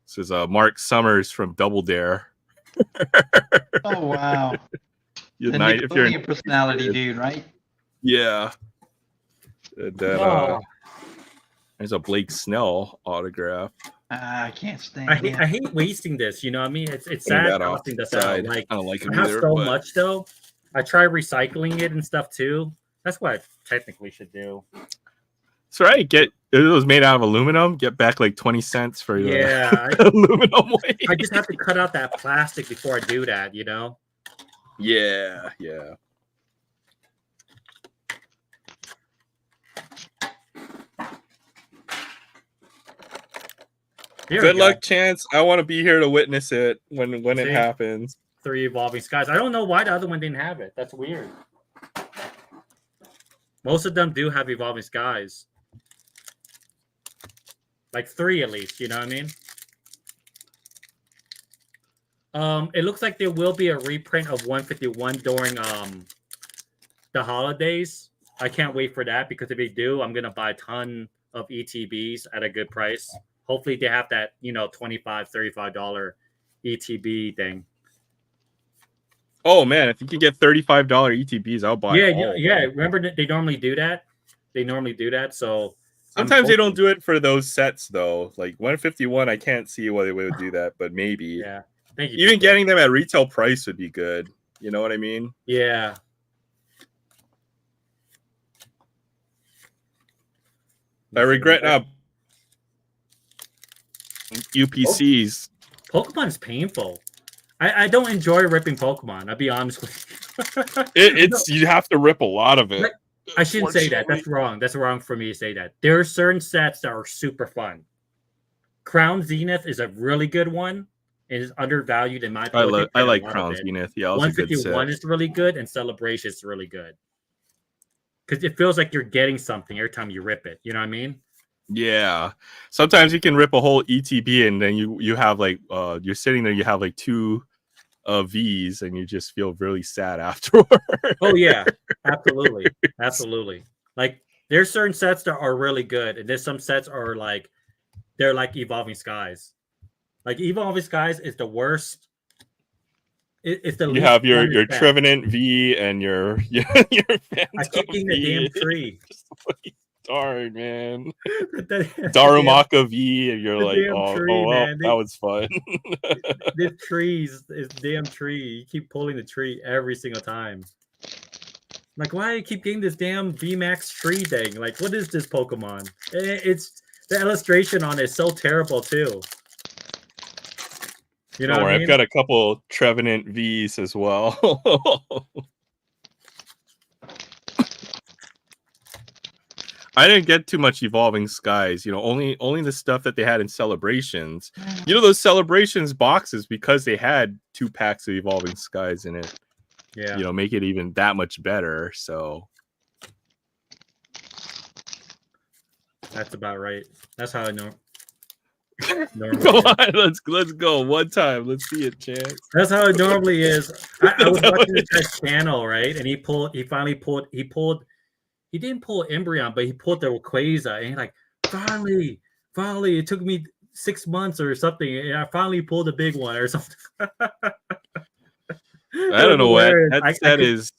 This is Mark Summers from Double Dare. Oh wow. If The you're Nickelodeon personality dude, right? Yeah. And then there's a Blake Snell autograph. I can't stand it. I hate wasting this. You know what I mean? It's Bring sad that off tossing the this out. side. Like I don't like it I have either, so but- much though. I try recycling it and stuff too. That's what I technically should do. That's right. If it was made out of aluminum, get back like 20 cents for the aluminum weight. I just have to cut out that plastic before I do that, you know? Yeah. Good luck, Chance. I want to be here to witness it when it happens. 3 Evolving Skies. I don't know why the other one didn't have it. That's weird. Most of them do have Evolving Skies. Like 3 at least, you know what I mean? It looks like there will be a reprint of 151 during the holidays. I can't wait for that because if they do, I'm gonna buy a ton of ETBs at a good price. Hopefully they have that, $25, $35 ETB thing. Oh man, if you can get $35 ETBs, I'll buy. Yeah. Remember that they normally do that. So sometimes they don't do it for those sets though. Like 151, I can't see why they would do that, but maybe. Yeah. Thank you. Even getting them at retail price would be good. You know what I mean? Yeah. I regret not UPCs. Pokemon is painful. I don't enjoy ripping Pokemon. I'll be honest with you. It's you have to rip a lot of it. I shouldn't say that. That's wrong. That's wrong for me to say that. There are certain sets that are super fun. Crown Zenith is a really good one. It is undervalued in my opinion. I like Crown Zenith. Yeah, 151 is really good, and Celebration is really good. Because it feels like you're getting something every time you rip it. You know what I mean? Yeah. Sometimes you can rip a whole ETB and then you have like you're sitting there, you have like 2 V's and you just feel really sad afterwards. Oh yeah, absolutely. Like there's certain sets that are really good, and there's some sets are like they're like Evolving Skies. Like Evolving Skies is the worst. It's the you have your Trevenant V and your I keep getting the damn tree. Darn, man. Darumaka V, and you're like, man, that was fun. This damn tree. You keep pulling the tree every single time. Like, why do you keep getting this damn VMAX tree thing? Like, what is this Pokemon? It's the illustration on it is so terrible too. You know, I've got a couple Trevenant V's as well. I didn't get too much Evolving Skies, only the stuff that they had in Celebrations. Those Celebrations boxes, because they had 2 packs of Evolving Skies in it. Yeah. Make it even that much better. So that's about right. That's how I know. Go on, let's go one time. Let's see it, Chance. That's how it normally is. I was watching this guy's channel, right? And he didn't pull Embryon, but he pulled the Rayquaza, and he's like, finally, it took me 6 months or something, and I finally pulled a big one or something. I don't know what that is.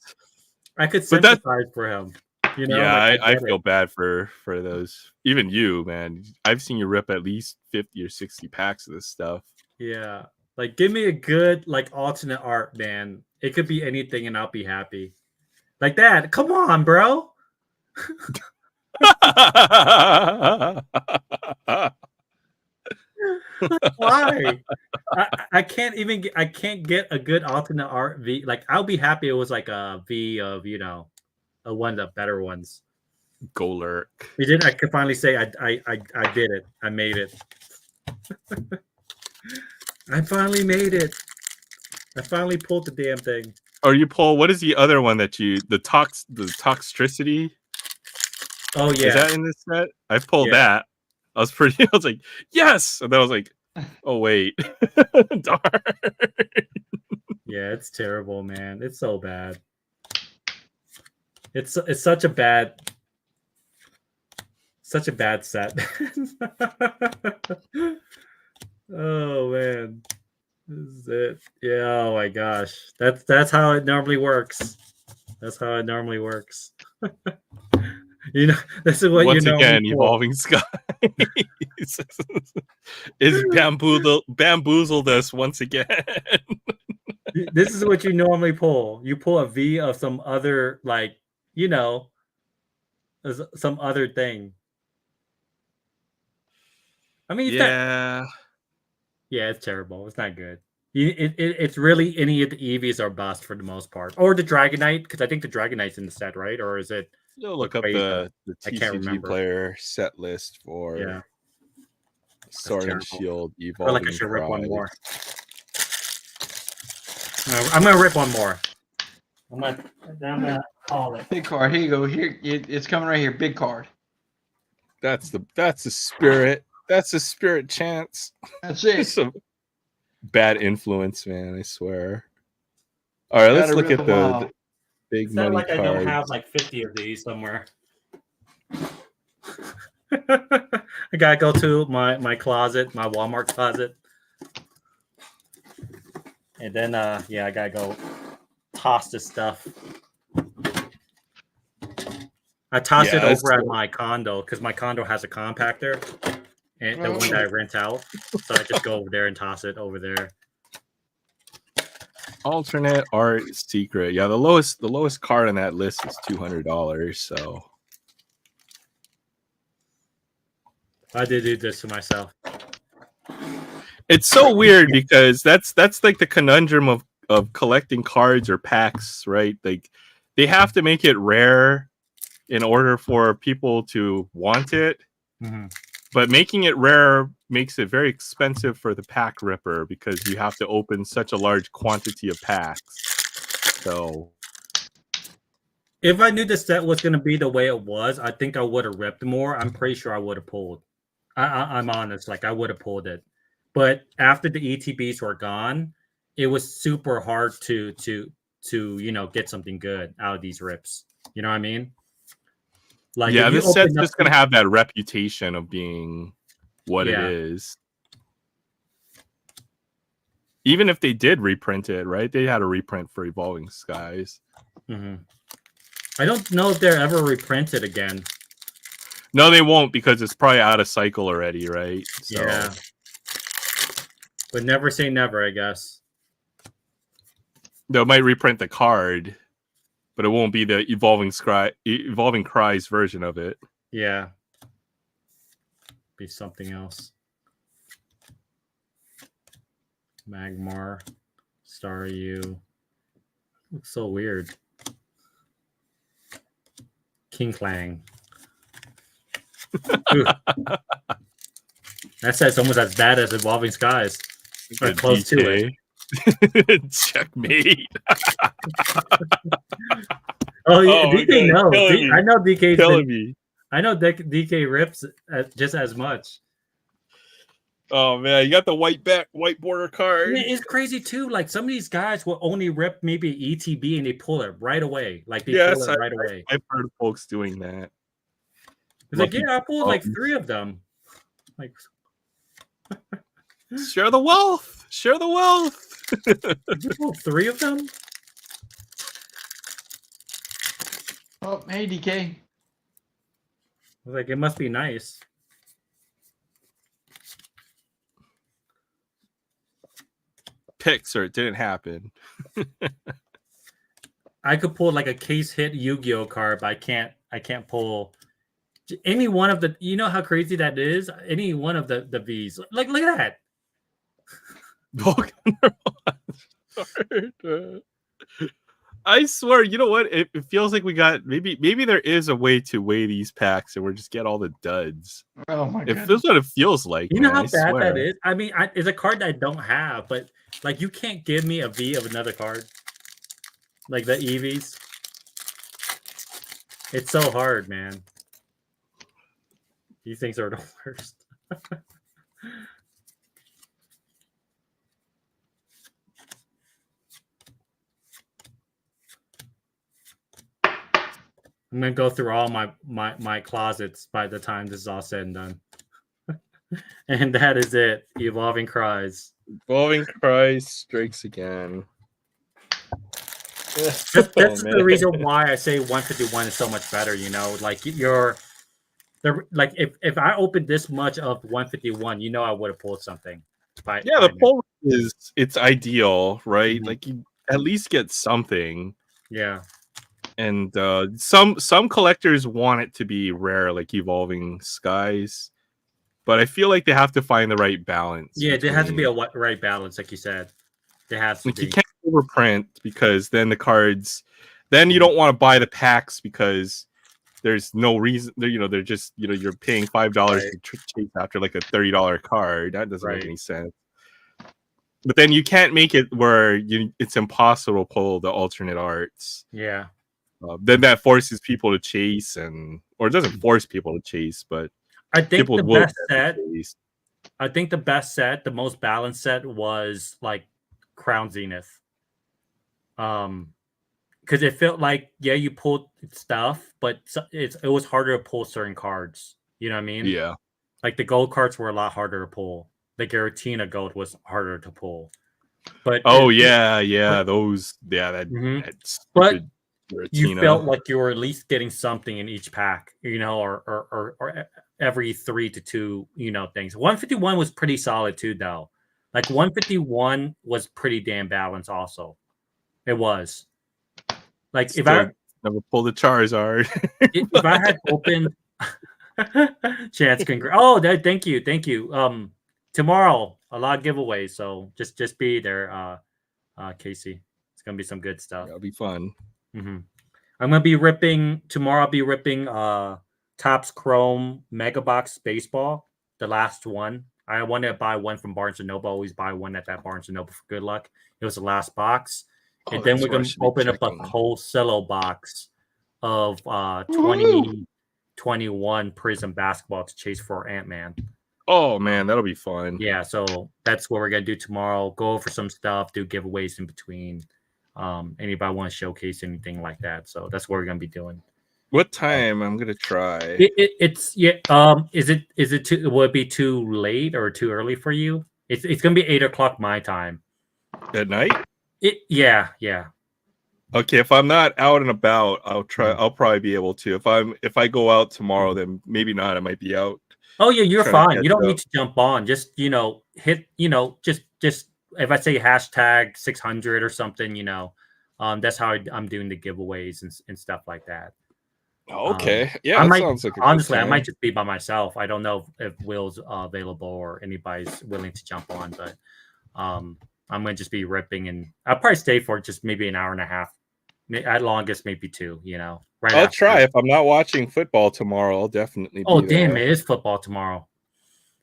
I could sympathize for him. Yeah, I feel bad for those. Even you, man. I've seen you rip at least 50 or 60 packs of this stuff. Yeah. Like, give me a good, alternate art, man. It could be anything, and I'll be happy. like that. Come on, bro. Why? I can't even get, I can't get a good alternate art V. Like I'll be happy it was like a V of one of the better ones. Go lurk. We did. I could finally say I did it. I made it. I finally made it. I finally pulled the damn thing. Or you pull, what is the other one that the toxicity? Oh yeah. Is that in this set? I pulled that. I was like, yes! And then I was like, oh wait. Darn. Yeah, it's terrible, man. It's so bad. It's such a bad set. Oh man. This is it. Yeah, oh my gosh. That's how it normally works. That's how it normally works. This is what once you again, pull. Evolving Skies is bamboozled us once again. This is what you normally pull. You pull a V of some other, like, some other thing. I mean, yeah. It's terrible. It's not good. It's really any of the EVs are bust for the most part, or the Dragonite, because I think the Dragonite's in the set, right? Or is it? You'll look up the TCG player set list for Sword and Shield Evolving. I feel like I should rip one more. I'm gonna rip one more. I'm gonna call it. Big card. Here you go. Here it's coming right here. Big card. That's the spirit. That's the spirit chance. That's it. Some bad influence, man. I swear. All right, let's look at the big money cards. I don't have like 50 of these somewhere. I gotta go to my closet, my Walmart closet, and then I gotta go toss this stuff. I toss it over at my condo because my condo has a compactor, and the one that I rent out. So I just go over there and toss it over there. Alternate art secret. Yeah, the lowest card on that list is $200. So I did do this to myself. It's so weird because that's like the conundrum of collecting cards or packs, right? Like they have to make it rare in order for people to want it. Mm-hmm. But making it rare makes it very expensive for the pack ripper because you have to open such a large quantity of packs. So if I knew the set was going to be the way it was, I think I would have ripped more. I'm pretty sure I would have pulled. I'm honest, like I would have pulled it. But after the ETBs were gone, it was super hard to get something good out of these rips. You know what I mean? Like, yeah, this set's just gonna have that reputation of being what it is. Even if they did reprint it, right? They had a reprint for Evolving Skies. Mm-hmm. I don't know if they're ever reprinted again. No, they won't because it's probably out of cycle already, right? So. Yeah. But never say never, I guess. They might reprint the card, but it won't be the Evolving Cries version of it. Yeah. Be something else. Magmar. Staryu. Looks so weird. King Clang. That set's almost as bad as Evolving Skies. Or close to it. Checkmate. DK knows. I know DK's killing me. I know DK rips just as much. Oh man, you got the white border card. It's crazy too. Like some of these guys will only rip maybe ETB and they pull it right away. Like they pull it right away. I've heard of folks doing that. It's like, I pulled like 3 of them. Like, share the wealth. Share the wealth. You pulled 3 of them? Oh, hey, DK. I was like, it must be nice. Picks or it didn't happen. I could pull like a case hit Yu-Gi-Oh card, but I can't pull any one of the. You know how crazy that is? Any one of the V's. Like look at that. I swear, you know what? It feels like we got maybe there is a way to weigh these packs and we're just get all the duds. Oh my It god. feels what it feels like. You know man, how I bad swear. that is? I mean, it's a card that I don't have, but like you can't give me a V of another card. Like the EVs. It's so hard, man. These things are the worst. I'm gonna go through all my closets by the time this is all said and done. And that is it. Evolving Cries. Evolving Cries strikes again. That's Oh, the reason why I say 151 is so much better. You know, like like if I opened this much of 151, you know, I would have pulled something. Yeah, the pull is it's ideal, right? Mhm. Like you at least get something. Yeah. And some collectors want it to be rare, like Evolving Skies, but I feel like they have to find the right balance. Yeah, there has to be a right balance, like you said. There has to like be. you can't overprint because then the cards, then you don't want to buy the packs because there's no reason. They're just you're paying $5 to chase after like a $30 card. That doesn't make any sense. But then you can't make it where it's impossible to pull the alternate arts. Yeah. Then that forces people to chase, or it doesn't force people to chase, but I think people the will best set. I think the best set, the most balanced set, was like Crown Zenith. Because it felt like you pulled stuff, but it was harder to pull certain cards. You know what I mean? Yeah. Like the gold cards were a lot harder to pull. The Giratina gold was harder to pull. But those But Giratina. You felt like you were at least getting something in each pack, or every 3 to 2, things. 151 was pretty solid too, though. Like 151 was pretty damn balanced. Also, it was. Like if I never pulled the Charizard, if I had opened Chance, thank you. Tomorrow a lot of giveaways, so just be there, Casey. It's gonna be some good stuff. That'll be fun. Mm-hmm. I'm gonna be ripping tomorrow. I'll be ripping Topps Chrome Mega Box Baseball, the last one. I wanted to buy one from Barnes and Noble. Always buy one at that Barnes and Noble for good luck. It was the last box, and then we're gonna open up a whole cello box of 2021 Prism basketball to chase for Ant-Man. Oh man, that'll be fun. Yeah, so that's what we're gonna do tomorrow. Go over some stuff, do giveaways in between. Anybody want to showcase anything like that? So that's what we're gonna be doing. What time? I'm gonna try. Is it too? Will it be too late or too early for you? It's gonna be 8:00 my time at night. Yeah. Okay, if I'm not out and about, I'll try. I'll probably be able to. If I go out tomorrow, then maybe not. I might be out. Oh yeah, you're fine. You don't need to jump on. Just hit. Just if I say hashtag 600 or something, that's how I'm doing the giveaways and stuff like that. Okay. Yeah, honestly, I might just be by myself. I don't know if Will's available or anybody's willing to jump on, but I'm gonna just be ripping, and I'll probably stay for just maybe an hour and a half, at longest maybe 2. Right. I'll try. If I'm not watching football tomorrow, I'll definitely. Oh damn! There. It is football tomorrow.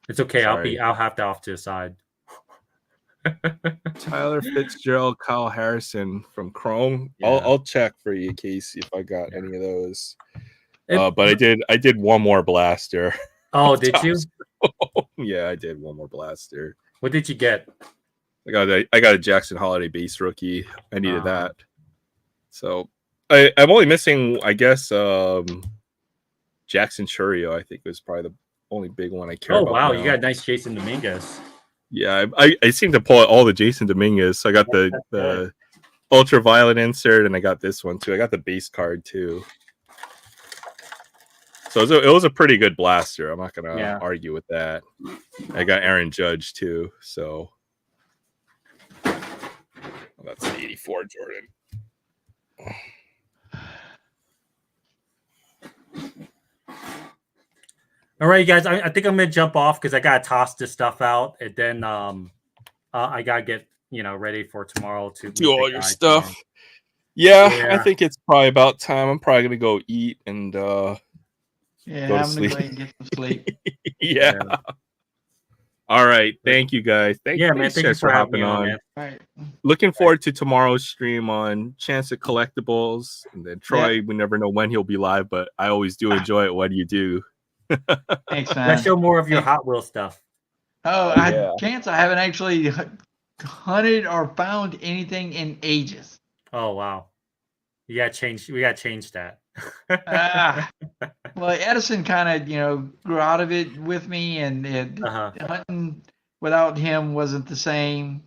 It's okay. Sorry. I'll have that off to the side. Tyler Fitzgerald, Kyle Harrison from Chrome. Yeah. I'll check for you, Casey, if I got any of those. But I did one more blaster. Oh, did you? Yeah, I did one more blaster. What did you get? I got a Jackson Holiday base rookie. I needed that. So I'm only missing, I guess, Jackson Churio. I think was probably the only big one I care about. Oh wow, now. You got nice Jason Dominguez. Yeah, I seem to pull all the Jason Dominguez. So I got the ultraviolet insert, and I got this one too. I got the base card too. So it was a pretty good blaster. I'm not gonna argue with that. I got Aaron Judge too. So that's the 84 Jordan. All right, guys. I think I'm gonna jump off because I gotta toss this stuff out, and then I gotta get ready for tomorrow to Do meet the all your guys stuff. again. Yeah, I Yeah. think it's probably about time. I'm probably gonna go eat and Yeah, go to I'm gonna sleep. go ahead and get some sleep. Yeah. All right. Thank you guys. Yeah, man. Thanks, Thank you Chance, for for having me hopping on, on. man. All right. Looking forward to tomorrow's stream on Chance of Collectibles. And then Troy, Yeah. we never know when he'll be live, but I always do enjoy it when you do. Thanks, man. Let's show more of your Hey. Hot Wheel stuff. Oh, Yeah. Chance, I haven't actually hunted or found anything in ages. Oh wow. We gotta change that. Well, Edison kind of, grew out of it with me, and hunting without him wasn't the same.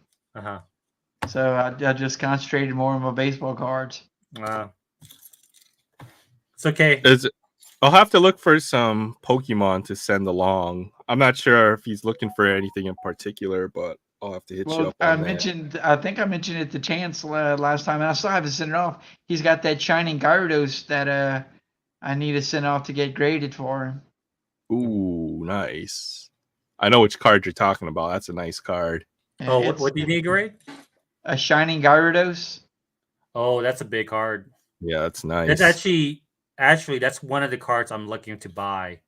So I just concentrated more on my baseball cards. It's okay. I'll have to look for some Pokemon to send along. I'm not sure if he's looking for anything in particular, but I'll have to hit you up on that. I think I mentioned it to Chance last time, and I still haven't sent it off. He's got that Shining Gyarados that I need to send off to get graded for him. Ooh, nice. I know which card you're talking about. That's a nice card. Oh, what do you need, grade? A Shining Gyarados. Oh, that's a big card. Yeah, that's nice. That's actually that's one of the cards I'm looking to buy.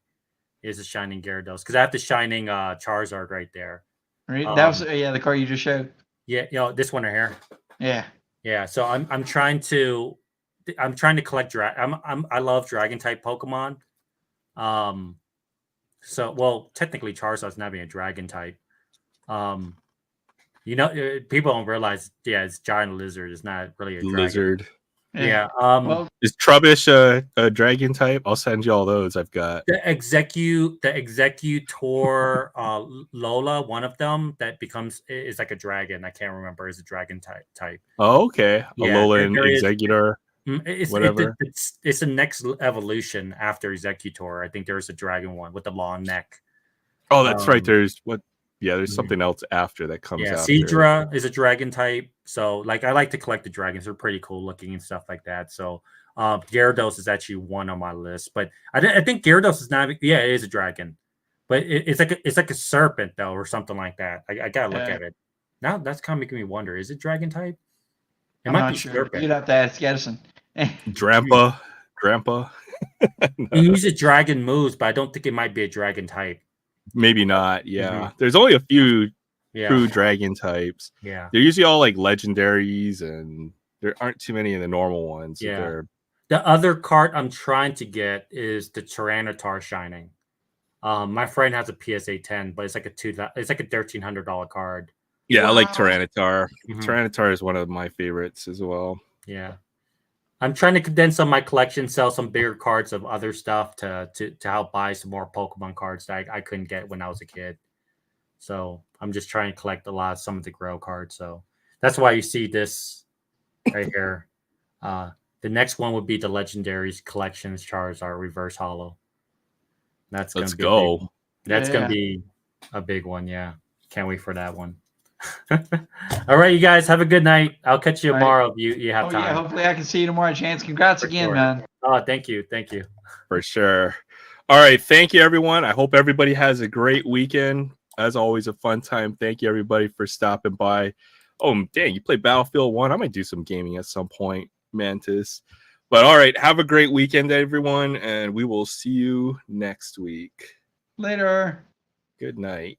Is a Shining Gyarados because I have the Shining Charizard right there. Right, that was the card you just showed. Yeah, this one right here. Yeah. Yeah, so I'm trying to collect I love dragon type Pokemon. So well, technically Charizard's not being a dragon type. People don't realize it's giant lizard. It's not really a lizard. Dragon. Yeah. Is Trubbish a dragon type? I'll send you all those I've got. The Executor Lola, one of them that is like a dragon. I can't remember. Is a dragon type. Oh, okay. Yeah, Alolan Executor. Whatever. It's the next evolution after Executor. I think there's a dragon one with the long neck. Oh, that's right. There's something else after that comes out. Seadra is a dragon type. So I like to collect the dragons. They're pretty cool looking and stuff like that. So Gyarados is actually one on my list. But I think Gyarados is not it is a dragon. But it's like a serpent though, or something like that. I gotta look at it. Now that's kind of making me wonder, is it dragon type? It might be sure. serpent. You'd have to ask Edison. Grandpa. He uses dragon moves, but I don't think it might be a dragon type. Maybe not. Yeah. There's only a few true dragon types. Yeah. They're usually all like legendaries, and there aren't too many of the normal ones. Yeah. The other card I'm trying to get is the Tyranitar Shining. My friend has a PSA 10, but it's like a $1,300 card. Yeah, I like Tyranitar. Tyranitar is one of my favorites as well. Yeah. I'm trying to condense on my collection, sell some bigger cards of other stuff to help buy some more Pokemon cards that I couldn't get when I was a kid. So I'm just trying to collect some of the Grow cards. So that's why you see this right here. The next one would be the Legendaries Collections Charizard Reverse Holo. Let's go. That's gonna be a big one. Yeah, can't wait for that one. All right, you guys have a good night. I'll catch you tomorrow if you have time. Yeah, hopefully I can see you tomorrow, Chance. Congrats again, man. Oh, thank you. For sure. All right, thank you, everyone. I hope everybody has a great weekend. As always, a fun time. Thank you, everybody, for stopping by. Oh, dang, you play Battlefield 1? I might do some gaming at some point, Mantis. But all right, have a great weekend, everyone, and we will see you next week. Later. Good night.